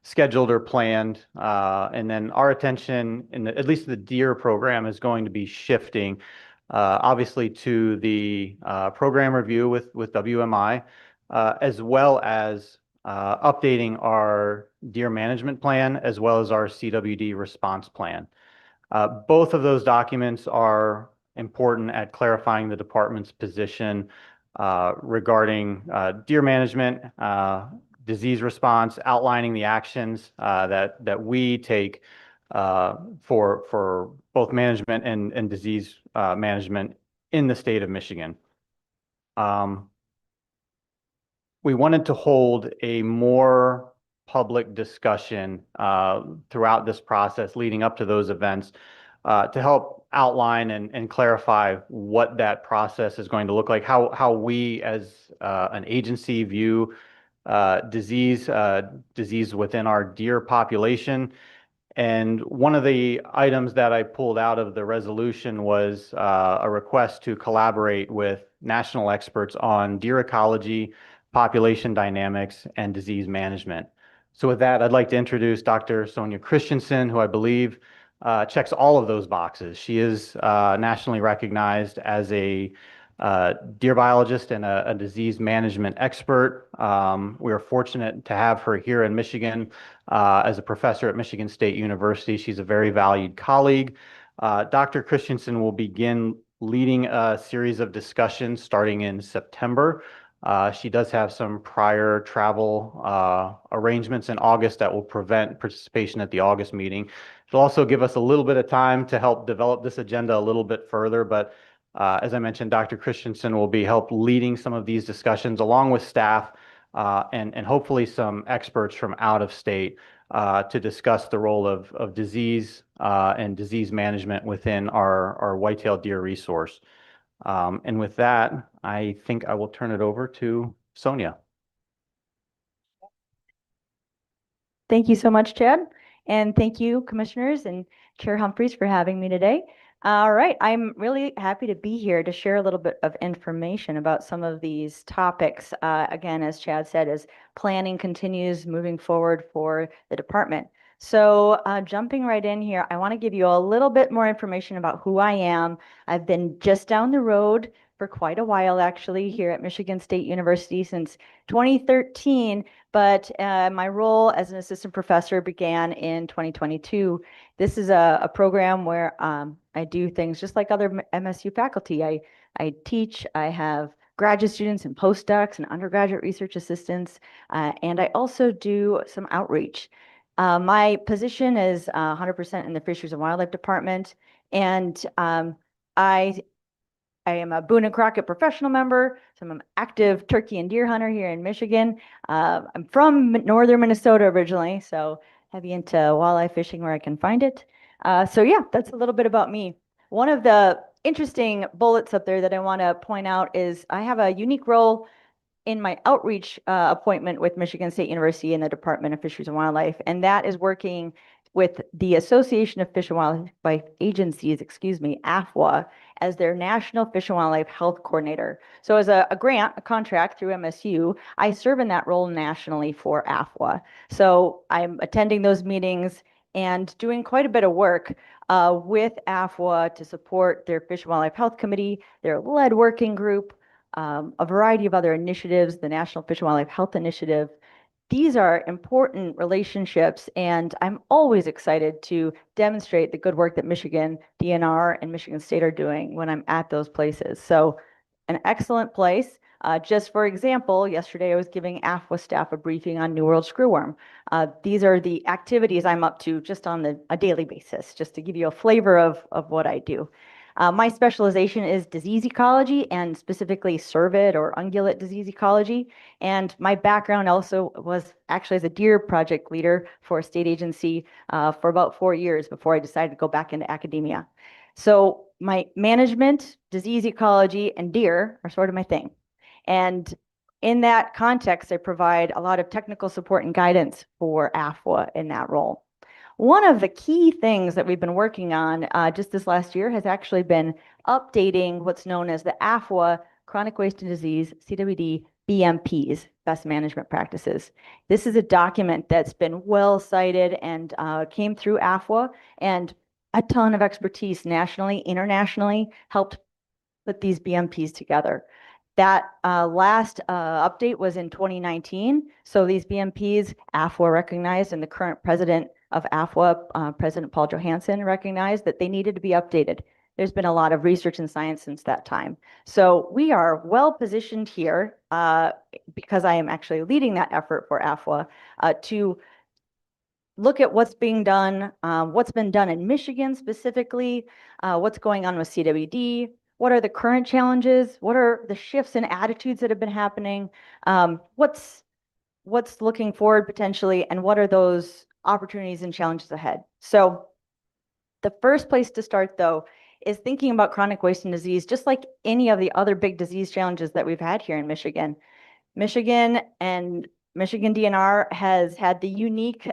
scheduled or planned, and then our attention in at least the DEER program is going to be shifting, obviously to the program review with WMI, as well as updating our DEER management plan as well as our CWD response plan. Both of those documents are important at clarifying the department's position regarding DEER management, disease response, outlining the actions that we take for both management and disease management in the state of Michigan. We wanted to hold a more public discussion throughout this process leading up to those events to help outline and clarify what that process is going to look like, how we as an agency view disease within our deer population. And one of the items that I pulled out of the resolution was a request to collaborate with national experts on deer ecology, population dynamics, and disease management. So with that, I'd like to introduce Dr. Sonia Christensen, who I believe checks all of those boxes. She is nationally recognized as a deer biologist and a disease management expert. We are fortunate to have her here in Michigan as a professor at Michigan State University. She's a very valued colleague. Dr. Christensen will begin leading a series of discussions starting in September. She does have some prior travel arrangements in August that will prevent participation at the August meeting. It'll also give us a little bit of time to help develop this agenda a little bit further, but as I mentioned, Dr. Christensen will be help leading some of these discussions along with staff and hopefully some experts from out of state to discuss the role of disease and disease management within our whitetail deer resource. And with that, I think I will turn it over to Sonia. Thank you so much, Chad. And thank you, Commissioners and Chair Humphreys, for having me today. All right, I'm really happy to be here to share a little bit of information about some of these topics. Again, as Chad said, as planning continues moving forward for the department. So jumping right in here, I want to give you a little bit more information about who I am. I've been just down the road for quite a while, actually, here at Michigan State University since 2013, but my role as an assistant professor began in 2022. This is a program where I do things just like other MSU faculty. I teach, I have graduate students and postdocs and undergraduate research assistants, and I also do some outreach. My position is 100% in the Fisheries and Wildlife Department, and I am a Boone and Crockett professional member, so I'm an active turkey and deer hunter here in Michigan. I'm from northern Minnesota originally, so heavy into walleye fishing where I can find it. So yeah, that's a little bit about me. One of the interesting bullets up there that I want to point out is I have a unique role in my outreach appointment with Michigan State University in the Department of Fisheries and Wildlife, and that is working with the Association of Fish and Wildlife Agencies, AFWA, as their National Fish and Wildlife Health Coordinator. So as a grant, a contract through MSU, I serve in that role nationally for AFWA. So I'm attending those meetings and doing quite a bit of work with AFWA to support their Fish and Wildlife Health Committee, their lead working group, a variety of other initiatives, the National Fish and Wildlife Health Initiative. These are important relationships, and I'm always excited to demonstrate the good work that Michigan DNR and Michigan State are doing when I'm at those places. So an excellent place. Just for example, yesterday I was giving AFWA staff a briefing on New World screwworm. These are the activities I'm up to just on a daily basis, just to give you a flavor of what I do. My specialization is disease ecology and specifically cervid or ungulate disease ecology. And my background also was actually as a deer project leader for a state agency for about 4 years before I decided to go back into academia. So my management, disease ecology, and deer are sort of my thing. And in that context, I provide a lot of technical support and guidance for AFWA in that role. One of the key things that we've been working on just this last year has actually been updating what's known as the AFWA Chronic Waste and Disease, CWD, BMPs, Best Management Practices. This is a document that's been well cited and came through AFWA, and a ton of expertise nationally, internationally, helped put these BMPs together. That last update was in 2019. So these BMPs, AFWA recognized, and the current president of AFWA, President Paul Johansson, recognized that they needed to be updated. There's been a lot of research and science since that time. So we are well positioned here because I am actually leading that effort for AFWA to look at what's being done, what's been done in Michigan specifically, what's going on with CWD, what are the current challenges, what are the shifts in attitudes that have been happening, what's looking forward potentially, and what are those opportunities and challenges ahead. So the first place to start, though, is thinking about chronic waste and disease, just like any of the other big disease challenges that we've had here in Michigan. Michigan and Michigan DNR has had the unique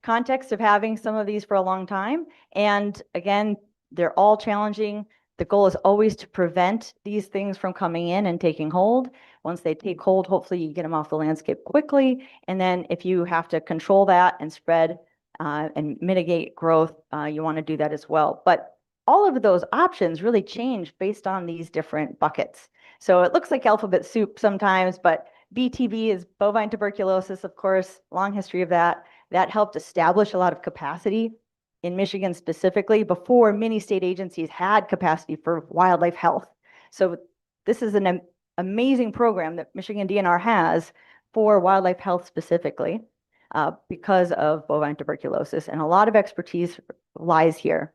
context of having some of these for a long time. And again, they're all challenging. The goal is always to prevent these things from coming in and taking hold. Once they take hold, hopefully you get them off the landscape quickly. And then if you have to control that and spread and mitigate growth, you want to do that as well. But all of those options really change based on these different buckets. So it looks like alphabet soup sometimes, but BTB is bovine tuberculosis, of course, long history of that. That helped establish a lot of capacity in Michigan specifically before many state agencies had capacity for wildlife health. So this is an amazing program that Michigan DNR has for wildlife health specifically because of bovine tuberculosis, and a lot of expertise lies here.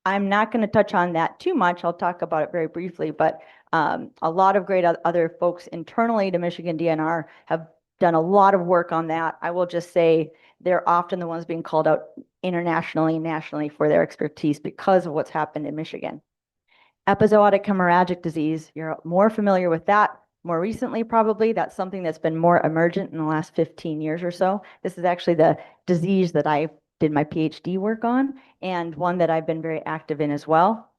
I'm not going to touch on that too much. I'll talk about it very briefly, but a lot of great other folks internally to Michigan DNR have done a lot of work on that. I will just say they're often the ones being called out internationally, nationally for their expertise because of what's happened in Michigan. Epizootic hemorrhagic disease, you're more familiar with that more recently probably. That's something that's been more emergent in the last 15 years or so. This is actually the disease that I did my PhD work on and one that I've been very active in as well.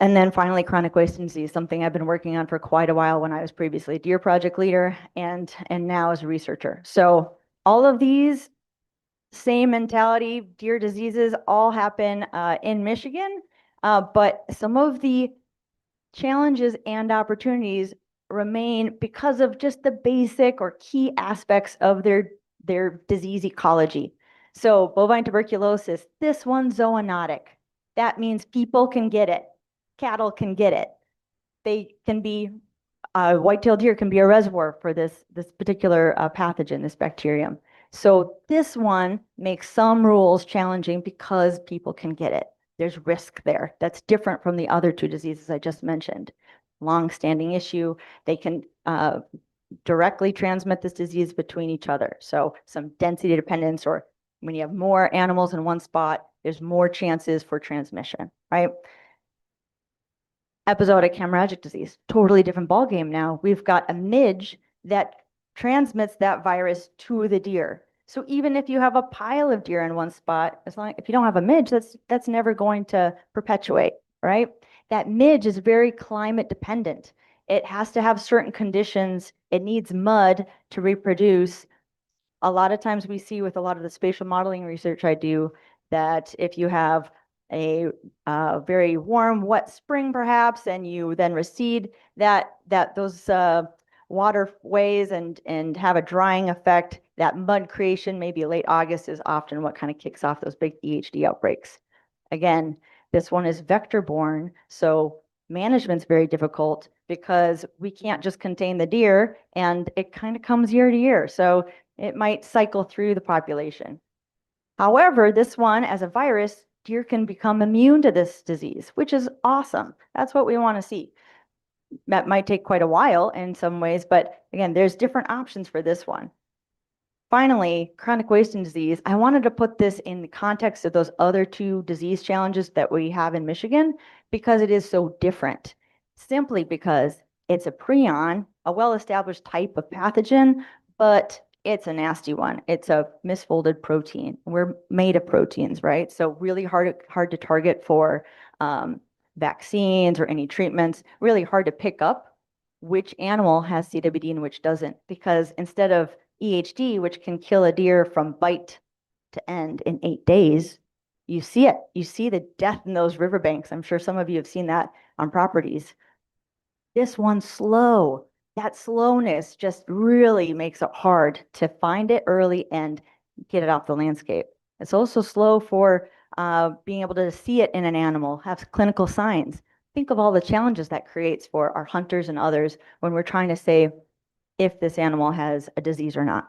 And then finally, chronic wasting disease, something I've been working on for quite a while when I was previously a deer project leader and now as a researcher. So all of these same mentality, deer diseases all happen in Michigan, but some of the challenges and opportunities remain because of just the basic or key aspects of their disease ecology. So bovine tuberculosis, this one's zoonotic. That means people can get it. Cattle can get it. They can be, white-tailed deer can be a reservoir for this particular pathogen, this bacterium. So this one makes some rules challenging because people can get it. There's risk there. That's different from the other two diseases I just mentioned. Long-standing issue. They can directly transmit this disease between each other. So some density dependence, or when you have more animals in one spot, there's more chances for transmission, right? Epizootic hemorrhagic disease, totally different ballgame now. We've got a midge that transmits that virus to the deer. So even if you have a pile of deer in one spot, if you don't have a midge, that's never going to perpetuate, right? That midge is very climate dependent. It has to have certain conditions. It needs mud to reproduce. A lot of times we see with a lot of the spatial modeling research I do that if you have a very warm, wet spring perhaps, and you then recede those waterways and have a drying effect, that mud creation, maybe late August, is often what kind of kicks off those big EHD outbreaks. Again, this one is vector-borne, so management's very difficult because we can't just contain the deer, and it kind of comes year to year, so it might cycle through the population. However, this one, as a virus, deer can become immune to this disease, which is awesome. That's what we want to see. That might take quite a while in some ways, but again, there's different options for this one. Finally, chronic wasting disease. I wanted to put this in the context of those other two disease challenges that we have in Michigan because it is so different. Simply because it's a prion, a well-established type of pathogen, but it's a nasty one. It's a misfolded protein. We're made of proteins, right? So really hard to target for vaccines or any treatments. Really hard to pick up which animal has CWD and which doesn't, because instead of EHD, which can kill a deer from bite to end in 8 days, you see it. You see the death in those riverbanks. I'm sure some of you have seen that on properties. This one's slow. That slowness just really makes it hard to find it early and get it off the landscape. It's also slow for being able to see it in an animal, have clinical signs. Think of all the challenges that creates for our hunters and others when we're trying to say if this animal has a disease or not.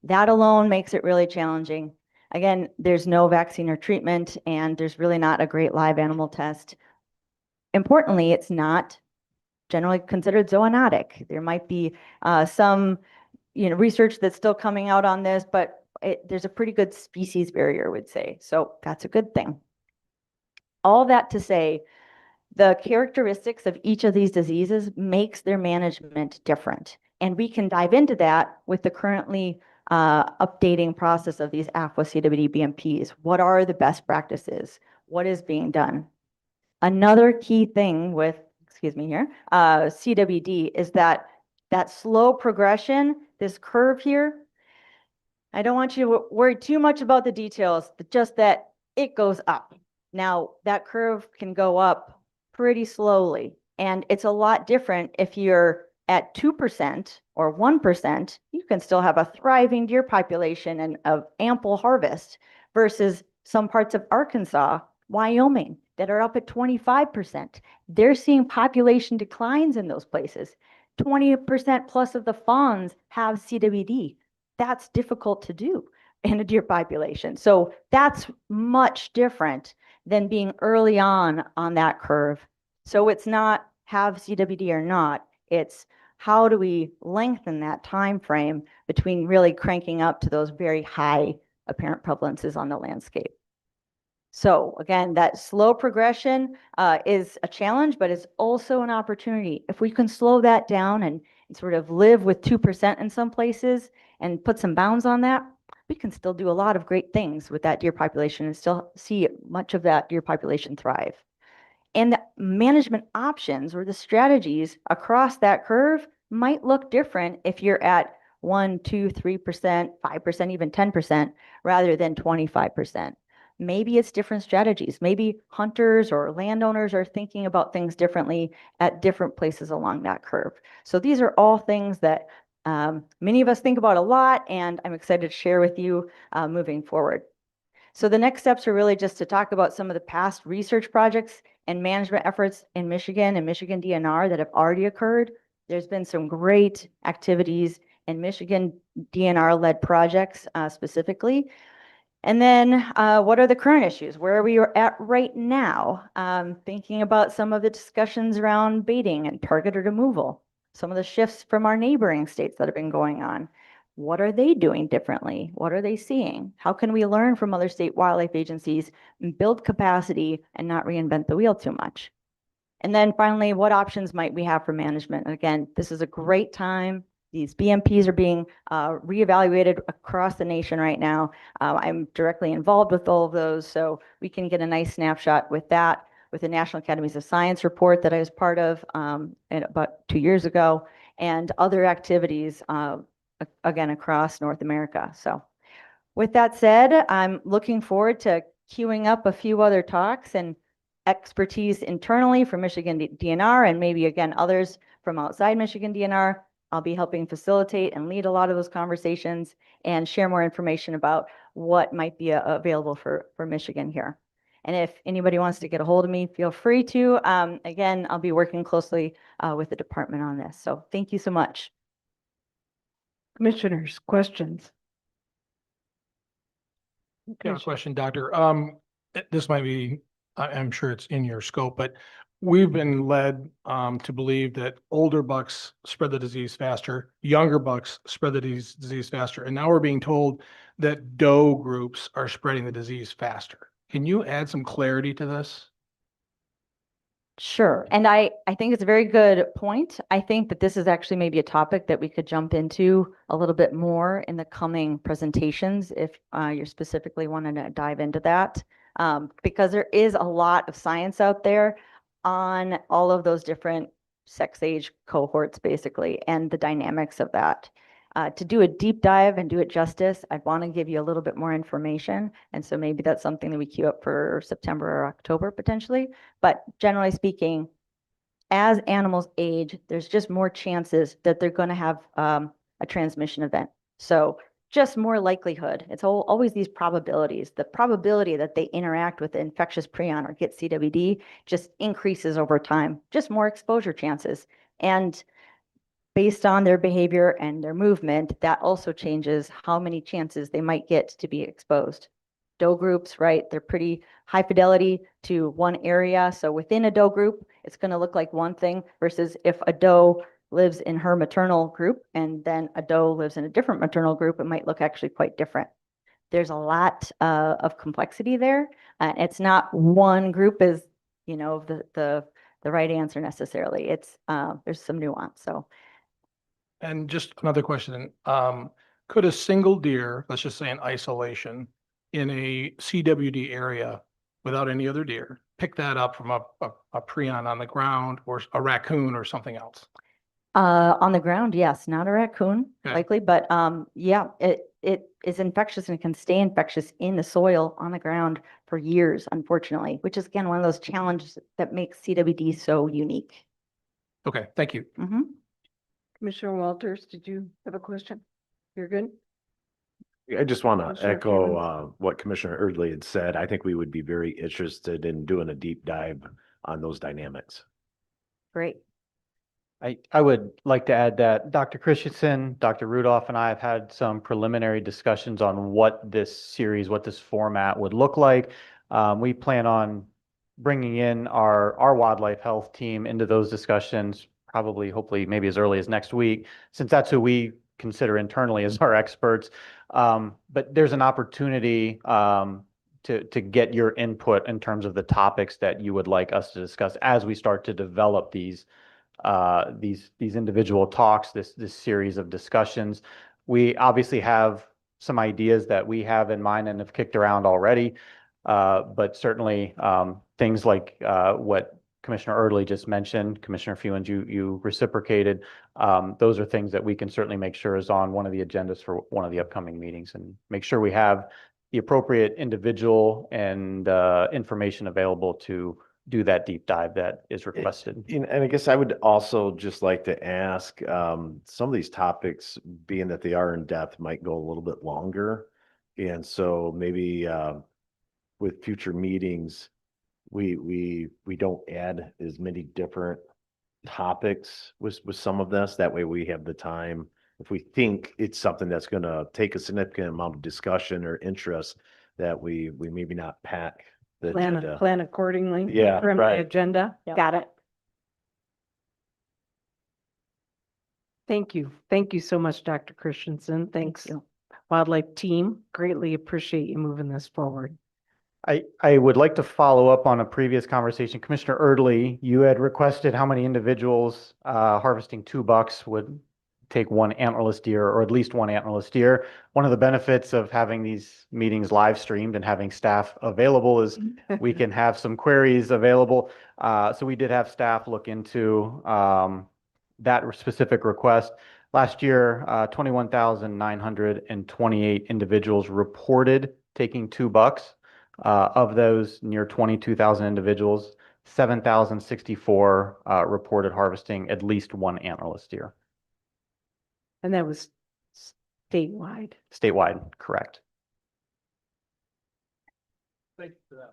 That alone makes it really challenging. Again, there's no vaccine or treatment, and there's really not a great live animal test. Importantly, it's not generally considered zoonotic. There might be some research that's still coming out on this, but there's a pretty good species barrier, I would say. So that's a good thing. All that to say, the characteristics of each of these diseases makes their management different. And we can dive into that with the currently updating process of these AFWA CWD BMPs. What are the best practices? What is being done? Another key thing with, excuse me here, CWD is that slow progression, this curve here, I don't want you to worry too much about the details, but just that it goes up. Now, that curve can go up pretty slowly, and it's a lot different if you're at 2% or 1%, you can still have a thriving deer population and of ample harvest versus some parts of Arkansas, Wyoming that are up at 25%. They're seeing population declines in those places. 20% plus of the fawns have CWD. That's difficult to do in a deer population. So that's much different than being early on that curve. So it's not have CWD or not, it's how do we lengthen that time frame between really cranking up to those very high apparent prevalences on the landscape. So again, that slow progression is a challenge, but it's also an opportunity. If we can slow that down and sort of live with 2% in some places and put some bounds on that, we can still do a lot of great things with that deer population and still see much of that deer population thrive. And the management options or the strategies across that curve might look different if you're at 1, 2, 3%, 5%, even 10%, rather than 25%. Maybe it's different strategies. Maybe hunters or landowners are thinking about things differently at different places along that curve. So these are all things that many of us think about a lot, and I'm excited to share with you moving forward. So the next steps are really just to talk about some of the past research projects and management efforts in Michigan and Michigan DNR that have already occurred. There's been some great activities in Michigan DNR-led projects specifically. And then what are the current issues? Where are we at right now? Thinking about some of the discussions around baiting and targeted removal, some of the shifts from our neighboring states that have been going on. What are they doing differently? What are they seeing? How can we learn from other state wildlife agencies and build capacity and not reinvent the wheel too much? And then finally, what options might we have for management? And again, this is a great time. These BMPs are being reevaluated across the nation right now. I'm directly involved with all of those, so we can get a nice snapshot with that, with the National Academies of Science report that I was part of about 2 years ago, and other activities, again, across North America. So with that said, I'm looking forward to queuing up a few other talks and expertise internally from Michigan DNR and maybe, again, others from outside Michigan DNR. I'll be helping facilitate and lead a lot of those conversations and share more information about what might be available for Michigan here. And if anybody wants to get a hold of me, feel free to. Again, I'll be working closely with the department on this. So thank you so much. Commissioners, questions? Got a question, Doctor. This might be, I'm sure it's in your scope, but we've been led to believe that older bucks spread the disease faster, younger bucks spread the disease faster, and now we're being told that doe groups are spreading the disease faster. Can you add some clarity to this? Sure. And I think it's a very good point. I think that this is actually maybe a topic that we could jump into a little bit more in the coming presentations if you're specifically wanting to dive into that, because there is a lot of science out there on all of those different sex age cohorts, basically, and the dynamics of that. To do a deep dive and do it justice, I'd want to give you a little bit more information. And so maybe that's something that we queue up for September or October potentially. But generally speaking, as animals age, there's just more chances that they're going to have a transmission event. So just more likelihood. It's always these probabilities. The probability that they interact with the infectious prion or get CWD just increases over time, just more exposure chances. And based on their behavior and their movement, that also changes how many chances they might get to be exposed. Doe groups, right? They're pretty high fidelity to one area. So within a doe group, it's going to look like one thing versus if a doe lives in her maternal group and then a doe lives in a different maternal group, it might look actually quite different. There's a lot of complexity there. It's not one group is, you know, the right answer necessarily. It's there's some nuance. So. And just another question, could a single deer, let's just say in isolation, in a CWD area, without any other deer, pick that up from a prion on the ground or a raccoon or something else? On the ground, yes, not a raccoon Okay. likely, but yeah, it is infectious and can stay infectious in the soil on the ground for years, unfortunately, which is again, one of those challenges that makes CWD so unique. Okay, thank you. Mhm. Commissioner Walters, did you have a question? You're good? I just want to Commissioner echo Stevens? what Commissioner Erdley had said. I think we would be very interested in doing a deep dive on those dynamics. Great. I would like to add that Dr. Christensen, Dr. Rudolph, and I have had some preliminary discussions on what this series, what this format would look like. We plan on bringing in our wildlife health team into those discussions, probably, hopefully, maybe as early as next week, since that's who we consider internally as our experts. But there's an opportunity to get your input in terms of the topics that you would like us to discuss as we start to develop these individual talks, this series of discussions. We obviously have some ideas that we have in mind and have kicked around already, but certainly things like what Commissioner Erdley just mentioned, Commissioner Fewens, you reciprocated. Those are things that we can certainly make sure is on one of the agendas for one of the upcoming meetings, and make sure we have the appropriate individual and information available to do that deep dive that is requested. And I guess I would also just like to ask, some of these topics, being that they are in depth, might go a little bit longer. And so maybe with future meetings, we don't add as many different topics with some of this. That way we have the time, if we think it's something that's going to take a significant amount of discussion or interest, that we maybe not pack the agenda. Plan accordingly. Yeah, Trim the right. agenda. Yep. Got it. Thank you. Thank you so much, Dr. Christensen. Thanks, you. wildlife team. Greatly appreciate you moving this forward. I would like to follow up on a previous conversation. Commissioner Erdley, you had requested how many individuals harvesting 2 bucks would take one antlerless deer, or at least one antlerless deer. One of the benefits of having these meetings live streamed and having staff available is we can have some queries available. So we did have staff look into that specific request. Last year, 21,928 individuals reported taking 2 bucks. Of those, near 22,000 individuals, 7,064 reported harvesting at least one antlerless deer. And that was statewide. Statewide, correct. Thank you for that.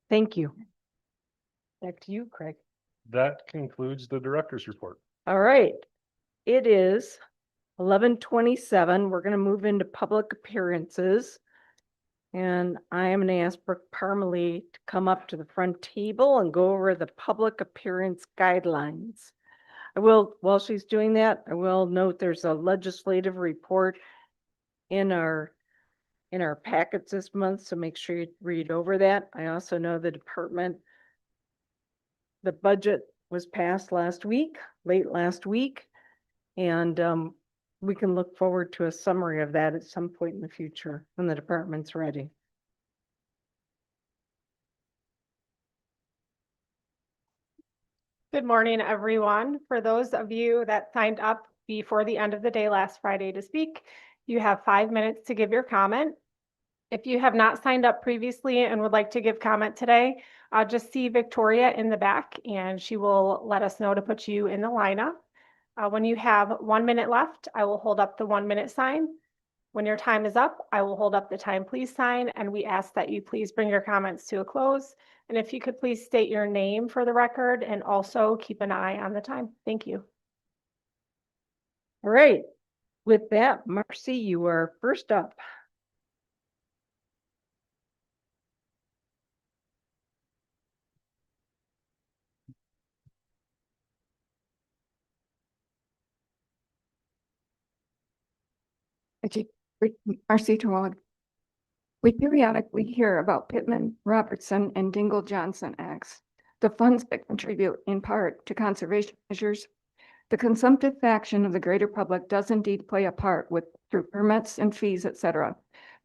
Thank you. Back to you, Craig. That concludes the director's report. All right. It is 11:27. We're going to move into public appearances. And I am going to ask Brooke Parmalee to come up to the front table and go over the public appearance guidelines. While she's doing that, I will note there's a legislative report in our packets this month, so make sure you read over that. I also know the budget was passed late last week, and we can look forward to a summary of that at some point in the future when the department's ready. Good morning, everyone. For those of you that signed up before the end of the day last Friday to speak, you have 5 minutes to give your comment. If you have not signed up previously and would like to give comment today, just see Victoria in the back and she will let us know to put you in the lineup. When you have 1 minute left, I will hold up the 1 minute sign. When your time is up, I will hold up the time please sign, and we ask that you please bring your comments to a close. And if you could please state your name for the record and also keep an eye on the time. Thank you. All right. With that, Marcy, you are first up. Marcy Terwilliger. We periodically hear about Pittman, Robertson, and Dingle Johnson acts, the funds that contribute in part to conservation measures. The consumptive faction of the greater public does indeed play a part through permits and fees, etc.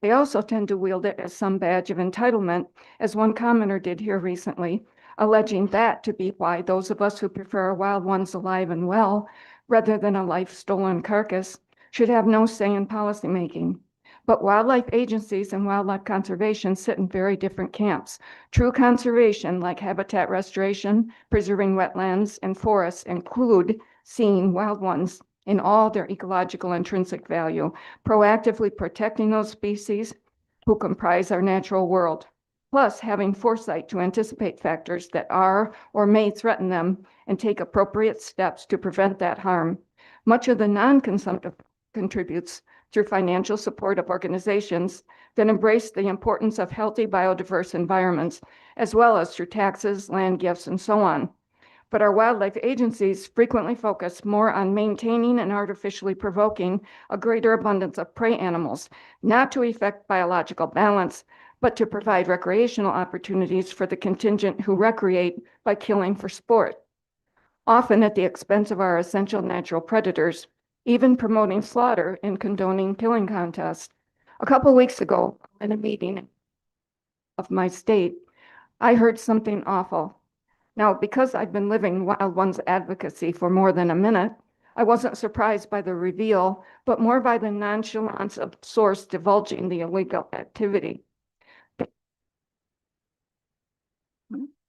They also tend to wield it as some badge of entitlement, as one commenter did here recently, alleging that to be why those of us who prefer our wild ones alive and well, rather than a life-stolen carcass, should have no say in policymaking. But wildlife agencies and wildlife conservation sit in very different camps. True conservation, like habitat restoration, preserving wetlands and forests, include seeing wild ones in all their ecological intrinsic value, proactively protecting those species who comprise our natural world, plus having foresight to anticipate factors that are or may threaten them and take appropriate steps to prevent that harm. Much of the non-consumptive contributes through financial support of organizations that embrace the importance of healthy biodiverse environments, as well as through taxes, land gifts, and so on. But our wildlife agencies frequently focus more on maintaining and artificially provoking a greater abundance of prey animals, not to effect biological balance, but to provide recreational opportunities for the contingent who recreate by killing for sport, often at the expense of our essential natural predators, even promoting slaughter and condoning killing contests. A couple weeks ago, in a meeting of my state, I heard something awful. Now, because I've been living wild ones advocacy for more than a minute, I wasn't surprised by the reveal, but more by the nonchalance of source divulging the illegal activity.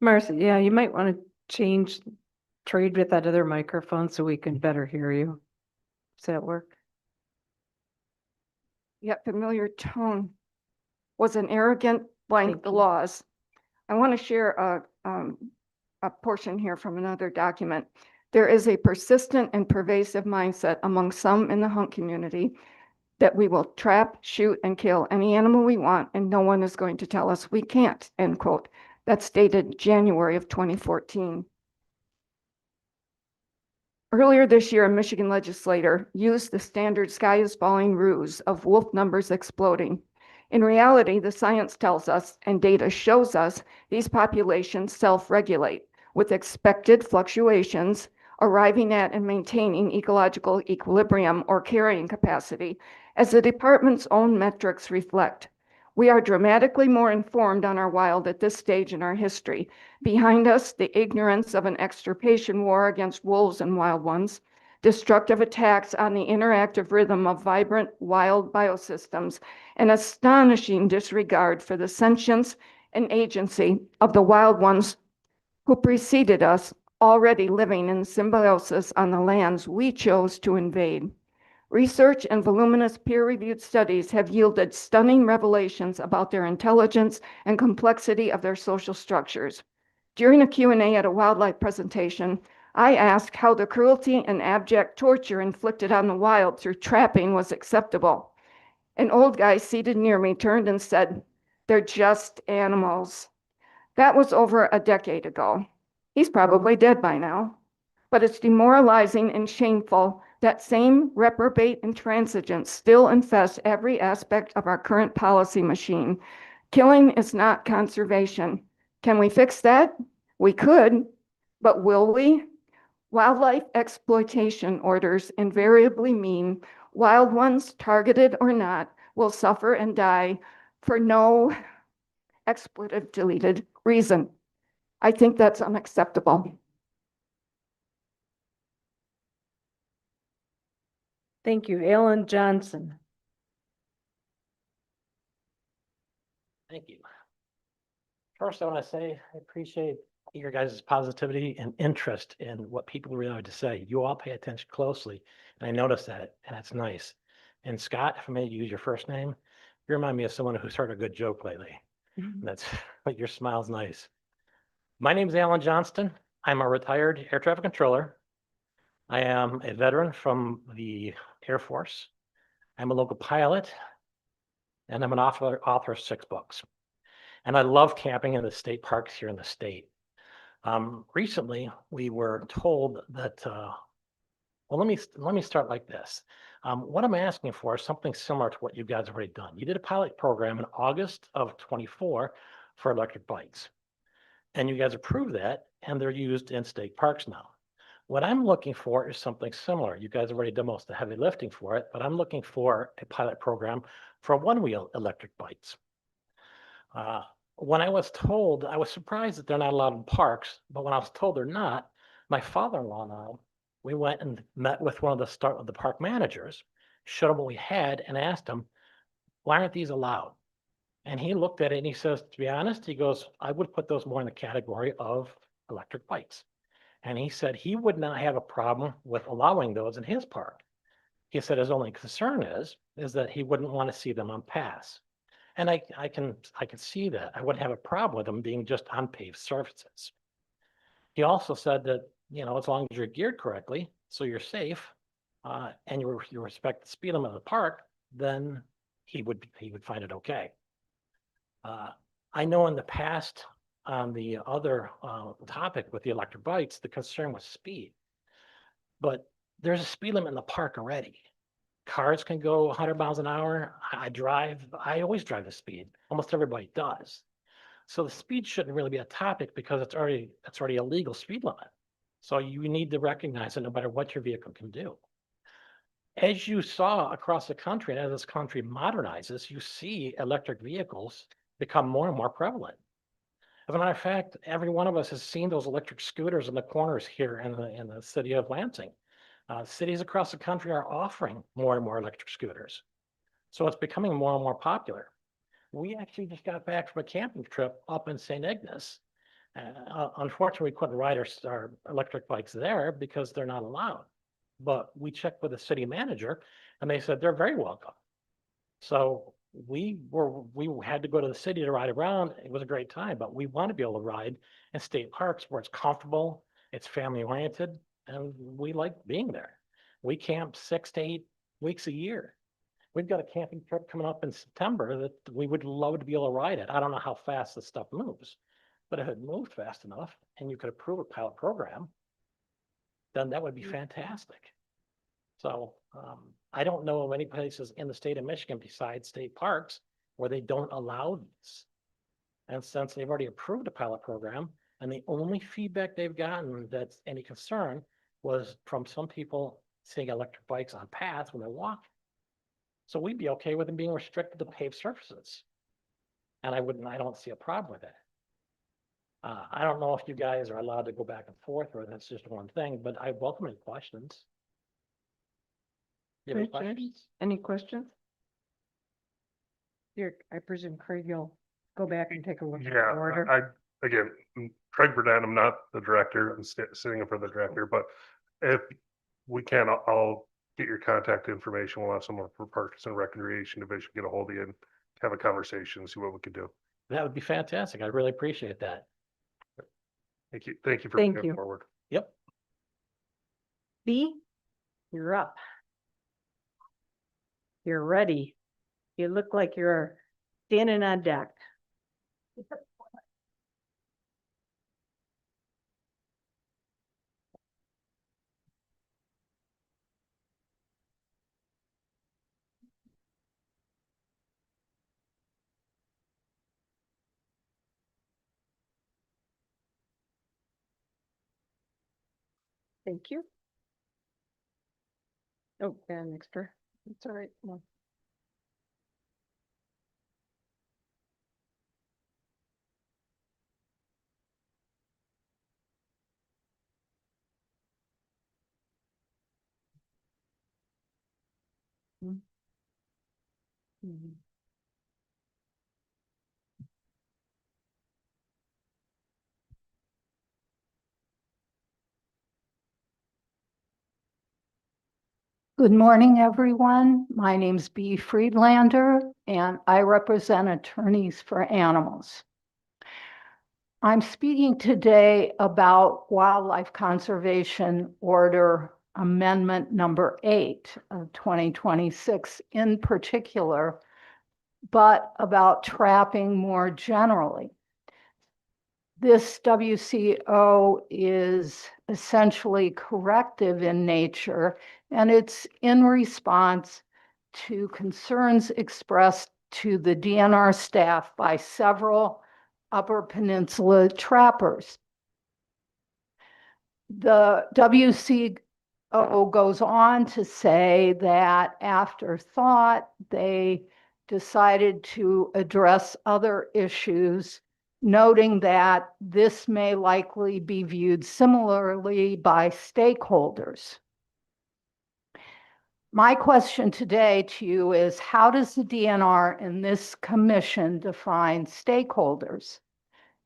Marcy, yeah, you might want to trade with that other microphone so we can better hear you. Does that work? Yet familiar tone was an arrogant blank the laws. I want to share a portion here from another document. There is a persistent and pervasive mindset among some in the hunt community that we will trap, shoot, and kill any animal we want, and no one is going to tell us we can't, end quote. That's dated January of 2014. Earlier this year, a Michigan legislator used the standard sky is falling ruse of wolf numbers exploding. In reality, the science tells us and data shows us these populations self-regulate with expected fluctuations arriving at and maintaining ecological equilibrium or carrying capacity, as the department's own metrics reflect. We are dramatically more informed on our wild at this stage in our history. Behind us, the ignorance of an extirpation war against wolves and wild ones, destructive attacks on the interactive rhythm of vibrant wild biosystems, and astonishing disregard for the sentience and agency of the wild ones who preceded us, already living in symbiosis on the lands we chose to invade. Research and voluminous peer-reviewed studies have yielded stunning revelations about their intelligence and complexity of their social structures. During a Q&A at a wildlife presentation, I asked how the cruelty and abject torture inflicted on the wild through trapping was acceptable. An old guy seated near me turned and said, "They're just animals." That was over a decade ago. He's probably dead by now. But it's demoralizing and shameful that same reprobate intransigence still infests every aspect of our current policy machine. Killing is not conservation. Can we fix that? We could, but will we? Wildlife exploitation orders invariably mean wild ones, targeted or not, will suffer and die for no expletive deleted reason. I think that's unacceptable. Thank you. Alan Johnson. Thank you. First, I want to say I appreciate your guys' positivity and interest in what people really have to say. You all pay attention closely, and I notice that, and that's nice. And Scott, if I may use your first name, you remind me of someone who's heard a good joke lately. That's, but your smile's nice. My name is Alan Johnston. I'm a retired air traffic controller. I am a veteran from the Air Force. I'm a local pilot, and I'm an author of 6 books. And I love camping in the state parks here in the state. Recently, we were told that, well, let me start like this. What I'm asking for is something similar to what you guys have already done. You did a pilot program in August of 24 for electric bikes. And you guys approved that, and they're used in state parks now. What I'm looking for is something similar. You guys have already done most of the heavy lifting for it, but I'm looking for a pilot program for one-wheel electric bikes. When I was told, I was surprised that they're not allowed in parks, but when I was told they're not, my father-in-law and I, we went and met with one of the park managers, showed him what we had and asked him, why aren't these allowed? And he looked at it and he says, to be honest, he goes, I would put those more in the category of electric bikes. And he said he would not have a problem with allowing those in his park. He said his only concern is that he wouldn't want to see them on paths. And I can see that. I wouldn't have a problem with them being just on paved surfaces. He also said that, you know, as long as you're geared correctly, so you're safe, and you respect the speed limit of the park, then he would find it okay. I know in the past, on the other topic with the electric bikes, the concern was speed. But there's a speed limit in the park already. Cars can go 100 miles an hour. I always drive the speed. Almost everybody does. So the speed shouldn't really be a topic because it's already a legal speed limit. So you need to recognize that no matter what your vehicle can do. As you saw across the country, and as this country modernizes, you see electric vehicles become more and more prevalent. As a matter of fact, every one of us has seen those electric scooters in the corners here in the city of Lansing. Cities across the country are offering more and more electric scooters. So it's becoming more and more popular. We actually just got back from a camping trip up in St. Ignace. Unfortunately, we couldn't ride our electric bikes there because they're not allowed. But we checked with the city manager and they said they're very welcome. So we had to go to the city to ride around. It was a great time, but we want to be able to ride in state parks where it's comfortable, it's family oriented, and we like being there. We camp 6 to 8 weeks a year. We've got a camping trip coming up in September that we would love to be able to ride it. I don't know how fast this stuff moves, but if it moved fast enough and you could approve a pilot program, then that would be fantastic. So I don't know of any places in the state of Michigan besides state parks where they don't allow these. And since they've already approved a pilot program, and the only feedback they've gotten that's any concern was from some people seeing electric bikes on paths when they're walking. So we'd be okay with them being restricted to paved surfaces. And I don't see a problem with it. I don't know if you guys are allowed to go back and forth or that's just one thing, but I welcome any questions. You have any Commissioners, questions? any questions? I presume Craig, you'll go back and take a look at the Yeah, order. again, Craig Burnett, I'm not the director, I'm sitting in for the director, but if we can, I'll get your contact information. We'll have someone for Parks and Recreation Division get a hold of you and have a conversation, see what we can do. That would be fantastic. I really appreciate that. Thank you. Thank you for Thank bringing you. it forward. Yep. B, you're up. You're ready. You look like you're standing on deck. Thank you. Oh, and extra. It's all right. No. Mhm. Good morning, everyone. My name's Bea Friedlander, and I represent Attorneys for Animals. I'm speaking today about Wildlife Conservation Order Amendment Number 8 of 2026 in particular, but about trapping more generally. This WCO is essentially corrective in nature, and it's in response to concerns expressed to the DNR staff by several Upper Peninsula trappers. The WCO goes on to say that after thought, they decided to address other issues, noting that this may likely be viewed similarly by stakeholders. My question today to you is, how does the DNR and this commission define stakeholders?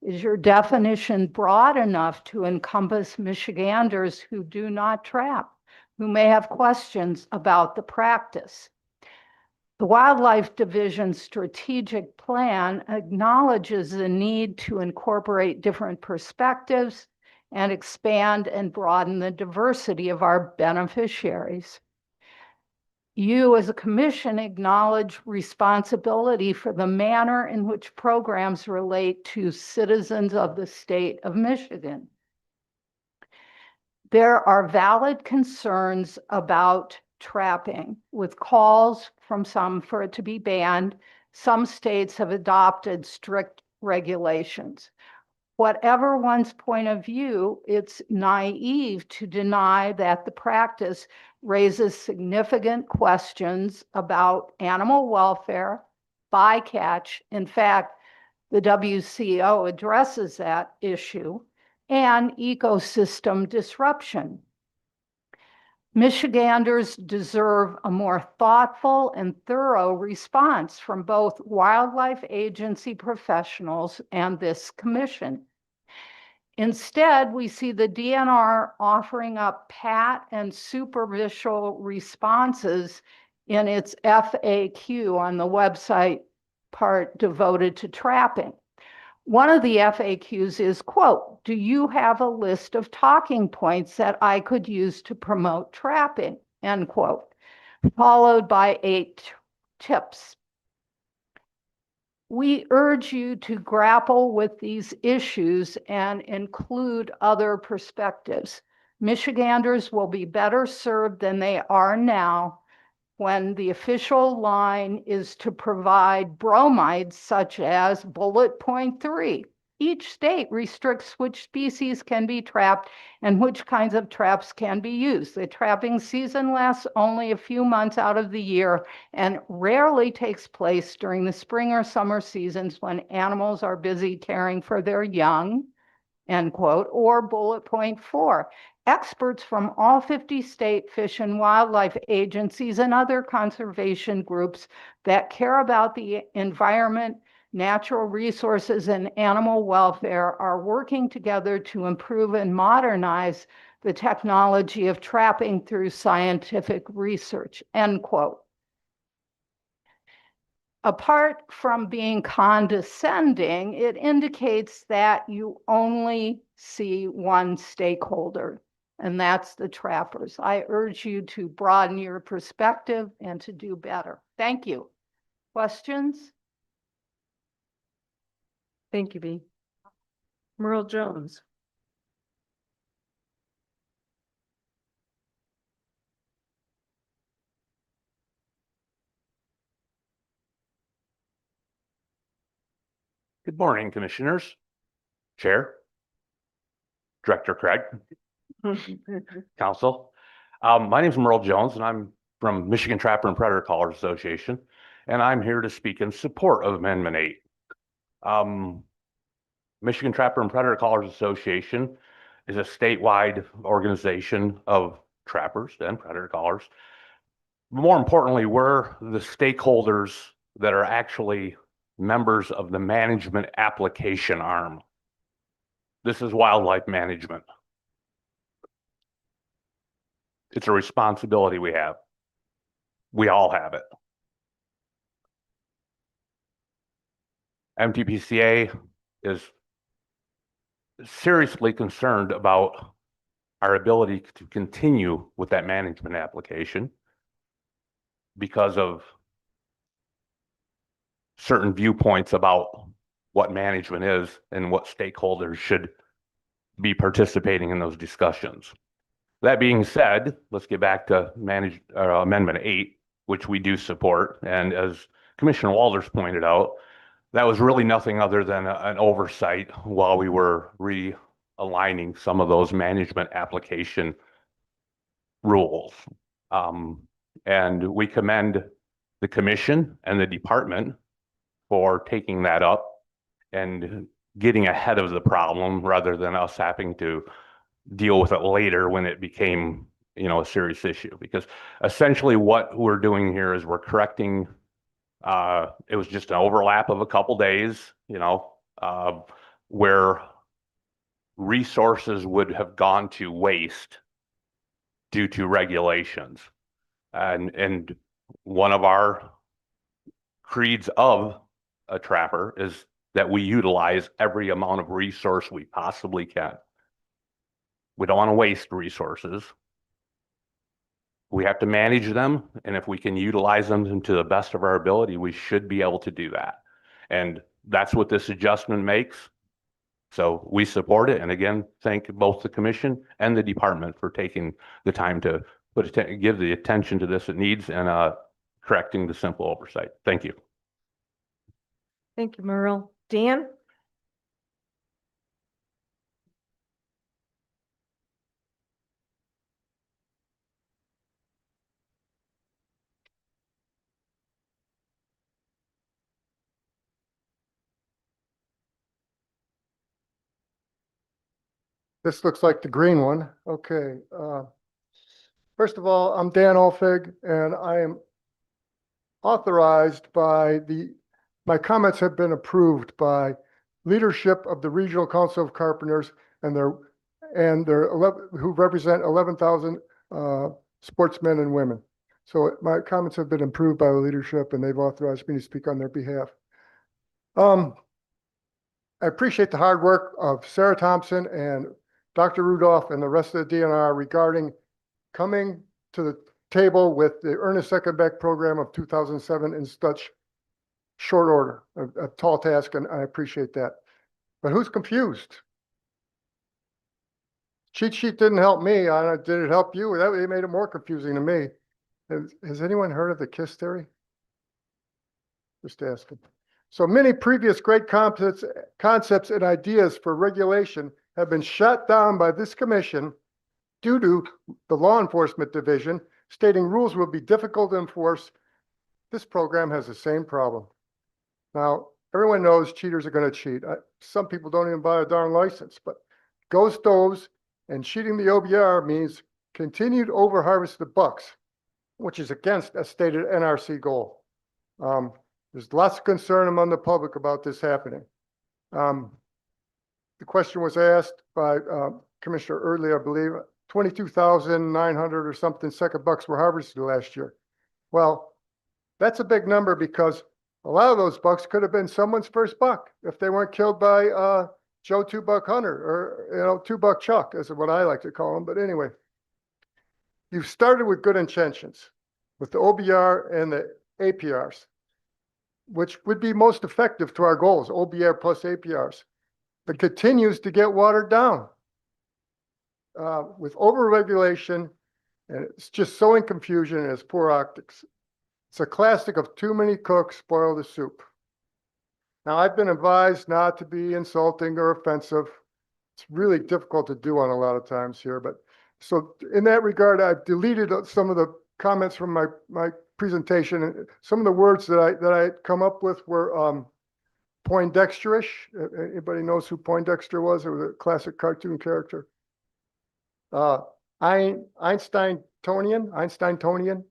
Is your definition broad enough to encompass Michiganders who do not trap, who may have questions about the practice? The Wildlife Division strategic plan acknowledges the need to incorporate different perspectives and expand and broaden the diversity of our beneficiaries. You as a commission acknowledge responsibility for the manner in which programs relate to citizens of the state of Michigan. There are valid concerns about trapping, with calls from some for it to be banned. Some states have adopted strict regulations. Whatever one's point of view, it's naive to deny that the practice raises significant questions about animal welfare, bycatch. In fact, the WCO addresses that issue, and ecosystem disruption. Michiganders deserve a more thoughtful and thorough response from both wildlife agency professionals and this commission. Instead, we see the DNR offering up pat and superficial responses in its FAQ on the website part devoted to trapping. One of the FAQs is, quote, "Do you have a list of talking points that I could use to promote trapping?" End quote, followed by 8 tips. We urge you to grapple with these issues and include other perspectives. Michiganders will be better served than they are now when the official line is to provide bromides such as bullet point 3. Each state restricts which species can be trapped and which kinds of traps can be used. The trapping season lasts only a few months out of the year and rarely takes place during the spring or summer seasons when animals are busy caring for their young, end quote, or bullet point 4. Experts from all 50 state fish and wildlife agencies and other conservation groups that care about the environment, natural resources, and animal welfare are working together to improve and modernize the technology of trapping through scientific research, end quote. Apart from being condescending, it indicates that you only see one stakeholder, and that's the trappers. I urge you to broaden your perspective and to do better. Thank you. Questions? Thank you, Bee. Merle Jones. Good morning, Commissioners, Chair, Director Craig, Council. My name is Merle Jones, and I'm from Michigan Trapper and Predator Callers Association, and I'm here to speak in support of Amendment 8. Michigan Trapper and Predator Callers Association is a statewide organization of trappers and predator callers. More importantly, we're the stakeholders that are actually members of the management application arm. This is wildlife management. It's a responsibility we have. We all have it. MTPCA is seriously concerned about our ability to continue with that management application because of certain viewpoints about what management is and what stakeholders should be participating in those discussions. That being said, let's get back to Amendment 8, which we do support. And as Commissioner Walters pointed out, that was really nothing other than an oversight while we were realigning some of those management application rules. And we commend the commission and the department for taking that up and getting ahead of the problem rather than us having to deal with it later when it became, you know, a serious issue. Because essentially what we're doing here is we're correcting, it was just an overlap of a couple days, you know, where resources would have gone to waste due to regulations. And one of our creeds of a trapper is that we utilize every amount of resource we possibly can. We don't want to waste resources. We have to manage them, and if we can utilize them to the best of our ability, we should be able to do that. And that's what this adjustment makes. So we support it, and again, thank both the commission and the department for taking the time to give the attention to this it needs and correcting the simple oversight. Thank you. Thank you, Merle. Dan? This looks like the green one. Okay. First of all, I'm Dan Olfig, and I am authorized by my comments have been approved by leadership of the Regional Council of Carpenters and their 11, who represent 11,000 sportsmen and women. So my comments have been approved by the leadership, and they've authorized me to speak on their behalf. I appreciate the hard work of Sarah Thompson and Dr. Rudolph and the rest of the DNR regarding coming to the table with the Ernest Seckenbeck program of 2007 in such short order, a tall task, and I appreciate that. But who's confused? Cheat sheet didn't help me. Did it help you? It made it more confusing to me. Has anyone heard of the KISS theory? Just asking. So many previous great concepts and ideas for regulation have been shut down by this commission due to the law enforcement division stating rules will be difficult to enforce. This program has the same problem. Now, everyone knows cheaters are going to cheat. Some people don't even buy a darn license, but ghost stoves and cheating the OBR means continued over-harvested bucks, which is against a stated NRC goal. There's lots of concern among the public about this happening. The question was asked by Commissioner Erdley, I believe, 22,900 or something second bucks were harvested last year. Well, that's a big number because a lot of those bucks could have been someone's first buck if they weren't killed by Joe 2-Buck Hunter or 2-Buck Chuck, is what I like to call him. But anyway, you've started with good intentions with the OBR and the APRs, which would be most effective to our goals, OBR plus APRs, but continues to get watered down with overregulation, and it's just sowing confusion and it's poor optics. It's a classic of too many cooks spoil the soup. Now, I've been advised not to be insulting or offensive. It's really difficult to do on a lot of times here, but so in that regard, I've deleted some of the comments from my presentation. Some of the words that I had come up with were Poindexterish. Anybody knows who Poindexter was? It was a classic cartoon character. Einsteintonian.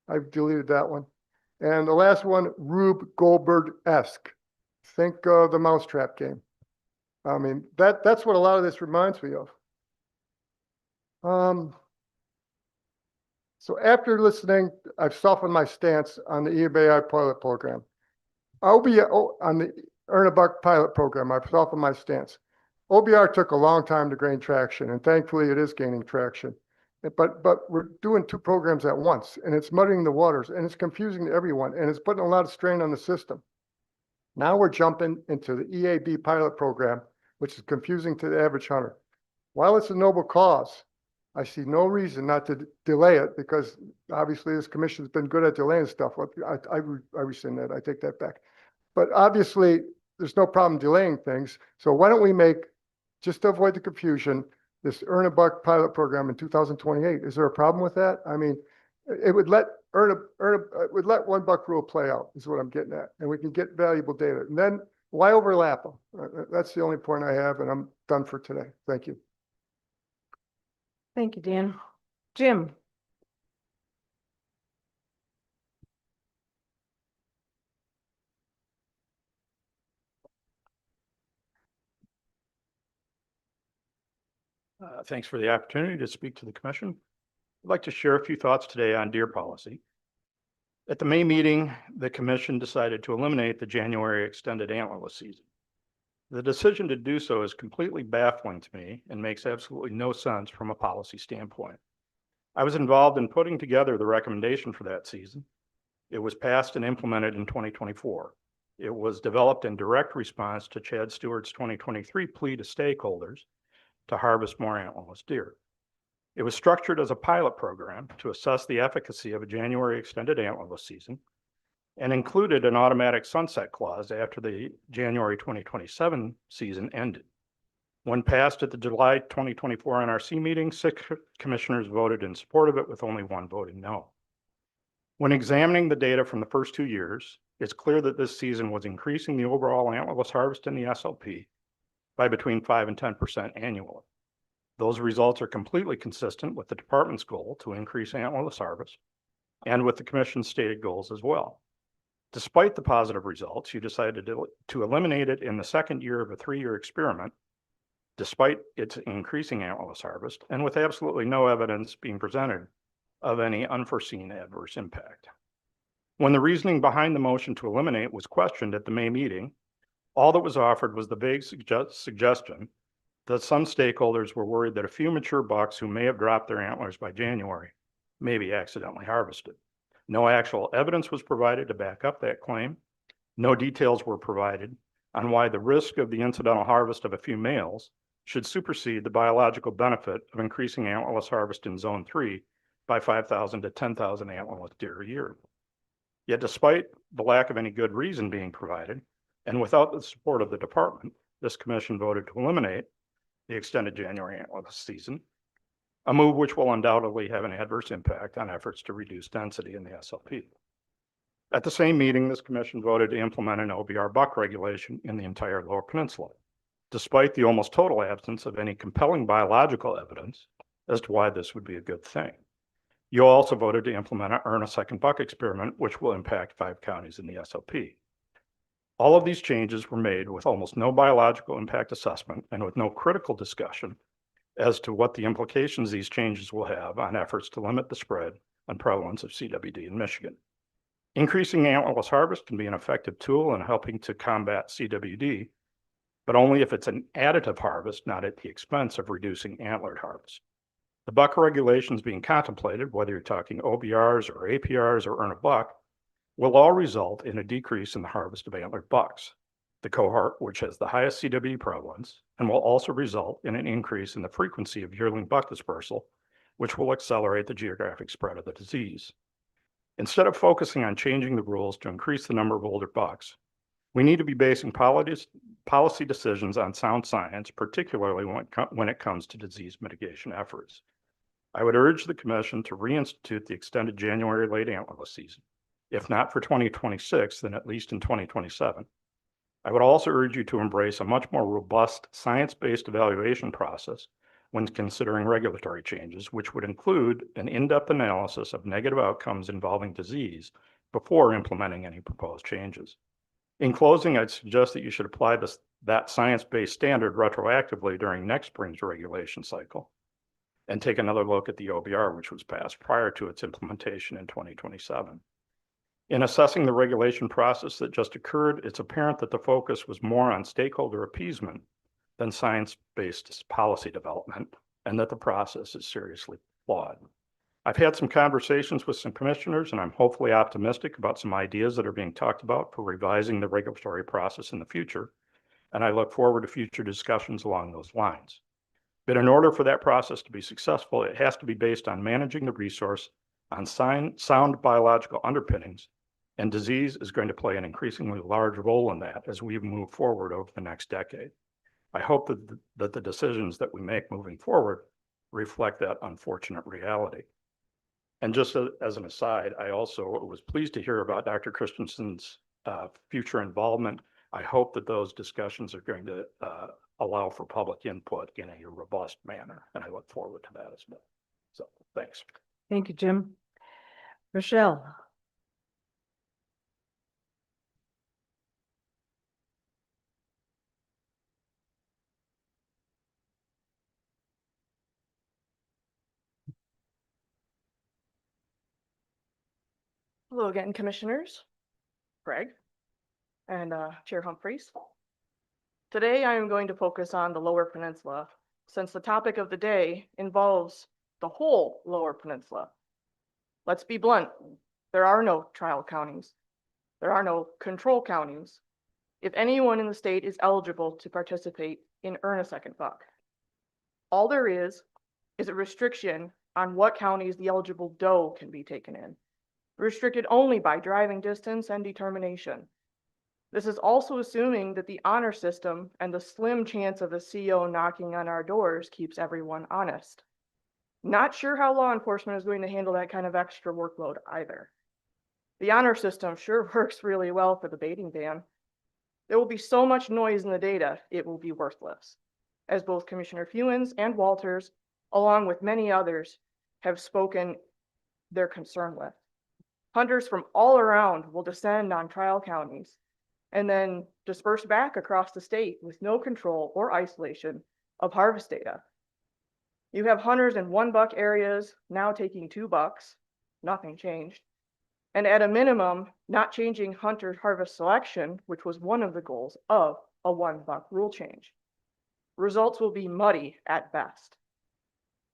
I've deleted that one. And the last one, Rube Goldberg-esque. Think the Mousetrap game. I mean, that's what a lot of this reminds me of. So after listening, I've softened my stance on the EBI pilot program. On the Earn a Buck pilot program, I've softened my stance. OBR took a long time to gain traction, and thankfully it is gaining traction. But we're doing two programs at once, and it's muddying the waters, and it's confusing to everyone, and it's putting a lot of strain on the system. Now we're jumping into the EAB pilot program, which is confusing to the average hunter. While it's a noble cause, I see no reason not to delay it because obviously this commission has been good at delaying stuff. I rescind that. I take that back. But obviously there's no problem delaying things. So why don't we make, just to avoid the confusion, this Earn a Buck pilot program in 2028? Is there a problem with that? I mean, it would let would let $1 rule play out is what I'm getting at, and we can get valuable data. And then why overlap them? That's the only point I have, and I'm done for today. Thank you. Thank you, Dan. Jim? Thanks for the opportunity to speak to the commission. I'd like to share a few thoughts today on deer policy. At the May meeting, the commission decided to eliminate the January extended antlerless season. The decision to do so is completely baffling to me and makes absolutely no sense from a policy standpoint. I was involved in putting together the recommendation for that season. It was passed and implemented in 2024. It was developed in direct response to Chad Stewart's 2023 plea to stakeholders to harvest more antlerless deer. It was structured as a pilot program to assess the efficacy of a January extended antlerless season and included an automatic sunset clause after the January 2027 season ended. When passed at the July 2024 NRC meeting, 6 commissioners voted in support of it with only 1 voting no. When examining the data from the first 2 years, it's clear that this season was increasing the overall antlerless harvest in the SLP by between 5 and 10% annually. Those results are completely consistent with the department's goal to increase antlerless harvest and with the commission's stated goals as well. Despite the positive results, you decided to eliminate it in the second year of a 3-year experiment, despite its increasing antlerless harvest and with absolutely no evidence being presented of any unforeseen adverse impact. When the reasoning behind the motion to eliminate was questioned at the May meeting, all that was offered was the vague suggestion that some stakeholders were worried that a few mature bucks who may have dropped their antlers by January may be accidentally harvested. No actual evidence was provided to back up that claim. No details were provided on why the risk of the incidental harvest of a few males should supersede the biological benefit of increasing antlerless harvest in Zone 3 by 5,000 to 10,000 antlerless deer a year. Yet despite the lack of any good reason being provided, and without the support of the department, this commission voted to eliminate the extended January antlerless season, a move which will undoubtedly have an adverse impact on efforts to reduce density in the SLP. At the same meeting, this commission voted to implement an OBR buck regulation in the entire Lower Peninsula, despite the almost total absence of any compelling biological evidence as to why this would be a good thing. You also voted to implement an earn a second buck experiment, which will impact 5 counties in the SLP. All of these changes were made with almost no biological impact assessment and with no critical discussion as to what the implications these changes will have on efforts to limit the spread and prevalence of CWD in Michigan. Increasing antlerless harvest can be an effective tool in helping to combat CWD, but only if it's an additive harvest, not at the expense of reducing antlered harvest. The buck regulations being contemplated, whether you're talking OBRs or APRs or earn a buck, will all result in a decrease in the harvest of antlered bucks, the cohort which has the highest CWD prevalence, and will also result in an increase in the frequency of yearling buck dispersal, which will accelerate the geographic spread of the disease. Instead of focusing on changing the rules to increase the number of older bucks, we need to be basing policy decisions on sound science, particularly when it comes to disease mitigation efforts. I would urge the commission to reinstitute the extended January late antlerless season. If not for 2026, then at least in 2027. I would also urge you to embrace a much more robust science-based evaluation process when considering regulatory changes, which would include an in-depth analysis of negative outcomes involving disease before implementing any proposed changes. In closing, I'd suggest that you should apply that science-based standard retroactively during next spring's regulation cycle and take another look at the OBR, which was passed prior to its implementation in 2027. In assessing the regulation process that just occurred, it's apparent that the focus was more on stakeholder appeasement than science-based policy development, and that the process is seriously flawed. I've had some conversations with some commissioners, and I'm hopefully optimistic about some ideas that are being talked about for revising the regulatory process in the future, and I look forward to future discussions along those lines. But in order for that process to be successful, it has to be based on managing the resource on sound biological underpinnings, and disease is going to play an increasingly large role in that as we move forward over the next decade. I hope that the decisions that we make moving forward reflect that unfortunate reality. And just as an aside, I also was pleased to hear about Dr. Christensen's future involvement. I hope that those discussions are going to allow for public input in a robust manner, and I look forward to that as well. So, thanks. Thank you, Jim. Rochelle? Hello again, Commissioners, Greg, and Chair Humphreys. Today, I am going to focus on the Lower Peninsula, since the topic of the day involves the whole Lower Peninsula. Let's be blunt, there are no trial counties. There are no control counties. If anyone in the state is eligible to participate in Earn a Second Buck. All there is a restriction on what counties the eligible doe can be taken in, restricted only by driving distance and determination. This is also assuming that the honor system and the slim chance of a CO knocking on our doors keeps everyone honest. Not sure how law enforcement is going to handle that kind of extra workload either. The honor system sure works really well for the baiting ban. There will be so much noise in the data, it will be worthless, as both Commissioner Fewens and Walters, along with many others, have spoken their concern with. Hunters from all around will descend on trial counties and then disperse back across the state with no control or isolation of harvest data. You have hunters in $1 areas now taking $2, nothing changed. And at a minimum, not changing hunter harvest selection, which was one of the goals of a $1 rule change. Results will be muddy at best.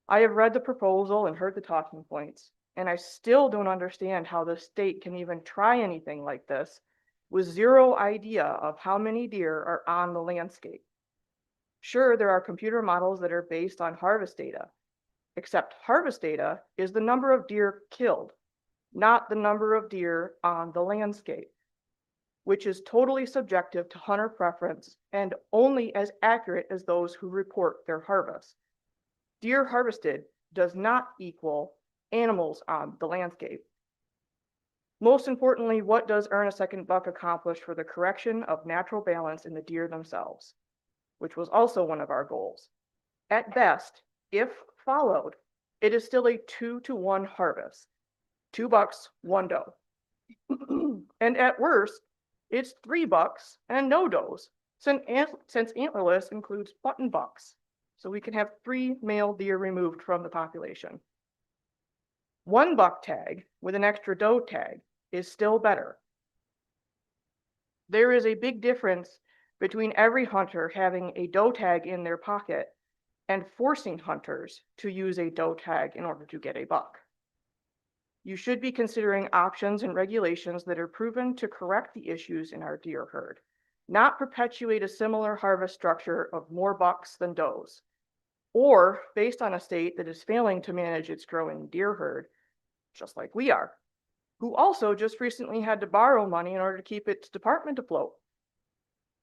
I have read the proposal and heard the talking points, and I still don't understand how the state can even try anything like this with zero idea of how many deer are on the landscape. Sure, there are computer models that are based on harvest data, except harvest data is the number of deer killed, not the number of deer on the landscape, which is totally subjective to hunter preference and only as accurate as those who report their harvest. Deer harvested does not equal animals on the landscape. Most importantly, what does Earn a Second Buck accomplish for the correction of natural balance in the deer themselves, which was also one of our goals? At best, if followed, it is still a 2-to-1 harvest. $2, 1 doe. And at worst, it's $3 and no does, since antlerless includes button bucks. So we can have 3 male deer removed from the population. $1 tag with an extra doe tag is still better. There is a big difference between every hunter having a doe tag in their pocket and forcing hunters to use a doe tag in order to get a buck. You should be considering options and regulations that are proven to correct the issues in our deer herd, not perpetuate a similar harvest structure of more bucks than does, or based on a state that is failing to manage its growing deer herd, just like we are, who also just recently had to borrow money in order to keep its department afloat.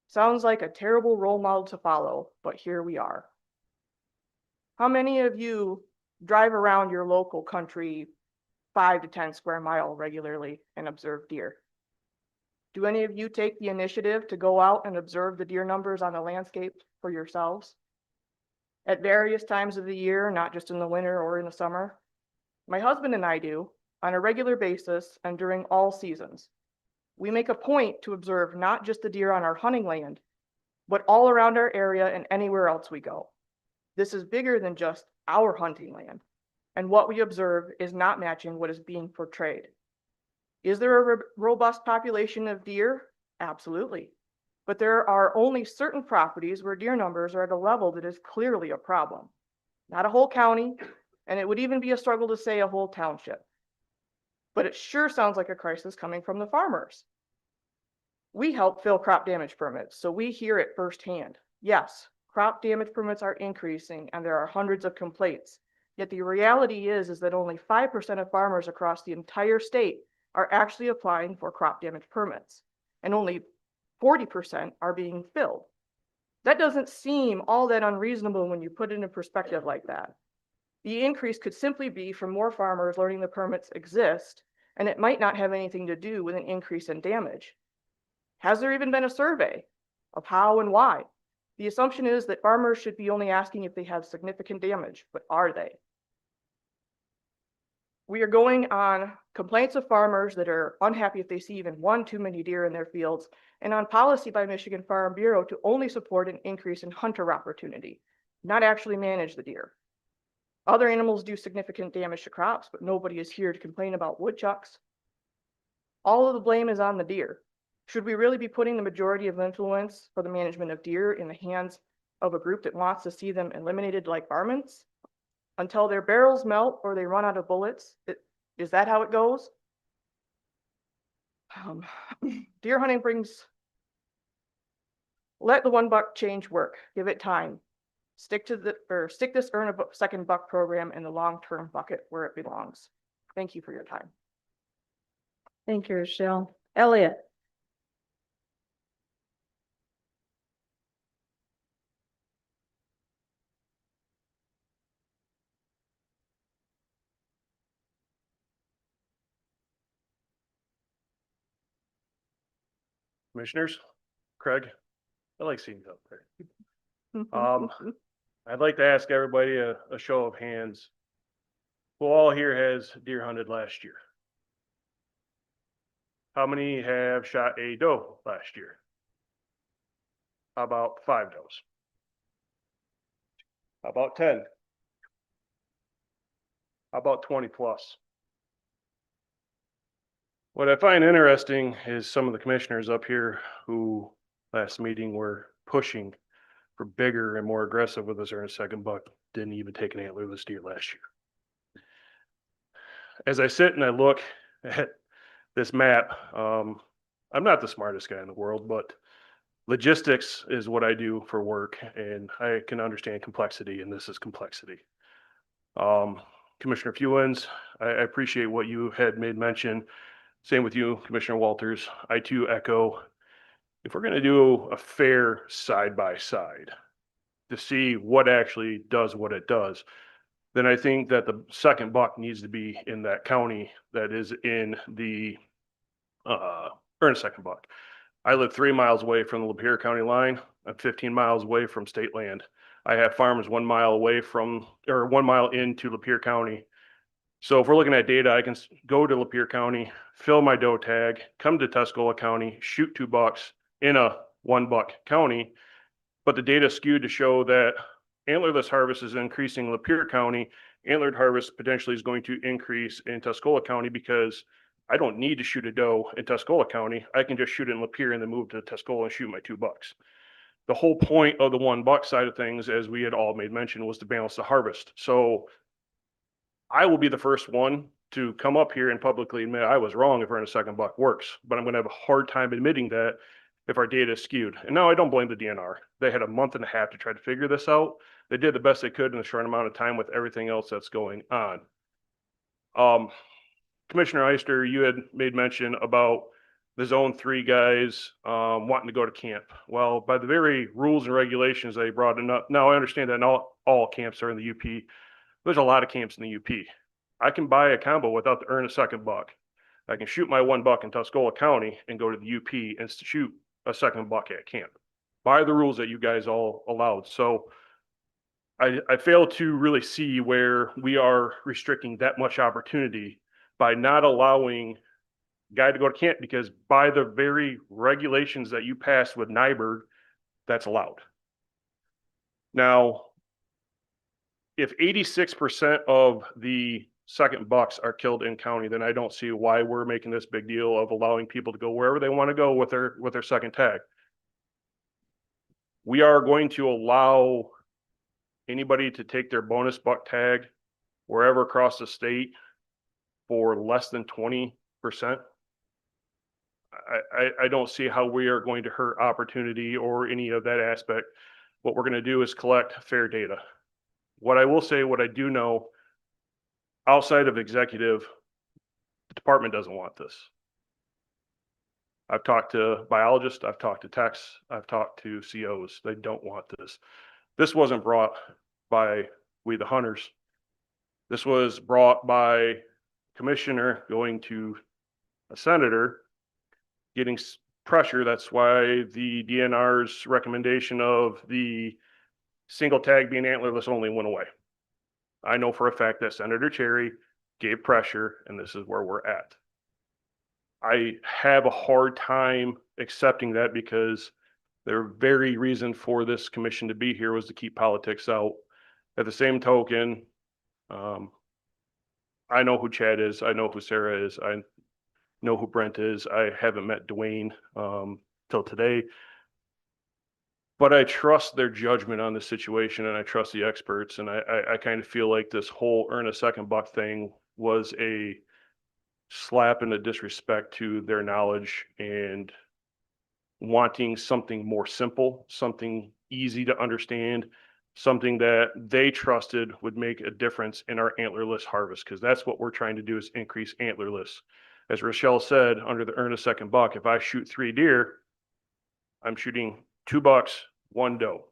Sounds like a terrible role model to follow, but here we are. How many of you drive around your local country 5 to 10 square mile regularly and observe deer? Do any of you take the initiative to go out and observe the deer numbers on the landscape for yourselves? At various times of the year, not just in the winter or in the summer? My husband and I do, on a regular basis and during all seasons. We make a point to observe not just the deer on our hunting land, but all around our area and anywhere else we go. This is bigger than just our hunting land, and what we observe is not matching what is being portrayed. Is there a robust population of deer? Absolutely. But there are only certain properties where deer numbers are at a level that is clearly a problem. Not a whole county, and it would even be a struggle to say a whole township. But it sure sounds like a crisis coming from the farmers. We help fill crop damage permits, so we hear it firsthand. Yes, crop damage permits are increasing and there are hundreds of complaints. Yet the reality is that only 5% of farmers across the entire state are actually applying for crop damage permits, and only 40% are being filled. That doesn't seem all that unreasonable when you put it in perspective like that. The increase could simply be from more farmers learning the permits exist, and it might not have anything to do with an increase in damage. Has there even been a survey of how and why? The assumption is that farmers should be only asking if they have significant damage, but are they? We are going on complaints of farmers that are unhappy if they see even one too many deer in their fields, and on policy by Michigan Farm Bureau to only support an increase in hunter opportunity, not actually manage the deer. Other animals do significant damage to crops, but nobody is here to complain about woodchucks. All of the blame is on the deer. Should we really be putting the majority of influence for the management of deer in the hands of a group that wants to see them eliminated like varmints? Until their barrels melt or they run out of bullets? Is that how it goes? Deer hunting brings, let the $1 change work, give it time. Stick this earn a second buck program in the long-term bucket where it belongs. Thank you for your time. Thank you, Rochelle. Elliot. Commissioners, Craig, I like seeing you up there. I'd like to ask everybody a show of hands. Who all here has deer hunted last year? How many have shot a doe last year? How about 5 does? How about 10? How about 20 plus? What I find interesting is some of the commissioners up here who last meeting were pushing for bigger and more aggressive with us earn a second buck didn't even take an antlerless deer last year. As I sit and I look at this map, I'm not the smartest guy in the world, but logistics is what I do for work, and I can understand complexity, and this is complexity. Commissioner Fewens, I appreciate what you had made mention. Same with you, Commissioner Walters. I too echo, if we're going to do a fair side by side to see what actually does what it does, then I think that the second buck needs to be in that county that is in the earn a second buck. I live 3 miles away from the Lapeer County line. I'm 15 miles away from state land. I have farms 1 mile away from, or 1 mile into Lapeer County. So if we're looking at data, I can go to Lapeer County, fill my doe tag, come to Tuscola County, shoot 2 bucks in a 1 buck county. But the data is skewed to show that antlerless harvest is increasing in Lapeer County. Antlered harvest potentially is going to increase in Tuscola County because I don't need to shoot a doe in Tuscola County. I can just shoot it in Lapeer and then move to Tuscola and shoot my 2 bucks. The whole point of the 1 buck side of things, as we had all made mention, was to balance the harvest. So I will be the first one to come up here and publicly admit I was wrong if earn a second buck works, but I'm going to have a hard time admitting that if our data is skewed. And no, I don't blame the DNR. They had a month and a half to try to figure this out. They did the best they could in a short amount of time with everything else that's going on. Commissioner Eyster, you had made mention about the Zone 3 guys wanting to go to camp. Well, by the very rules and regulations they brought it up. Now I understand that not all camps are in the UP. There's a lot of camps in the UP. I can buy a combo without the earn a second buck. I can shoot my 1 buck in Tuscola County and go to the UP and shoot a second buck at camp by the rules that you guys all allowed. So I fail to really see where we are restricting that much opportunity by not allowing a guy to go to camp, because by the very regulations that you passed with NYBIRD, that's allowed. Now, if 86% of the second bucks are killed in county, then I don't see why we're making this big deal of allowing people to go wherever they want to go with their second tag. We are going to allow anybody to take their bonus buck tag wherever across the state for less than 20%. I don't see how we are going to hurt opportunity or any of that aspect. What we're going to do is collect fair data. What I will say, what I do know, outside of executive, the department doesn't want this. I've talked to biologists, I've talked to techs, I've talked to COs. They don't want this. This wasn't brought by we the hunters. This was brought by commissioner going to a senator, getting pressure. That's why the DNR's recommendation of the single tag being antlerless only went away. I know for a fact that Senator Cherry gave pressure, and this is where we're at. I have a hard time accepting that because their very reason for this commission to be here was to keep politics out. At the same token, I know who Chad is. I know who Sarah is. I know who Brent is. I haven't met Dwayne till today. But I trust their judgment on the situation, and I trust the experts. And I kind of feel like this whole earn a second buck thing was a slap and a disrespect to their knowledge and wanting something more simple, something easy to understand, something that they trusted would make a difference in our antlerless harvest, because that's what we're trying to do, is increase antlerless. As Rochelle said, under the earn a second buck, if I shoot 3 deer, I'm shooting 2 bucks, 1 doe.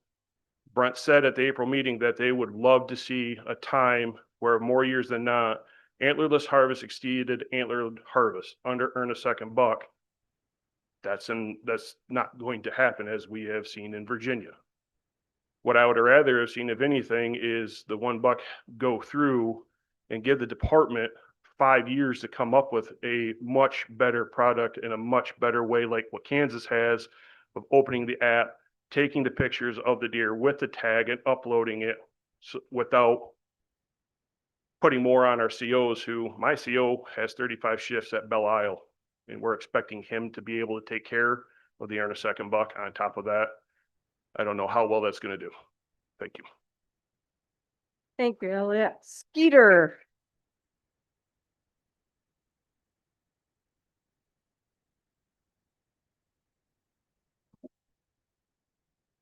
Brent said at the April meeting that they would love to see a time where more years than not, antlerless harvest exceeded antlered harvest under earn a second buck. That's not going to happen, as we have seen in Virginia. What I would rather have seen, if anything, is the 1 buck go through and give the department 5 years to come up with a much better product in a much better way, like what Kansas has, of opening the app, taking the pictures of the deer with the tag and uploading it without putting more on our COs, who my CO has 35 shifts at Belle Isle, and we're expecting him to be able to take care of the earn a second buck on top of that. I don't know how well that's going to do. Thank you. Thank you, Elliot. Skeeter.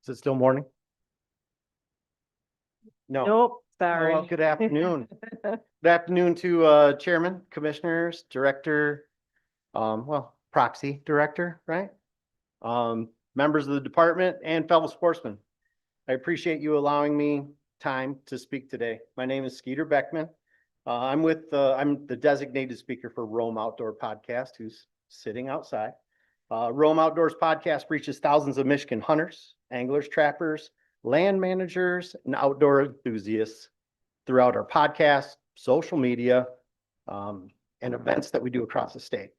Is it still morning? No. Nope, sorry. Well, good afternoon. Good afternoon to Chairman, Commissioners, Director, Proxy Director, right? Members of the department and fellow sportsmen. I appreciate you allowing me time to speak today. My name is Skeeter Beckman. I'm the designated speaker for Roam Outdoor Podcast, who's sitting outside. Roam Outdoors Podcast reaches thousands of Michigan hunters, anglers, trappers, land managers, and outdoor enthusiasts throughout our podcast, social media, and events that we do across the state.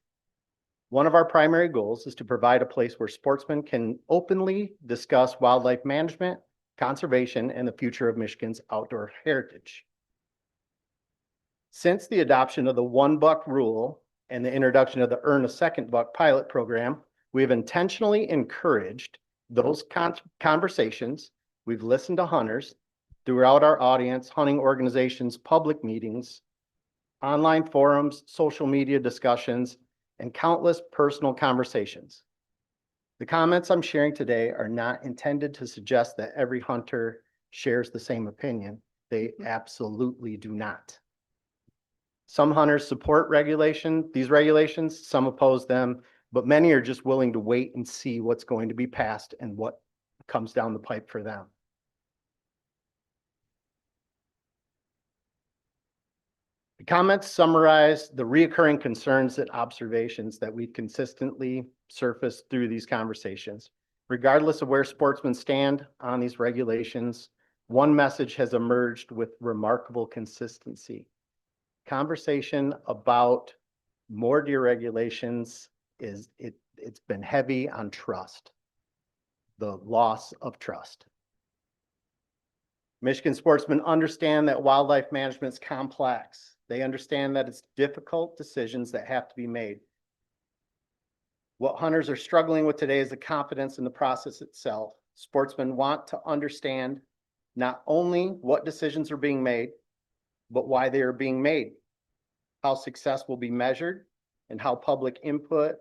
One of our primary goals is to provide a place where sportsmen can openly discuss wildlife management, conservation, and the future of Michigan's outdoor heritage. Since the adoption of the 1 buck rule and the introduction of the earn a second buck pilot program, we have intentionally encouraged those conversations. We've listened to hunters throughout our audience, hunting organizations, public meetings, online forums, social media discussions, and countless personal conversations. The comments I'm sharing today are not intended to suggest that every hunter shares the same opinion. They absolutely do not. Some hunters support these regulations, some oppose them, but many are just willing to wait and see what's going to be passed and what comes down the pipe for them. The comments summarize the reoccurring concerns and observations that we've consistently surfaced through these conversations. Regardless of where sportsmen stand on these regulations, one message has emerged with remarkable consistency. Conversation about more deer regulations it's been heavy on trust, the loss of trust. Michigan sportsmen understand that wildlife management is complex. They understand that it's difficult decisions that have to be made. What hunters are struggling with today is the confidence in the process itself. Sportsmen want to understand not only what decisions are being made, but why they are being made, how success will be measured, and how public input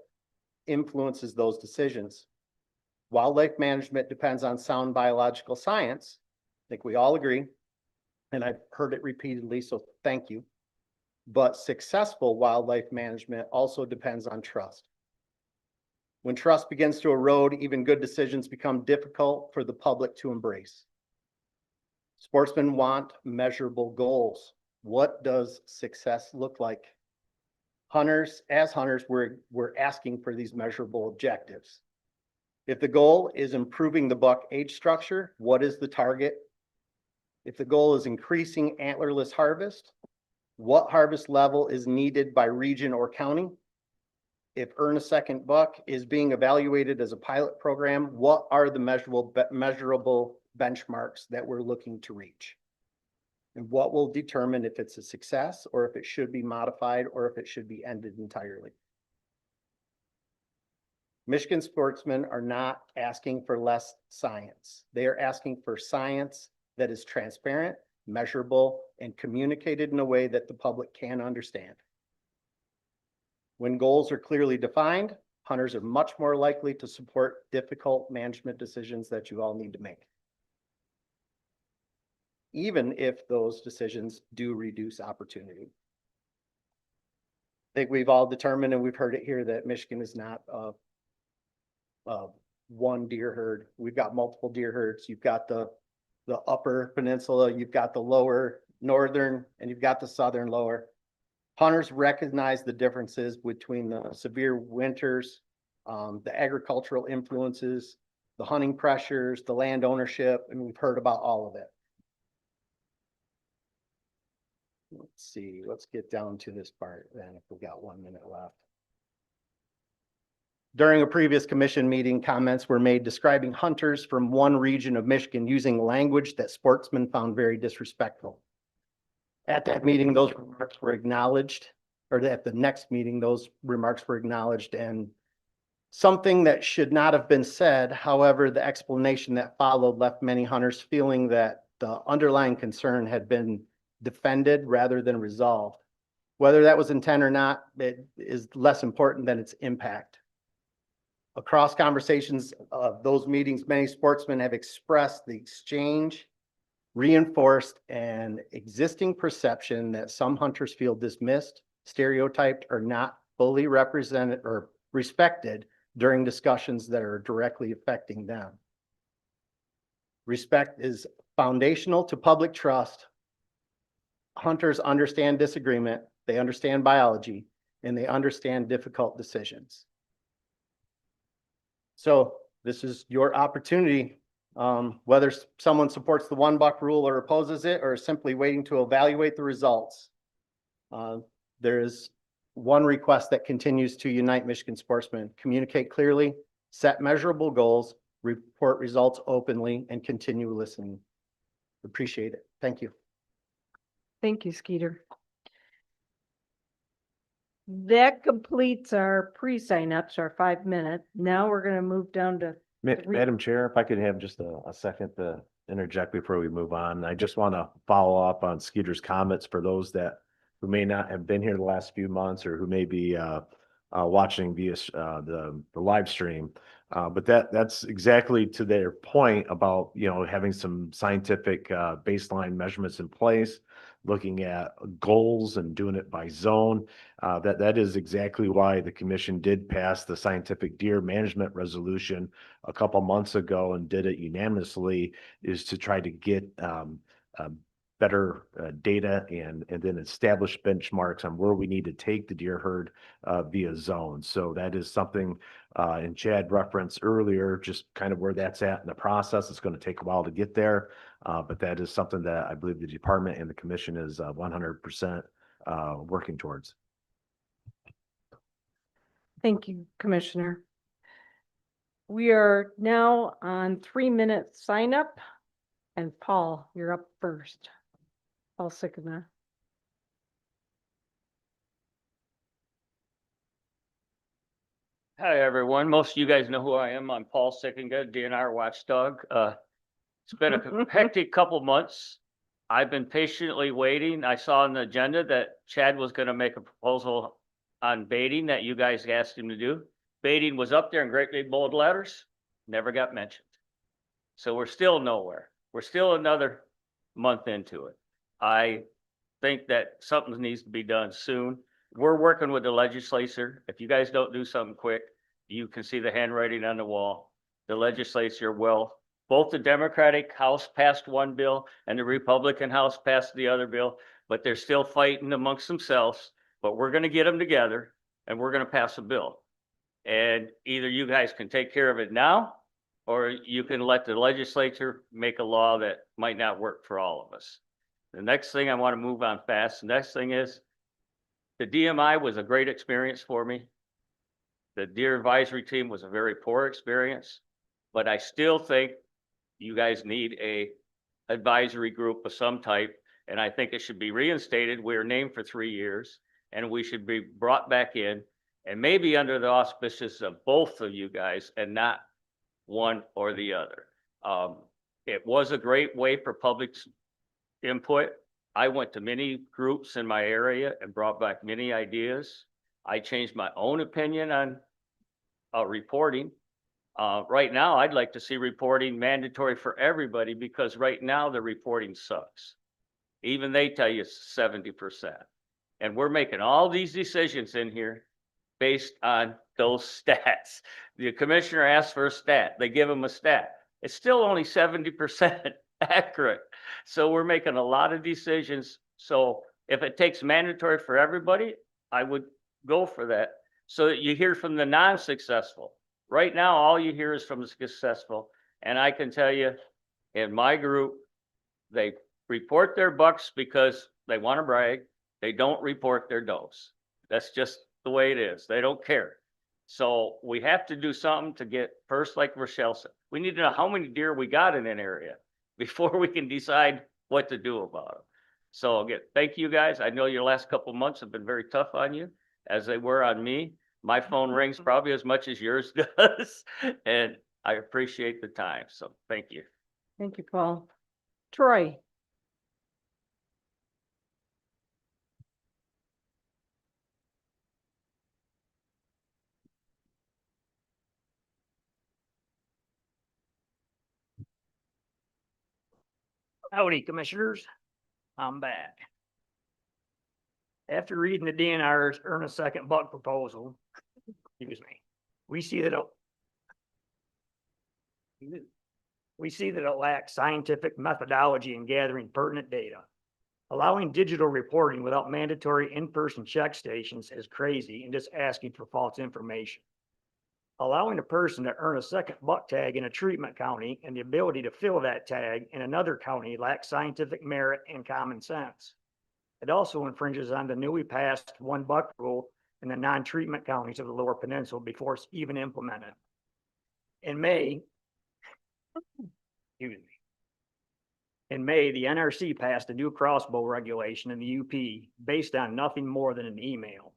influences those decisions. Wildlife management depends on sound biological science. I think we all agree, and I've heard it repeatedly, so thank you. But successful wildlife management also depends on trust. When trust begins to erode, even good decisions become difficult for the public to embrace. Sportsmen want measurable goals. What does success look like? Hunters, as hunters, we're asking for these measurable objectives. If the goal is improving the buck age structure, what is the target? If the goal is increasing antlerless harvest, what harvest level is needed by region or county? If earn a second buck is being evaluated as a pilot program, what are the measurable benchmarks that we're looking to reach? And what will determine if it's a success or if it should be modified or if it should be ended entirely? Michigan sportsmen are not asking for less science. They are asking for science that is transparent, measurable, and communicated in a way that the public can understand. When goals are clearly defined, hunters are much more likely to support difficult management decisions that you all need to make, even if those decisions do reduce opportunity. I think we've all determined, and we've heard it here, that Michigan is not one deer herd. We've got multiple deer herds. You've got the upper peninsula, you've got the lower northern, and you've got the southern lower. Hunters recognize the differences between the severe winters, the agricultural influences, the hunting pressures, the land ownership, and we've heard about all of it. Let's see, let's get down to this part then, if we've got 1 minute left. During a previous commission meeting, comments were made describing hunters from one region of Michigan using language that sportsmen found very disrespectful. At that meeting, those remarks were acknowledged, or at the next meeting, those remarks were acknowledged, and something that should not have been said. However, the explanation that followed left many hunters feeling that the underlying concern had been defended rather than resolved. Whether that was intent or not, it is less important than its impact. Across conversations of those meetings, many sportsmen have expressed the exchange reinforced an existing perception that some hunters feel dismissed, stereotyped, or not fully represented or respected during discussions that are directly affecting them. Respect is foundational to public trust. Hunters understand disagreement, they understand biology, and they understand difficult decisions. So this is your opportunity. Whether someone supports the 1 buck rule or opposes it, or is simply waiting to evaluate the results. There is one request that continues to unite Michigan sportsmen: communicate clearly, set measurable goals, report results openly, and continue listening. Appreciate it. Thank you. Thank you, Skeeter. That completes our pre-signups, our 5 minutes. Now we're gonna move down to Madam Chair, if I could have just a second to interject before we move on. I just want to follow up on Skeeter's comments for those who may not have been here the last few months or who may be watching via the live stream. But that's exactly to their point about, having some scientific baseline measurements in place, looking at goals and doing it by zone. That is exactly why the commission did pass the scientific deer management resolution a couple months ago and did it unanimously, is to try to get better data and then establish benchmarks on where we need to take the deer herd via zone. So that is something, and Chad referenced earlier, just kind of where that's at in the process. It's going to take a while to get there, but that is something that I believe the department and the commission is 100% working towards. Thank you, Commissioner. We are now on 3-minute sign up, and Paul, you're up first. Paul Sickena. Hi, everyone. Most of you guys know who I am. I'm Paul Sickinga, DNR watchdog. It's been a hectic couple months. I've been patiently waiting. I saw on the agenda that Chad was going to make a proposal on baiting that you guys asked him to do. Baiting was up there in great big bold letters, never got mentioned. So we're still nowhere. We're still another month into it. I think that something needs to be done soon. We're working with the legislature. If you guys don't do something quick, you can see the handwriting on the wall. The legislature will. Both the Democratic House passed one bill and the Republican House passed the other bill. but they're still fighting amongst themselves, but we're gonna get them together and we're gonna pass a bill. And either you guys can take care of it now, or you can let the legislature make a law that might not work for all of us. The next thing I want to move on fast, the next thing is the DMI was a great experience for me. The Deer Advisory Team was a very poor experience, but I still think you guys need a advisory group of some type, and I think it should be reinstated. We were named for 3 years, and we should be brought back in, and maybe under the auspices of both of you guys and not one or the other. It was a great way for public input. I went to many groups in my area and brought back many ideas. I changed my own opinion on reporting. Right now, I'd like to see reporting mandatory for everybody because right now the reporting sucks. Even they tell you it's 70%. And we're making all these decisions in here based on those stats. The commissioner asks for a stat, they give him a stat. It's still only 70% accurate. So we're making a lot of decisions. So if it takes mandatory for everybody, I would go for that so that you hear from the non-successful. Right now, all you hear is from the successful. And I can tell you, in my group, they report their bucks because they want to brag. They don't report their does. That's just the way it is. They don't care. So we have to do something to get, first, like Rochelle said, we need to know how many deer we got in an area before we can decide what to do about them. So again, thank you guys. I know your last couple of months have been very tough on you, as they were on me. My phone rings probably as much as yours does, and I appreciate the time. So thank you. Thank you, Paul. Troy? Howdy, commissioners. I'm back. After reading the DNR's earn a second buck proposal, excuse me, we see that it lacks scientific methodology in gathering pertinent data. Allowing digital reporting without mandatory in-person check stations is crazy and just asking for false information. Allowing a person to earn a second buck tag in a treatment county and the ability to fill that tag in another county lacks scientific merit and common sense. It also infringes on the newly passed $1 rule in the non-treatment counties of the Lower Peninsula before it's even implemented. In May, excuse me. In May, the NRC passed a new crossbow regulation in the UP based on nothing more than an email.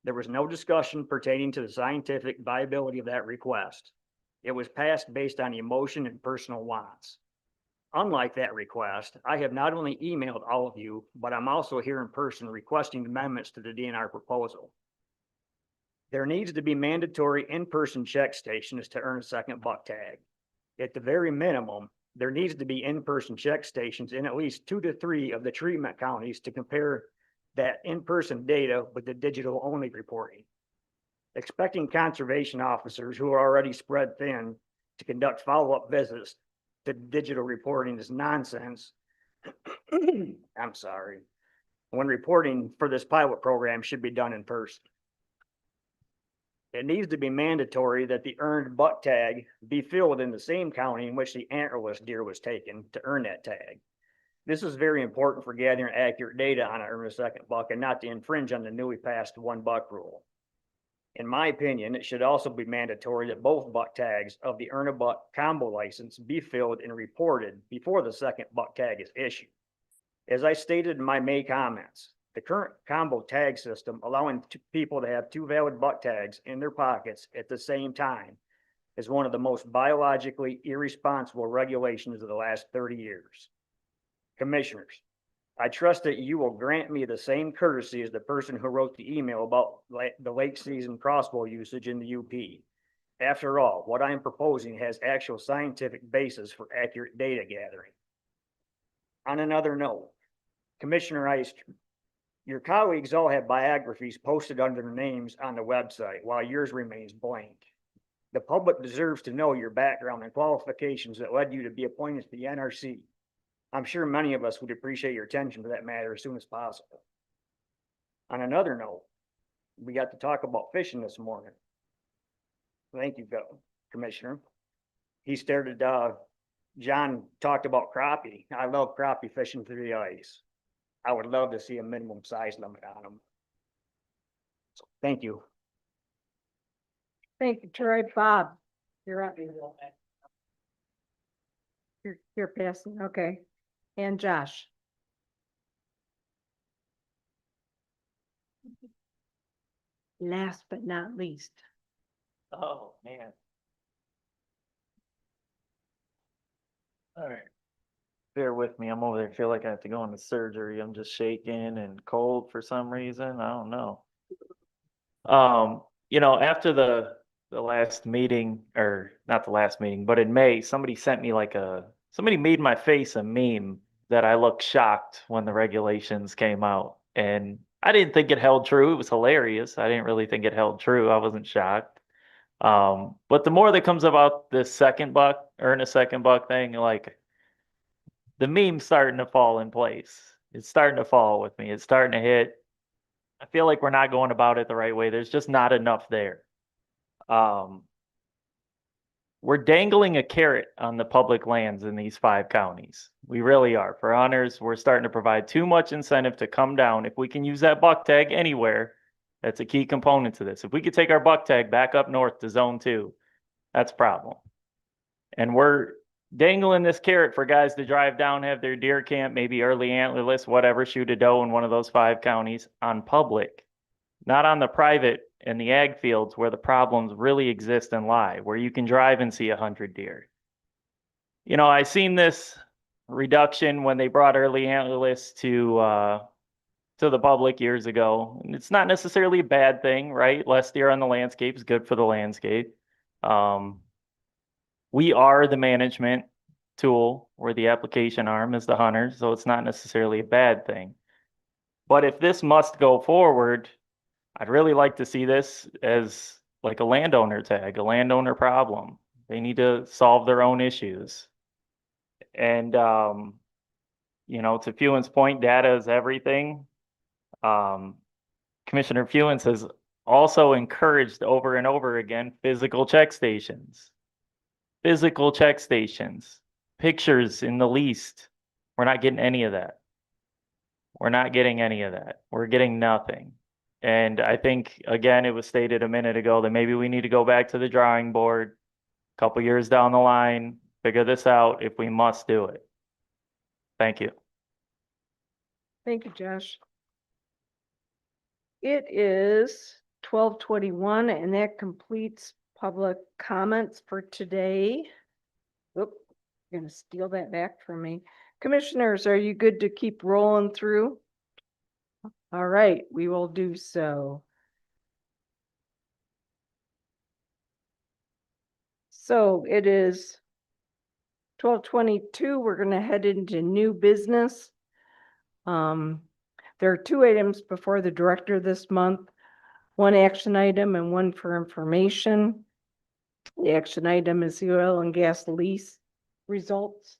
There was no discussion pertaining to the scientific viability of that request. It was passed based on emotion and personal wants. Unlike that request, I have not only emailed all of you, but I'm also here in person requesting amendments to the DNR proposal. There needs to be mandatory in-person check stations to earn a second buck tag. At the very minimum, there needs to be in-person check stations in at least 2 to 3 of the treatment counties to compare that in-person data with the digital only reporting. Expecting conservation officers who are already spread thin to conduct follow-up visits to digital reporting is nonsense. I'm sorry. When reporting for this pilot program should be done in person. It needs to be mandatory that the earned buck tag be filled in the same county in which the antlerless deer was taken to earn that tag. This is very important for gathering accurate data on an earn a second buck and not to infringe on the newly passed $1 rule. In my opinion, it should also be mandatory that both buck tags of the earn a buck combo license be filled and reported before the second buck tag is issued. As I stated in my May comments, the current combo tag system allowing people to have 2 valid buck tags in their pockets at the same time is one of the most biologically irresponsible regulations of the last 30 years. Commissioners, I trust that you will grant me the same courtesy as the person who wrote the email about the late season crossbow usage in the UP. After all, what I am proposing has actual scientific basis for accurate data gathering. On another note, Commissioner Eyster, your colleagues all have biographies posted under their names on the website while yours remains blank. The public deserves to know your background and qualifications that led you to be appointed to the NRC. I'm sure many of us would appreciate your attention to that matter as soon as possible. On another note, we got to talk about fishing this morning. Thank you, Commissioner. He started, John talked about crappie. I love crappie fishing through the ice. I would love to see a minimum size limit on them. So, thank you. Thank you, Troy. Bob, you're up. You're passing, okay. And Josh. Last but not least. Oh, man. All right. Bear with me. I'm over there. I feel like I have to go into surgery. I'm just shaking and cold for some reason. I don't know. After the last meeting, or not the last meeting, but in May, somebody sent me somebody made my face a meme that I looked shocked when the regulations came out. And I didn't think it held true. It was hilarious. I didn't really think it held true. I wasn't shocked. But the more that comes about this earn a second buck thing, like the meme's starting to fall in place. It's starting to fall with me. It's starting to hit. I feel like we're not going about it the right way. There's just not enough there. We're dangling a carrot on the public lands in these 5 counties. We really are. For hunters, we're starting to provide too much incentive to come down. If we can use that buck tag anywhere, that's a key component to this. If we could take our buck tag back up north to zone 2, that's a problem. And we're dangling this carrot for guys to drive down, have their deer camp, maybe early antlerless, whatever, shoot a doe in one of those 5 counties on public, not on the private and the ag fields where the problems really exist and lie, where you can drive and see 100 deer. I seen this reduction when they brought early antlerless to the public years ago. And it's not necessarily a bad thing, right? Less deer on the landscape is good for the landscape. We are the management tool, where the application arm is the hunter, so it's not necessarily a bad thing. But if this must go forward, I'd really like to see this as like a landowner tag, a landowner problem. They need to solve their own issues. And, to Fewens' point, data is everything. Commissioner Fewens has also encouraged over and over again physical check stations. Physical check stations, pictures in the least. We're not getting any of that. We're not getting any of that. We're getting nothing. And I think, again, it was stated a minute ago that maybe we need to go back to the drawing board a couple years down the line, figure this out if we must do it. Thank you. Thank you, Josh. It is 12:21, and that completes public comments for today. Oop, you're gonna steal that back from me. Commissioners, are you good to keep rolling through? All right, we will do so. So it is 12:22. We're gonna head into new business. There are 2 items before the director this month, 1 action item and 1 for information. The action item is the oil and gas lease results.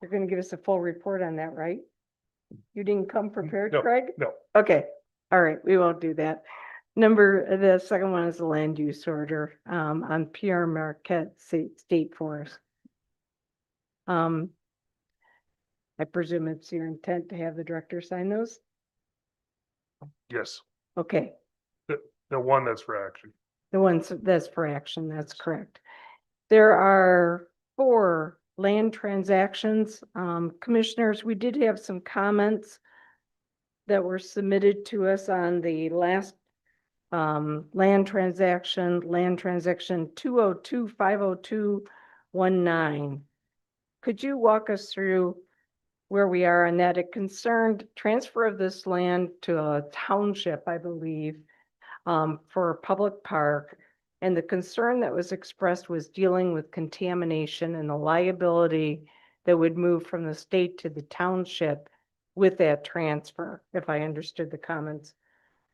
You're going to give us a full report on that, right? You didn't come prepared, No, Craig? no. Okay, all right, we won't do that. The second one is the land use order on Pierre Marquette State Forest. I presume it's your intent to have the director sign those? Yes, Okay, the one that's for action. the ones that's for action, that's correct. There are 4 land transactions. Commissioners, we did have some comments that were submitted to us on the last land transaction 202-502-19. Could you walk us through where we are on that? It concerned transfer of this land to a township, I believe, for a public park. And the concern that was expressed was dealing with contamination and the liability that would move from the state to the township with that transfer, if I understood the comments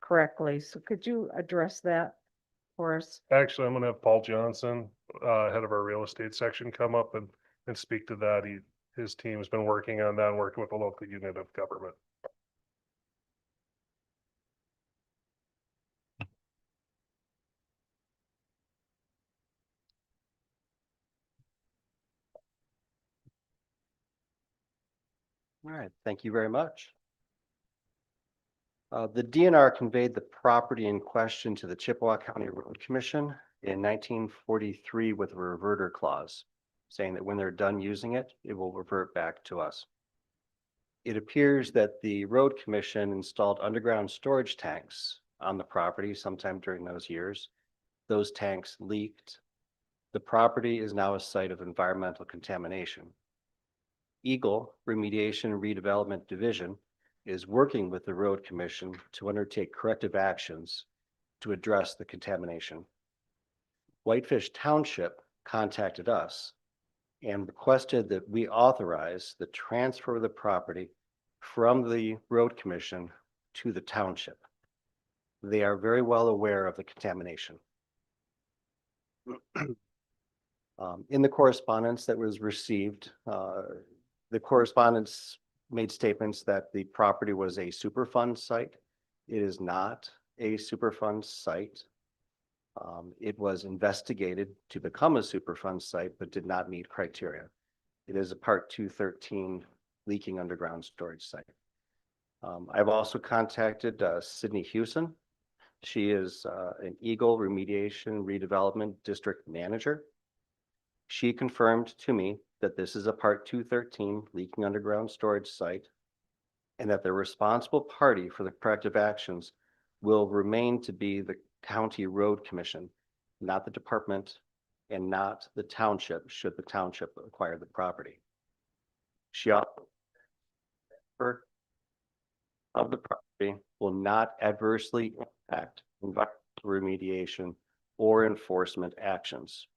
correctly. So could you address that for us? Actually, I'm gonna have Paul Johnson, head of our real estate section, come up and speak to that. his team has been working on that and working with the local unit of government. All right, thank you very much. The DNR conveyed the property in question to the Chippewa County Road Commission in 1943 with a reverter clause, saying that when they're done using it, it will revert back to us. It appears that the Road Commission installed underground storage tanks on the property sometime during those years. Those tanks leaked. The property is now a site of environmental contamination. Eagle Remediation and Redevelopment Division is working with the Road Commission to undertake corrective actions to address the contamination. Whitefish Township contacted us and requested that we authorize the transfer of the property from the Road Commission to the township. They are very well aware of the contamination. In the correspondence that was received, the correspondence made statements that the property was a Superfund site. It is not a Superfund site. It was investigated to become a Superfund site, but did not meet criteria. It is a Part 213 leaking underground storage site. I've also contacted Sydney Hewson. She is an Eagle Remediation Redevelopment District Manager. She confirmed to me that this is a Part 213 leaking underground storage site and that the responsible party for the corrective actions will remain to be the County Road Commission, not the department and not the township, should the township acquire the property. She also of the property will not adversely impact environmental remediation or enforcement actions.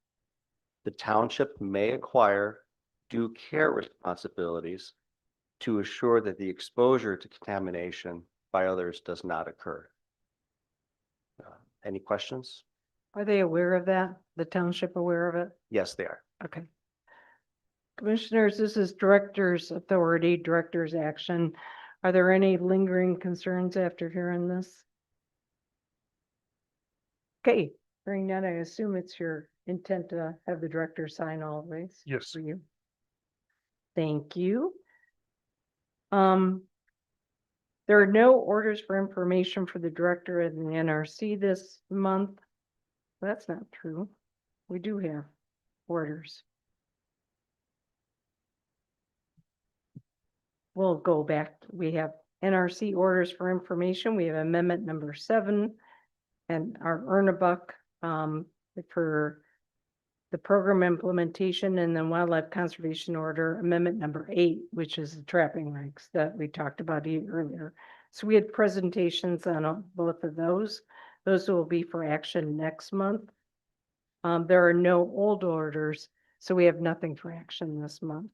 The township may acquire due care responsibilities to assure that the exposure to contamination by others does not occur. Any questions? Are they aware of that? The township aware of it? Yes, they are. Okay. Commissioners, this is director's authority, director's action. Are there any lingering concerns after hearing this? Okay, hearing none, I assume it's your intent to have the director sign all of these? Yes. For you. Thank you. There are no orders for information for the director of the NRC this month. That's not true. We do have orders. We'll go back. We have NRC orders for information. We have amendment number 7 and our Ernebuck for the program implementation, and then wildlife conservation order amendment number 8, which is the trapping rights that we talked about earlier. So we had presentations on both of those. Those will be for action next month. There are no old orders, so we have nothing for action this month.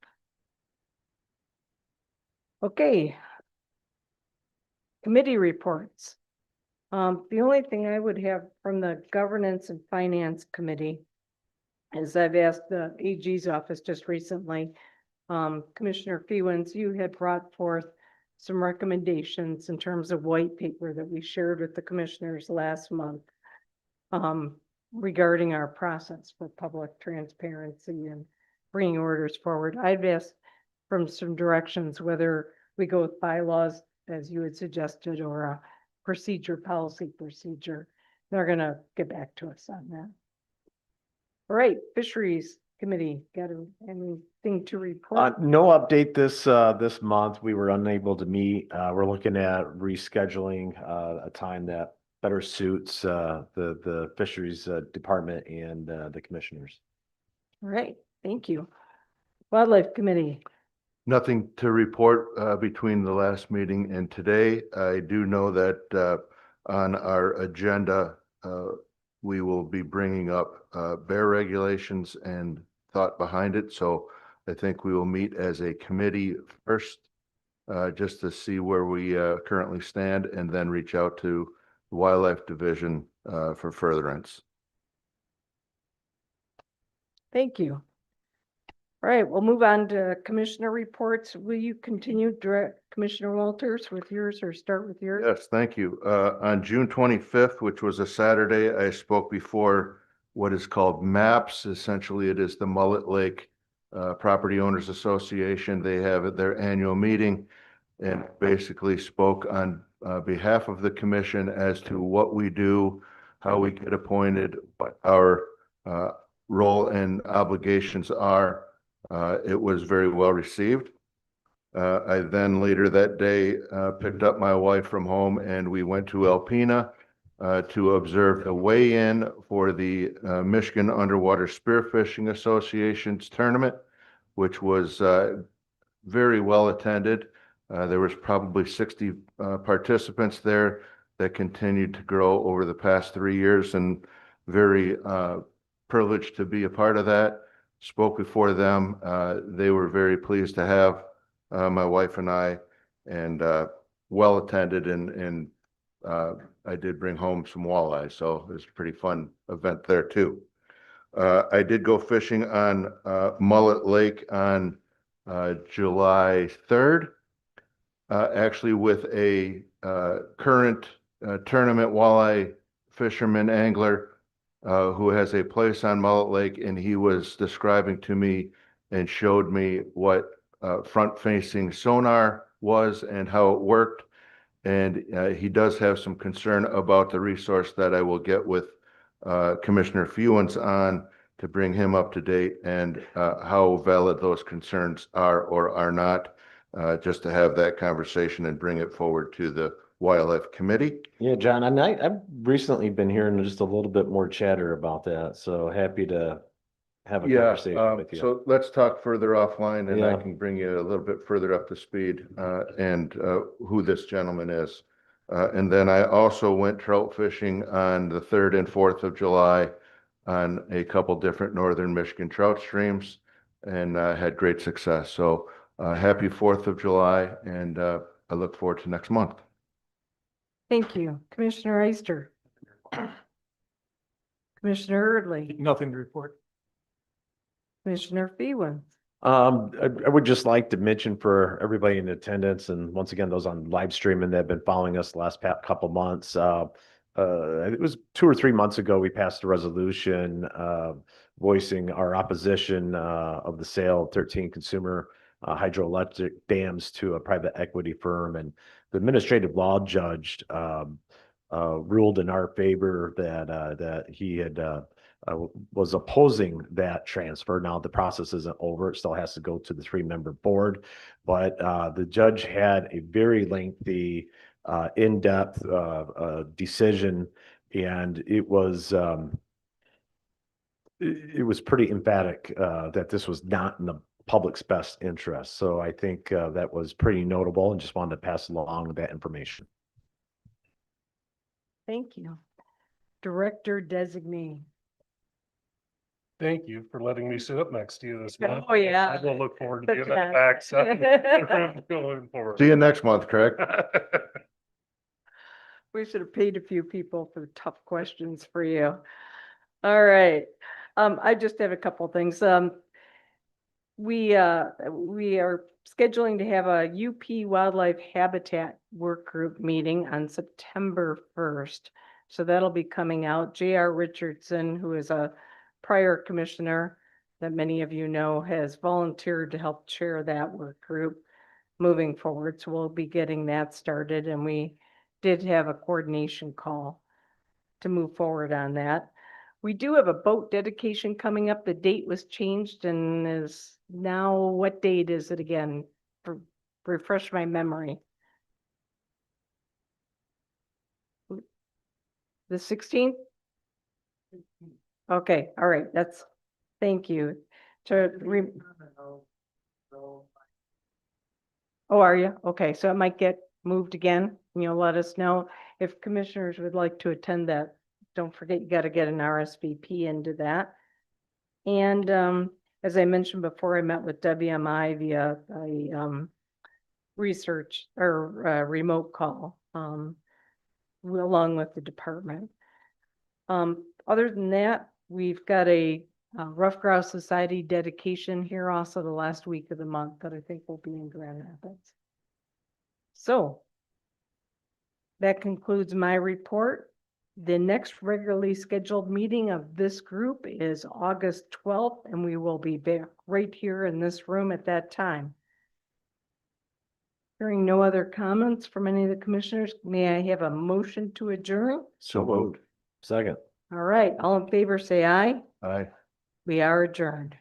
Okay. Committee reports. The only thing I would have from the Governance and Finance Committee is I've asked the AG's office just recently, Commissioner Fewens, you had brought forth some recommendations in terms of white paper that we shared with the commissioners last month regarding our process for public transparency and bringing orders forward. I've asked from some directions whether we go with bylaws, as you had suggested, or a policy procedure. They're going to get back to us on that. All right, Fisheries Committee, got anything to report? No update this month. We were unable to meet. We're looking at rescheduling a time that better suits the Fisheries Department and the commissioners. All right, thank you. Wildlife Committee. Nothing to report between the last meeting and today. I do know that on our agenda, we will be bringing up bear regulations and thought behind it. So I think we will meet as a committee first, just to see where we currently stand, and then reach out to the Wildlife Division for furtherance. Thank you. All right, we'll move on to commissioner reports. Will you continue, Direct Commissioner Walters, with yours or start with yours? Yes, thank you. On June 25th, which was a Saturday, I spoke before what is called MAPS. Essentially, it is the Mullet Lake Property Owners Association. They have their annual meeting and basically spoke on behalf of the commission as to what we do, how we get appointed, what our role and obligations are. It was very well received. I then later that day picked up my wife from home and we went to Alpena to observe the weigh-in for the Michigan Underwater Spearfishing Association's tournament, which was very well attended. There was probably 60 participants there that continued to grow over the past 3 years, and very privileged to be a part of that. Spoke before them. They were very pleased to have my wife and I, and well attended, and I did bring home some walleye, so it was a pretty fun event there too. I did go fishing on Mullet Lake on July 3rd, actually with a current tournament walleye fisherman angler who has a place on Mullet Lake, and he was describing to me and showed me what front-facing sonar was and how it worked. And he does have some concern about the resource that I will get with Commissioner Fewens on to bring him up to date, and how valid those concerns are or are not, just to have that conversation and bring it forward to the Wildlife Committee. Yeah, John, and I've recently been hearing just a little bit more chatter about that, so happy to have a conversation with you. So let's talk further offline, and I Yeah. can bring you a little bit further up to speed and who this gentleman is. And then I also went trout fishing on the 3rd and 4th of July on a couple different northern Michigan trout streams, and had great success. So happy 4th of July, and I look forward to next month. Thank you. Commissioner Eister. Commissioner Erdley. Nothing to report. Commissioner Fewens. I would just like to mention for everybody in attendance, and once again, those on live streaming that have been following us the last couple months. It was 2 or 3 months ago, we passed a resolution voicing our opposition of the sale of 13 consumer hydroelectric dams to a private equity firm, and the administrative law judge ruled in our favor that he had was opposing that transfer. Now the process isn't over; it still has to go to the 3-member board. But the judge had a very lengthy, in-depth decision, and it was pretty emphatic that this was not in the public's best interest. So I think that was pretty notable, and just wanted to pass along that information. Thank you. Director designee. Thank you for letting me sit up next to you this month. Oh, yeah. I will look forward to Such getting that a- back. So going forward. See you next month, Craig. We should have paid a few people for the tough questions for you. All right. I just have a couple things. We are scheduling to have a UP Wildlife Habitat Work Group meeting on September 1st. So that'll be coming out. J.R. Richardson, who is a prior commissioner that many of you know, has volunteered to help chair that work group moving forward. So we'll be getting that started, and we did have a coordination call to move forward on that. We do have a boat dedication coming up. The date was changed and is now, what date is it again? Refresh my memory. The 16th? Okay, all right, thank you. Oh, are you? Okay, so it might get moved again. You'll let us know if commissioners would like to attend that. Don't forget, you got to get an RSVP into that. And as I mentioned before, I met with WMI via a research or remote call along with the department. Other than that, we've got a Rough Grouse Society dedication here also the last week of the month that I think will be in Grand Rapids. So that concludes my report. The next regularly scheduled meeting of this group is August 12th, and we will be back right here in this room at that time. Hearing no other comments from any of the commissioners, may I have a motion to adjourn? So moved. Second. All right, all in favor, say aye. Aye. We are adjourned.